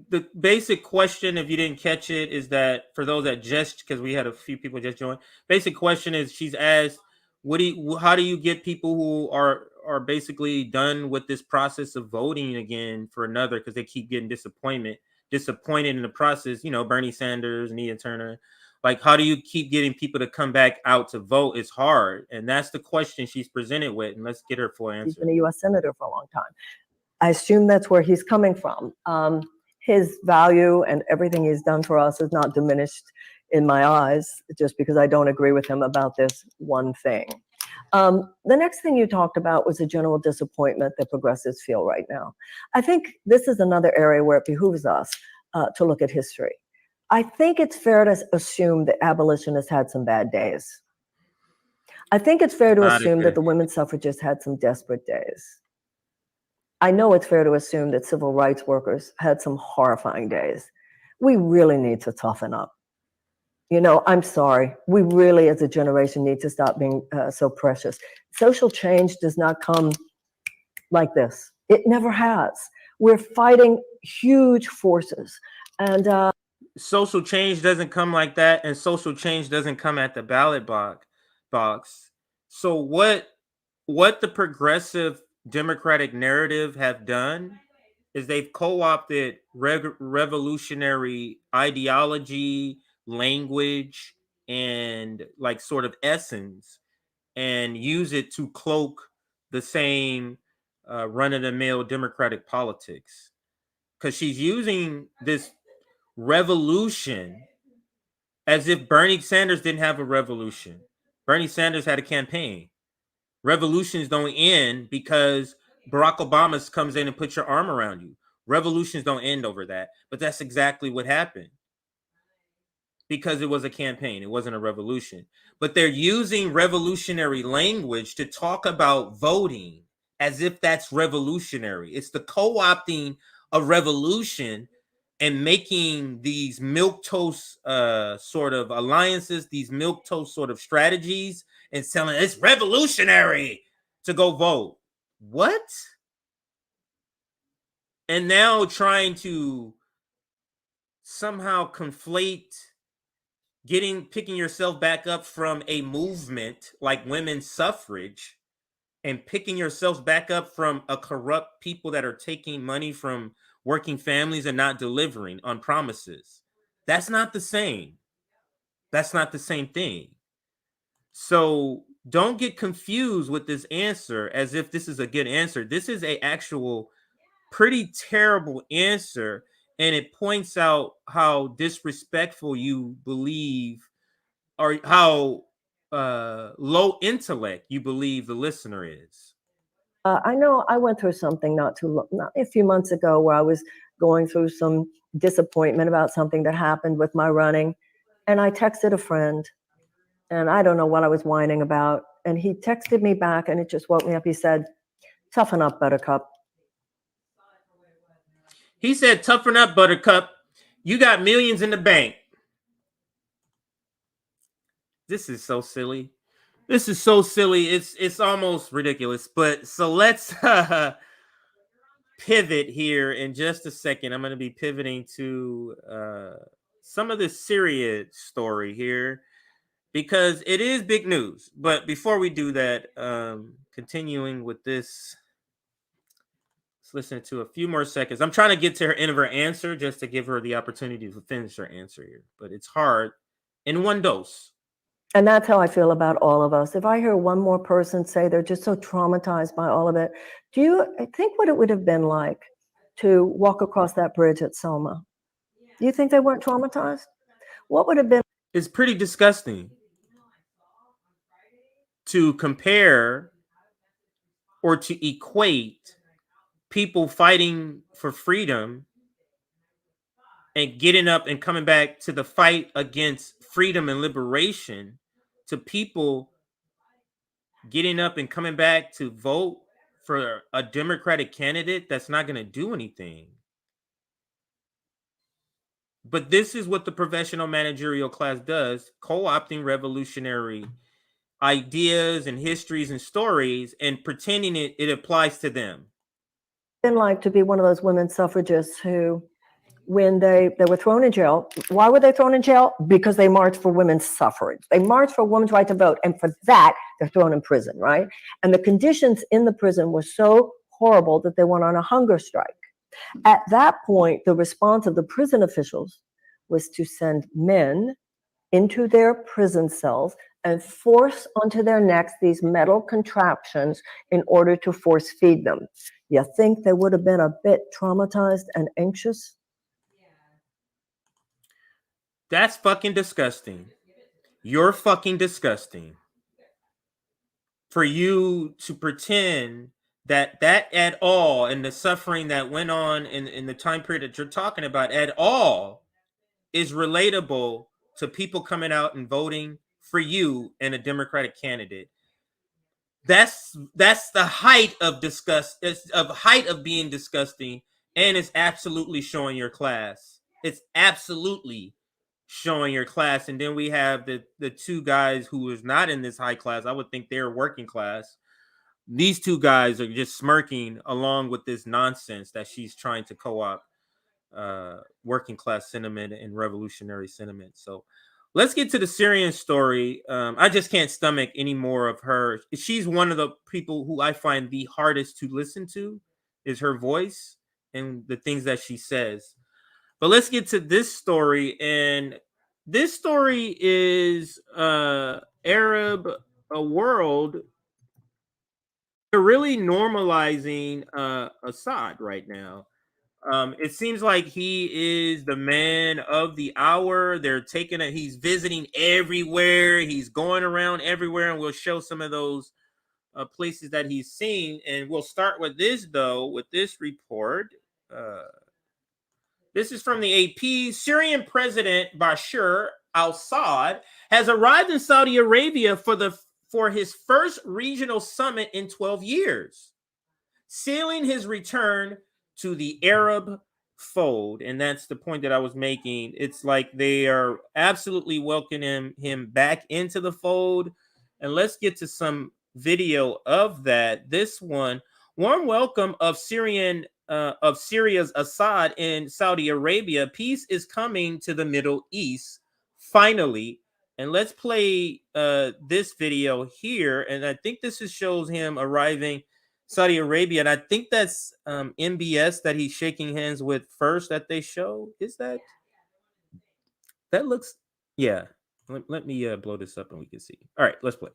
the basic question, if you didn't catch it, is that for those that because we had a few people just join, basic question is she's asked, how do you get people who are basically done with this process of voting again for another, because they keep getting disappointed in the process, Bernie Sanders, Nia Turner, like, how do you keep getting people to come back out to vote? It's hard. And that's the question she's presented with. And let's get her full answer.
He's been a U.S. Senator for a long time. I assume that's where he's coming from. His value and everything he's done for us is not diminished in my eyes just because I don't agree with him about this one thing. The next thing you talked about was the general disappointment that progressives feel right now. I think this is another area where it behooves us to look at history. I think it's fair to assume that abolitionists had some bad days. I think it's fair to assume that the women's suffragists had some desperate days. I know it's fair to assume that civil rights workers had some horrifying days. We really need to toughen up. I'm sorry. We really, as a generation, need to stop being so precious. Social change does not come like this. It never has. We're fighting huge forces. And
social change doesn't come like that, and social change doesn't come at the ballot box. So what the progressive Democratic narrative have done is they've co-opted revolutionary ideology, language, and like sort of essence, and use it to cloak the same run-of-the-mill Democratic politics. Because she's using this revolution as if Bernie Sanders didn't have a revolution. Bernie Sanders had a campaign. Revolutions don't end because Barack Obama comes in and puts your arm around you. Revolutions don't end over that. But that's exactly what happened. Because it was a campaign. It wasn't a revolution. But they're using revolutionary language to talk about voting as if that's revolutionary. It's the co-opting of revolution and making these milquetoast sort of alliances, these milquetoast sort of strategies, and selling it's revolutionary to go vote. What? And now trying to somehow conflate picking yourself back up from a movement like women's suffrage and picking yourselves back up from a corrupt people that are taking money from working families and not delivering on promises. That's not the same. That's not the same thing. So don't get confused with this answer as if this is a good answer. This is a actual pretty terrible answer, and it points out how disrespectful you believe, or how low intellect you believe the listener is.
I know I went through something not a few months ago where I was going through some disappointment about something that happened with my running. And I texted a friend, and I don't know what I was whining about. And he texted me back, and it just woke me up. He said, "Toughen up, Buttercup."
He said, "Toughen up, Buttercup. You got millions in the bank." This is so silly. This is so silly. It's almost ridiculous. But so let's pivot here in just a second. I'm going to be pivoting to some of the Syria story here because it is big news. But before we do that, continuing with this, let's listen to a few more seconds. I'm trying to get to her end of her answer just to give her the opportunity to finish her answer here. But it's hard in one dose.
And that's how I feel about all of us. If I hear one more person say they're just so traumatized by all of it, do you think what it would have been like to walk across that bridge at Selma? Do you think they weren't traumatized? What would have been?
It's pretty disgusting to compare or to equate people fighting for freedom and getting up and coming back to the fight against freedom and liberation to people getting up and coming back to vote for a Democratic candidate that's not going to do anything. But this is what the professional managerial class does, co-opting revolutionary ideas and histories and stories and pretending it applies to them.
Been like to be one of those women suffragists who, when they were thrown in jail, why were they thrown in jail? Because they marched for women's suffrage. They marched for women's right to vote, and for that, they're thrown in prison, right? And the conditions in the prison were so horrible that they went on a hunger strike. At that point, the response of the prison officials was to send men into their prison cells and force onto their necks these metal contraptions in order to force feed them. You think they would have been a bit traumatized and anxious?
That's fucking disgusting. You're fucking disgusting. For you to pretend that at all, and the suffering that went on in the time period that you're talking about at all is relatable to people coming out and voting for you and a Democratic candidate. That's the height of disgust. It's of height of being disgusting, and it's absolutely showing your class. It's absolutely showing your class. And then we have the two guys who is not in this high class. I would think they're working class. These two guys are just smirking along with this nonsense that she's trying to co-opt working class sentiment and revolutionary sentiment. So let's get to the Syrian story. I just can't stomach any more of her. She's one of the people who I find the hardest to listen to, is her voice and the things that she says. But let's get to this story. And this story is Arab world. They're really normalizing Assad right now. It seems like he is the man of the hour. They're taking it. He's visiting everywhere. He's going around everywhere, and we'll show some of those places that he's seen. And we'll start with this, though, with this report. This is from the AP. Syrian President Bashar al-Assad has arrived in Saudi Arabia for his first regional summit in 12 years, sealing his return to the Arab fold. And that's the point that I was making. It's like they are absolutely welcoming him back into the fold. And let's get to some video of that. This one, warm welcome of Syria's Assad in Saudi Arabia. Peace is coming to the Middle East, finally. And let's play this video here. And I think this shows him arriving Saudi Arabia, and I think that's MBS that he's shaking hands with first that they show. Is that looks, yeah. Let me blow this up and we can see. All right, let's play.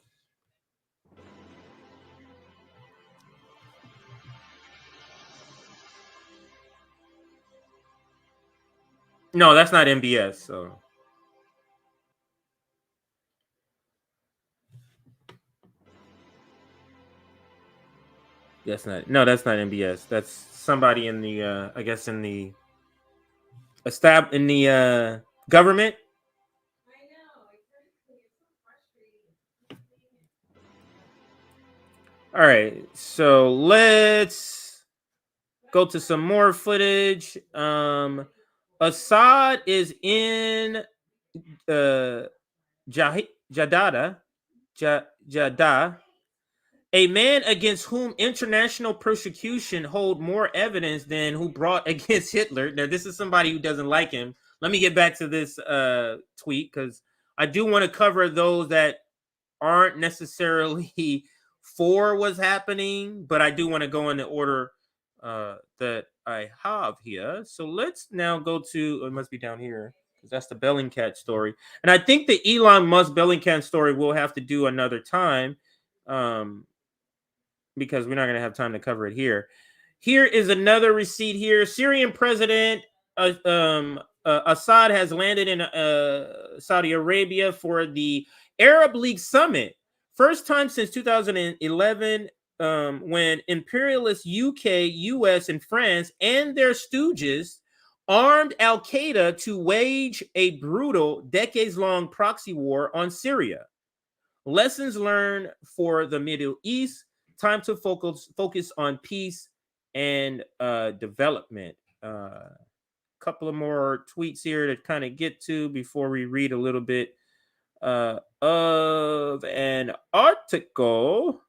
No, that's not MBS. So that's not MBS. That's somebody in the I guess in the government. All right, so let's go to some more footage. Assad is in Jeddah, a man against whom international persecution hold more evidence than who brought against Hitler. Now, this is somebody who doesn't like him. Let me get back to this tweet, because I do want to cover those that aren't necessarily for what's happening, but I do want to go in the order that I have here. So let's now go to, it must be down here, because that's the Bellingcat story. And I think the Elon Musk Bellingcat story we'll have to do another time, because we're not going to have time to cover it here. Here is another receipt here. Syrian President Assad has landed in Saudi Arabia for the Arab League Summit. First time since 2011, when imperialist UK, US, and France and their stooges armed al-Qaeda to wage a brutal, decades-long proxy war on Syria. Lessons learned for the Middle East. time to focus on peace and development. Couple of more tweets here to kind of get to before we read a little bit of an article.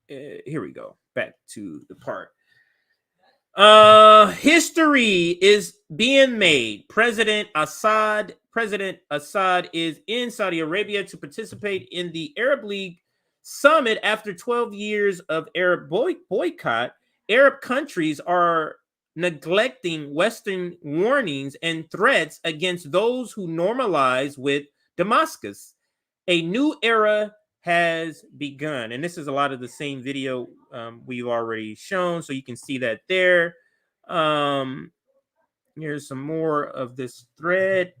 Here we go. Back to the part. History is being made. President Assad is in Saudi Arabia to participate in the Arab League summit after 12 years of Arab boycott. Arab countries are neglecting Western warnings and threats against those who normalize with Damascus. A new era has begun. And this is a lot of the same video we've already shown, so you can see that there. Here's some more of this thread.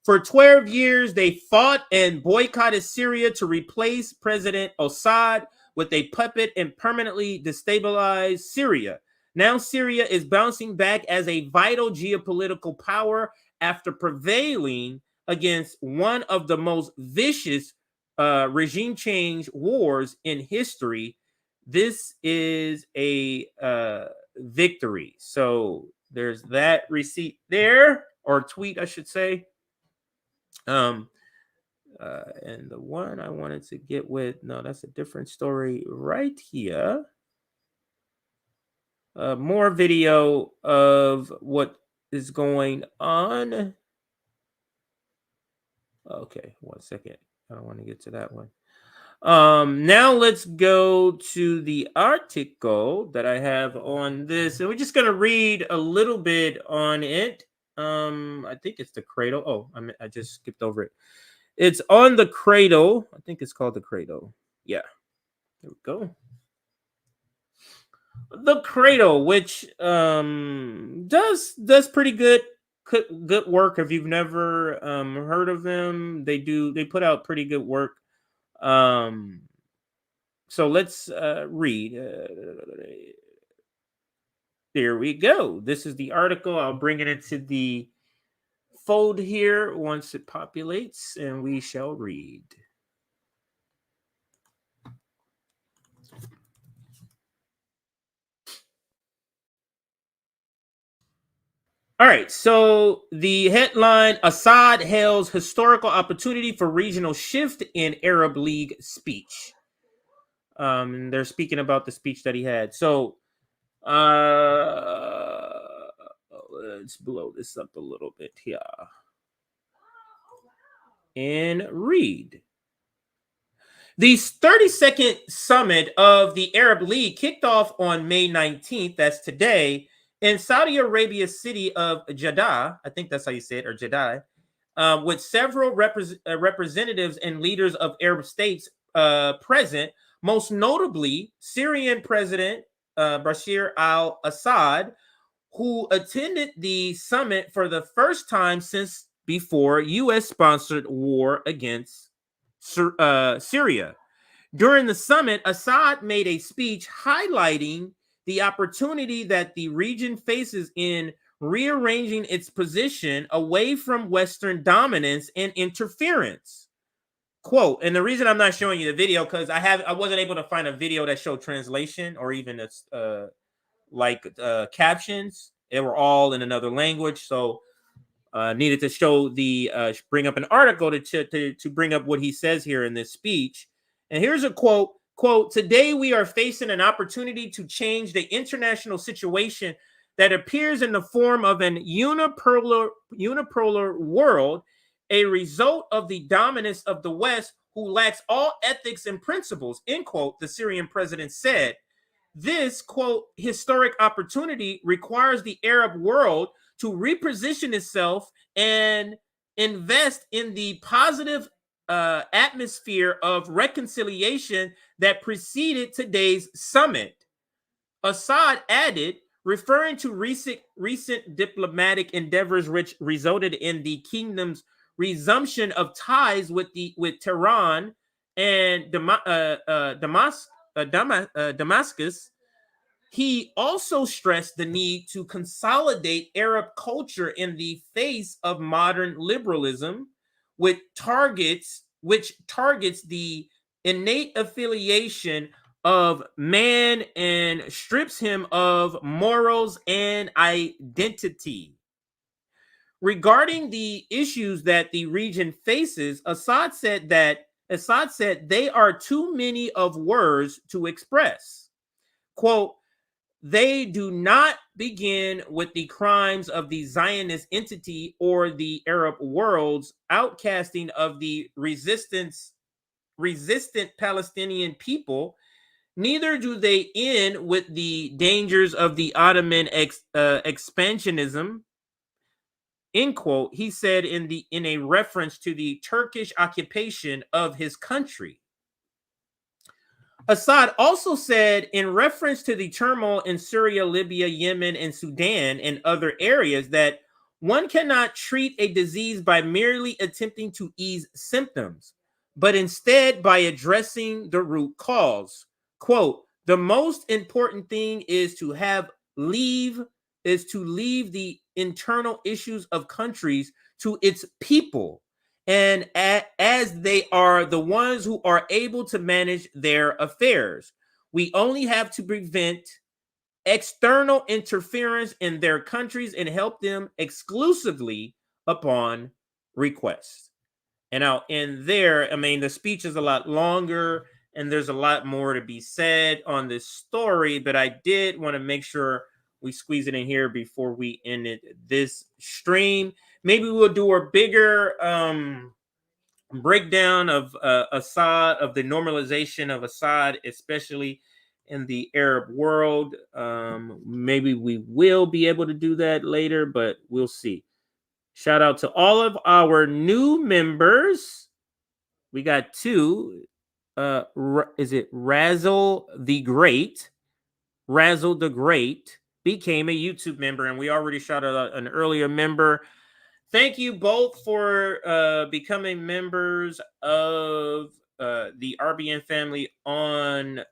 For 12 years, they fought and boycotted Syria to replace President Assad with a puppet and permanently destabilize Syria. Now Syria is bouncing back as a vital geopolitical power after prevailing against one of the most vicious regime change wars in history. This is a victory. So there's that receipt there, or tweet, I should say. And the one I wanted to get with, no, that's a different story right here. More video of what is going on. Okay, 1 second. I don't want to get to that one. Now let's go to the article that I have on this, and we're just going to read a little bit on it. I think it's the Cradle. Oh, I just skipped over it. It's on the Cradle. I think it's called the Cradle. Yeah, there we go. The Cradle, which does pretty good work. If you've never heard of them, they put out pretty good work. So let's read. There we go. This is the article. I'll bring it into the fold here once it populates, and we shall read. All right, so the headline, Assad hails historical opportunity for regional shift in Arab League speech. They're speaking about the speech that he had. So let's blow this up a little bit here and read. The 32nd summit of the Arab League kicked off on May 19th, that's today, in Saudi Arabia's city of Jeddah, I think that's how you say it, or Jeddah, with several representatives and leaders of Arab states present, most notably Syrian President Bashar al-Assad, who attended the summit for the first time since before U.S.-sponsored war against Syria. During the summit, Assad made a speech highlighting the opportunity that the region faces in rearranging its position away from Western dominance and interference. Quote, and the reason I'm not showing you the video because I wasn't able to find a video that showed translation or even captions. They were all in another language, so needed to show bring up an article to bring up what he says here in this speech. And here's a quote. Quote, today we are facing an opportunity to change the international situation that appears in the form of an unipolar world, a result of the dominance of the West, who lacks all ethics and principles, end quote, the Syrian president said. This, quote, historic opportunity requires the Arab world to reposition itself and invest in the positive atmosphere of reconciliation that preceded today's summit. Assad added, referring to recent diplomatic endeavors which resulted in the kingdom's resumption of ties with Tehran and Damascus. He also stressed the need to consolidate Arab culture in the face of modern liberalism, which targets the innate affiliation of man and strips him of morals and identity. Regarding the issues that the region faces, Assad said they are too many of words to express. Quote, they do not begin with the crimes of the Zionist entity or the Arab world's outcasting of the resistant Palestinian people. Neither do they end with the dangers of the Ottoman expansionism. End quote. He said in a reference to the Turkish occupation of his country. Assad also said in reference to the turmoil in Syria, Libya, Yemen, and Sudan and other areas that one cannot treat a disease by merely attempting to ease symptoms, but instead by addressing the root cause. Quote, the most important thing is to leave the internal issues of countries to its people, and as they are the ones who are able to manage their affairs. We only have to prevent external interference in their countries and help them exclusively upon request. And I'll end there. I mean, the speech is a lot longer and there's a lot more to be said on this story, but I did want to make sure we squeeze it in here before we end this stream. Maybe we'll do a bigger breakdown of Assad, of the normalization of Assad, especially in the Arab world. Maybe we will be able to do that later, but we'll see. Shout out to all of our new members. We got two. Is it Razzle the Great? Razzle the Great became a YouTube member, and we already shouted out an earlier member. Thank you both for becoming members of the RBN family on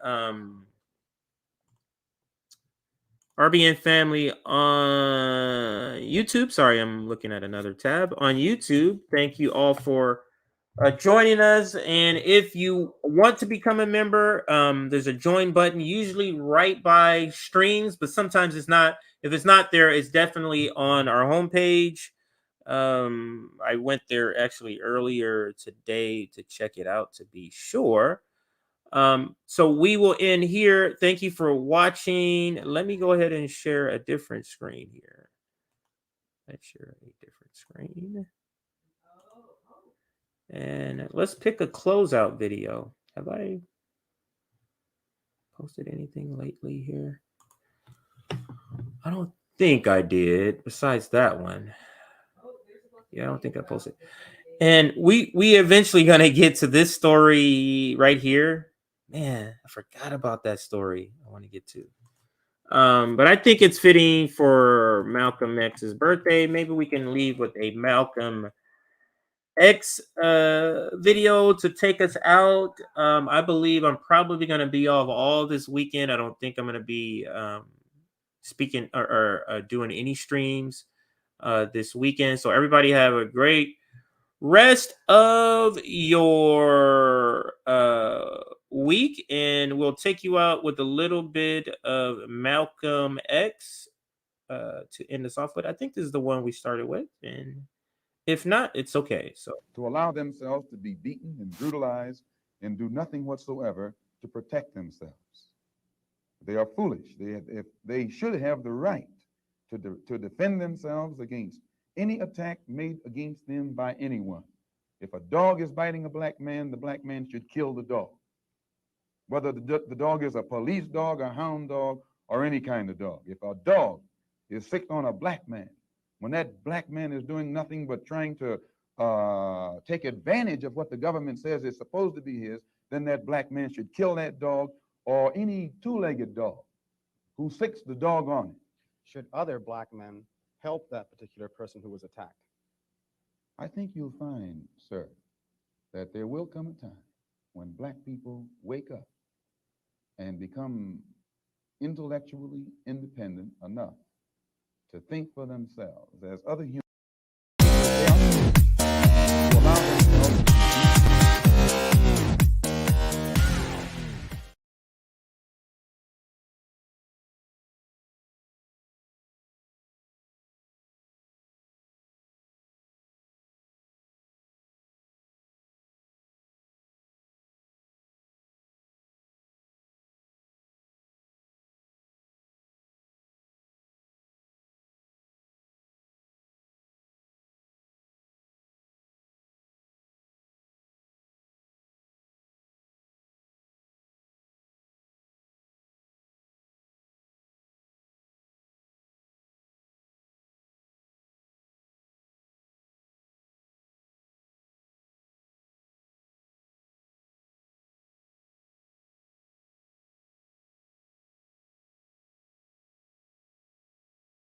YouTube. Sorry, I'm looking at another tab on YouTube. Thank you all for joining us. And if you want to become a member, there's a join button, usually right by streams, but sometimes it's not. If it's not there, it's definitely on our homepage. I went there actually earlier today to check it out to be sure. So we will end here. Thank you for watching. Let me go ahead and share a different screen here. Let's share a different screen. And let's pick a closeout video. Have I posted anything lately here? I don't think I did, besides that one. Yeah, I don't think I posted. And we eventually gonna get to this story right here. Man, I forgot about that story I want to get to. But I think it's fitting for Malcolm X's birthday. Maybe we can leave with a Malcolm X video to take us out. I believe I'm probably gonna be off all this weekend. I don't think I'm gonna be speaking or doing any streams this weekend. So everybody have a great rest of your week, and we'll take you out with a little bit of Malcolm X to end us off with. I think this is the one we started with, and if not, it's okay. So
to allow themselves to be beaten and brutalized and do nothing whatsoever to protect themselves. They are foolish. They should have the right to defend themselves against any attack made against them by anyone. If a dog is biting a black man, the black man should kill the dog. Whether the dog is a police dog, a hound dog, or any kind of dog. If a dog is sick on a black man, when that black man is doing nothing but trying to take advantage of what the government says is supposed to be his, then that black man should kill that dog or any two-legged dog who sicks the dog on it.
Should other black men help that particular person who was attacked?
I think you'll find, sir, that there will come a time when black people wake up and become intellectually independent enough to think for themselves as other humans.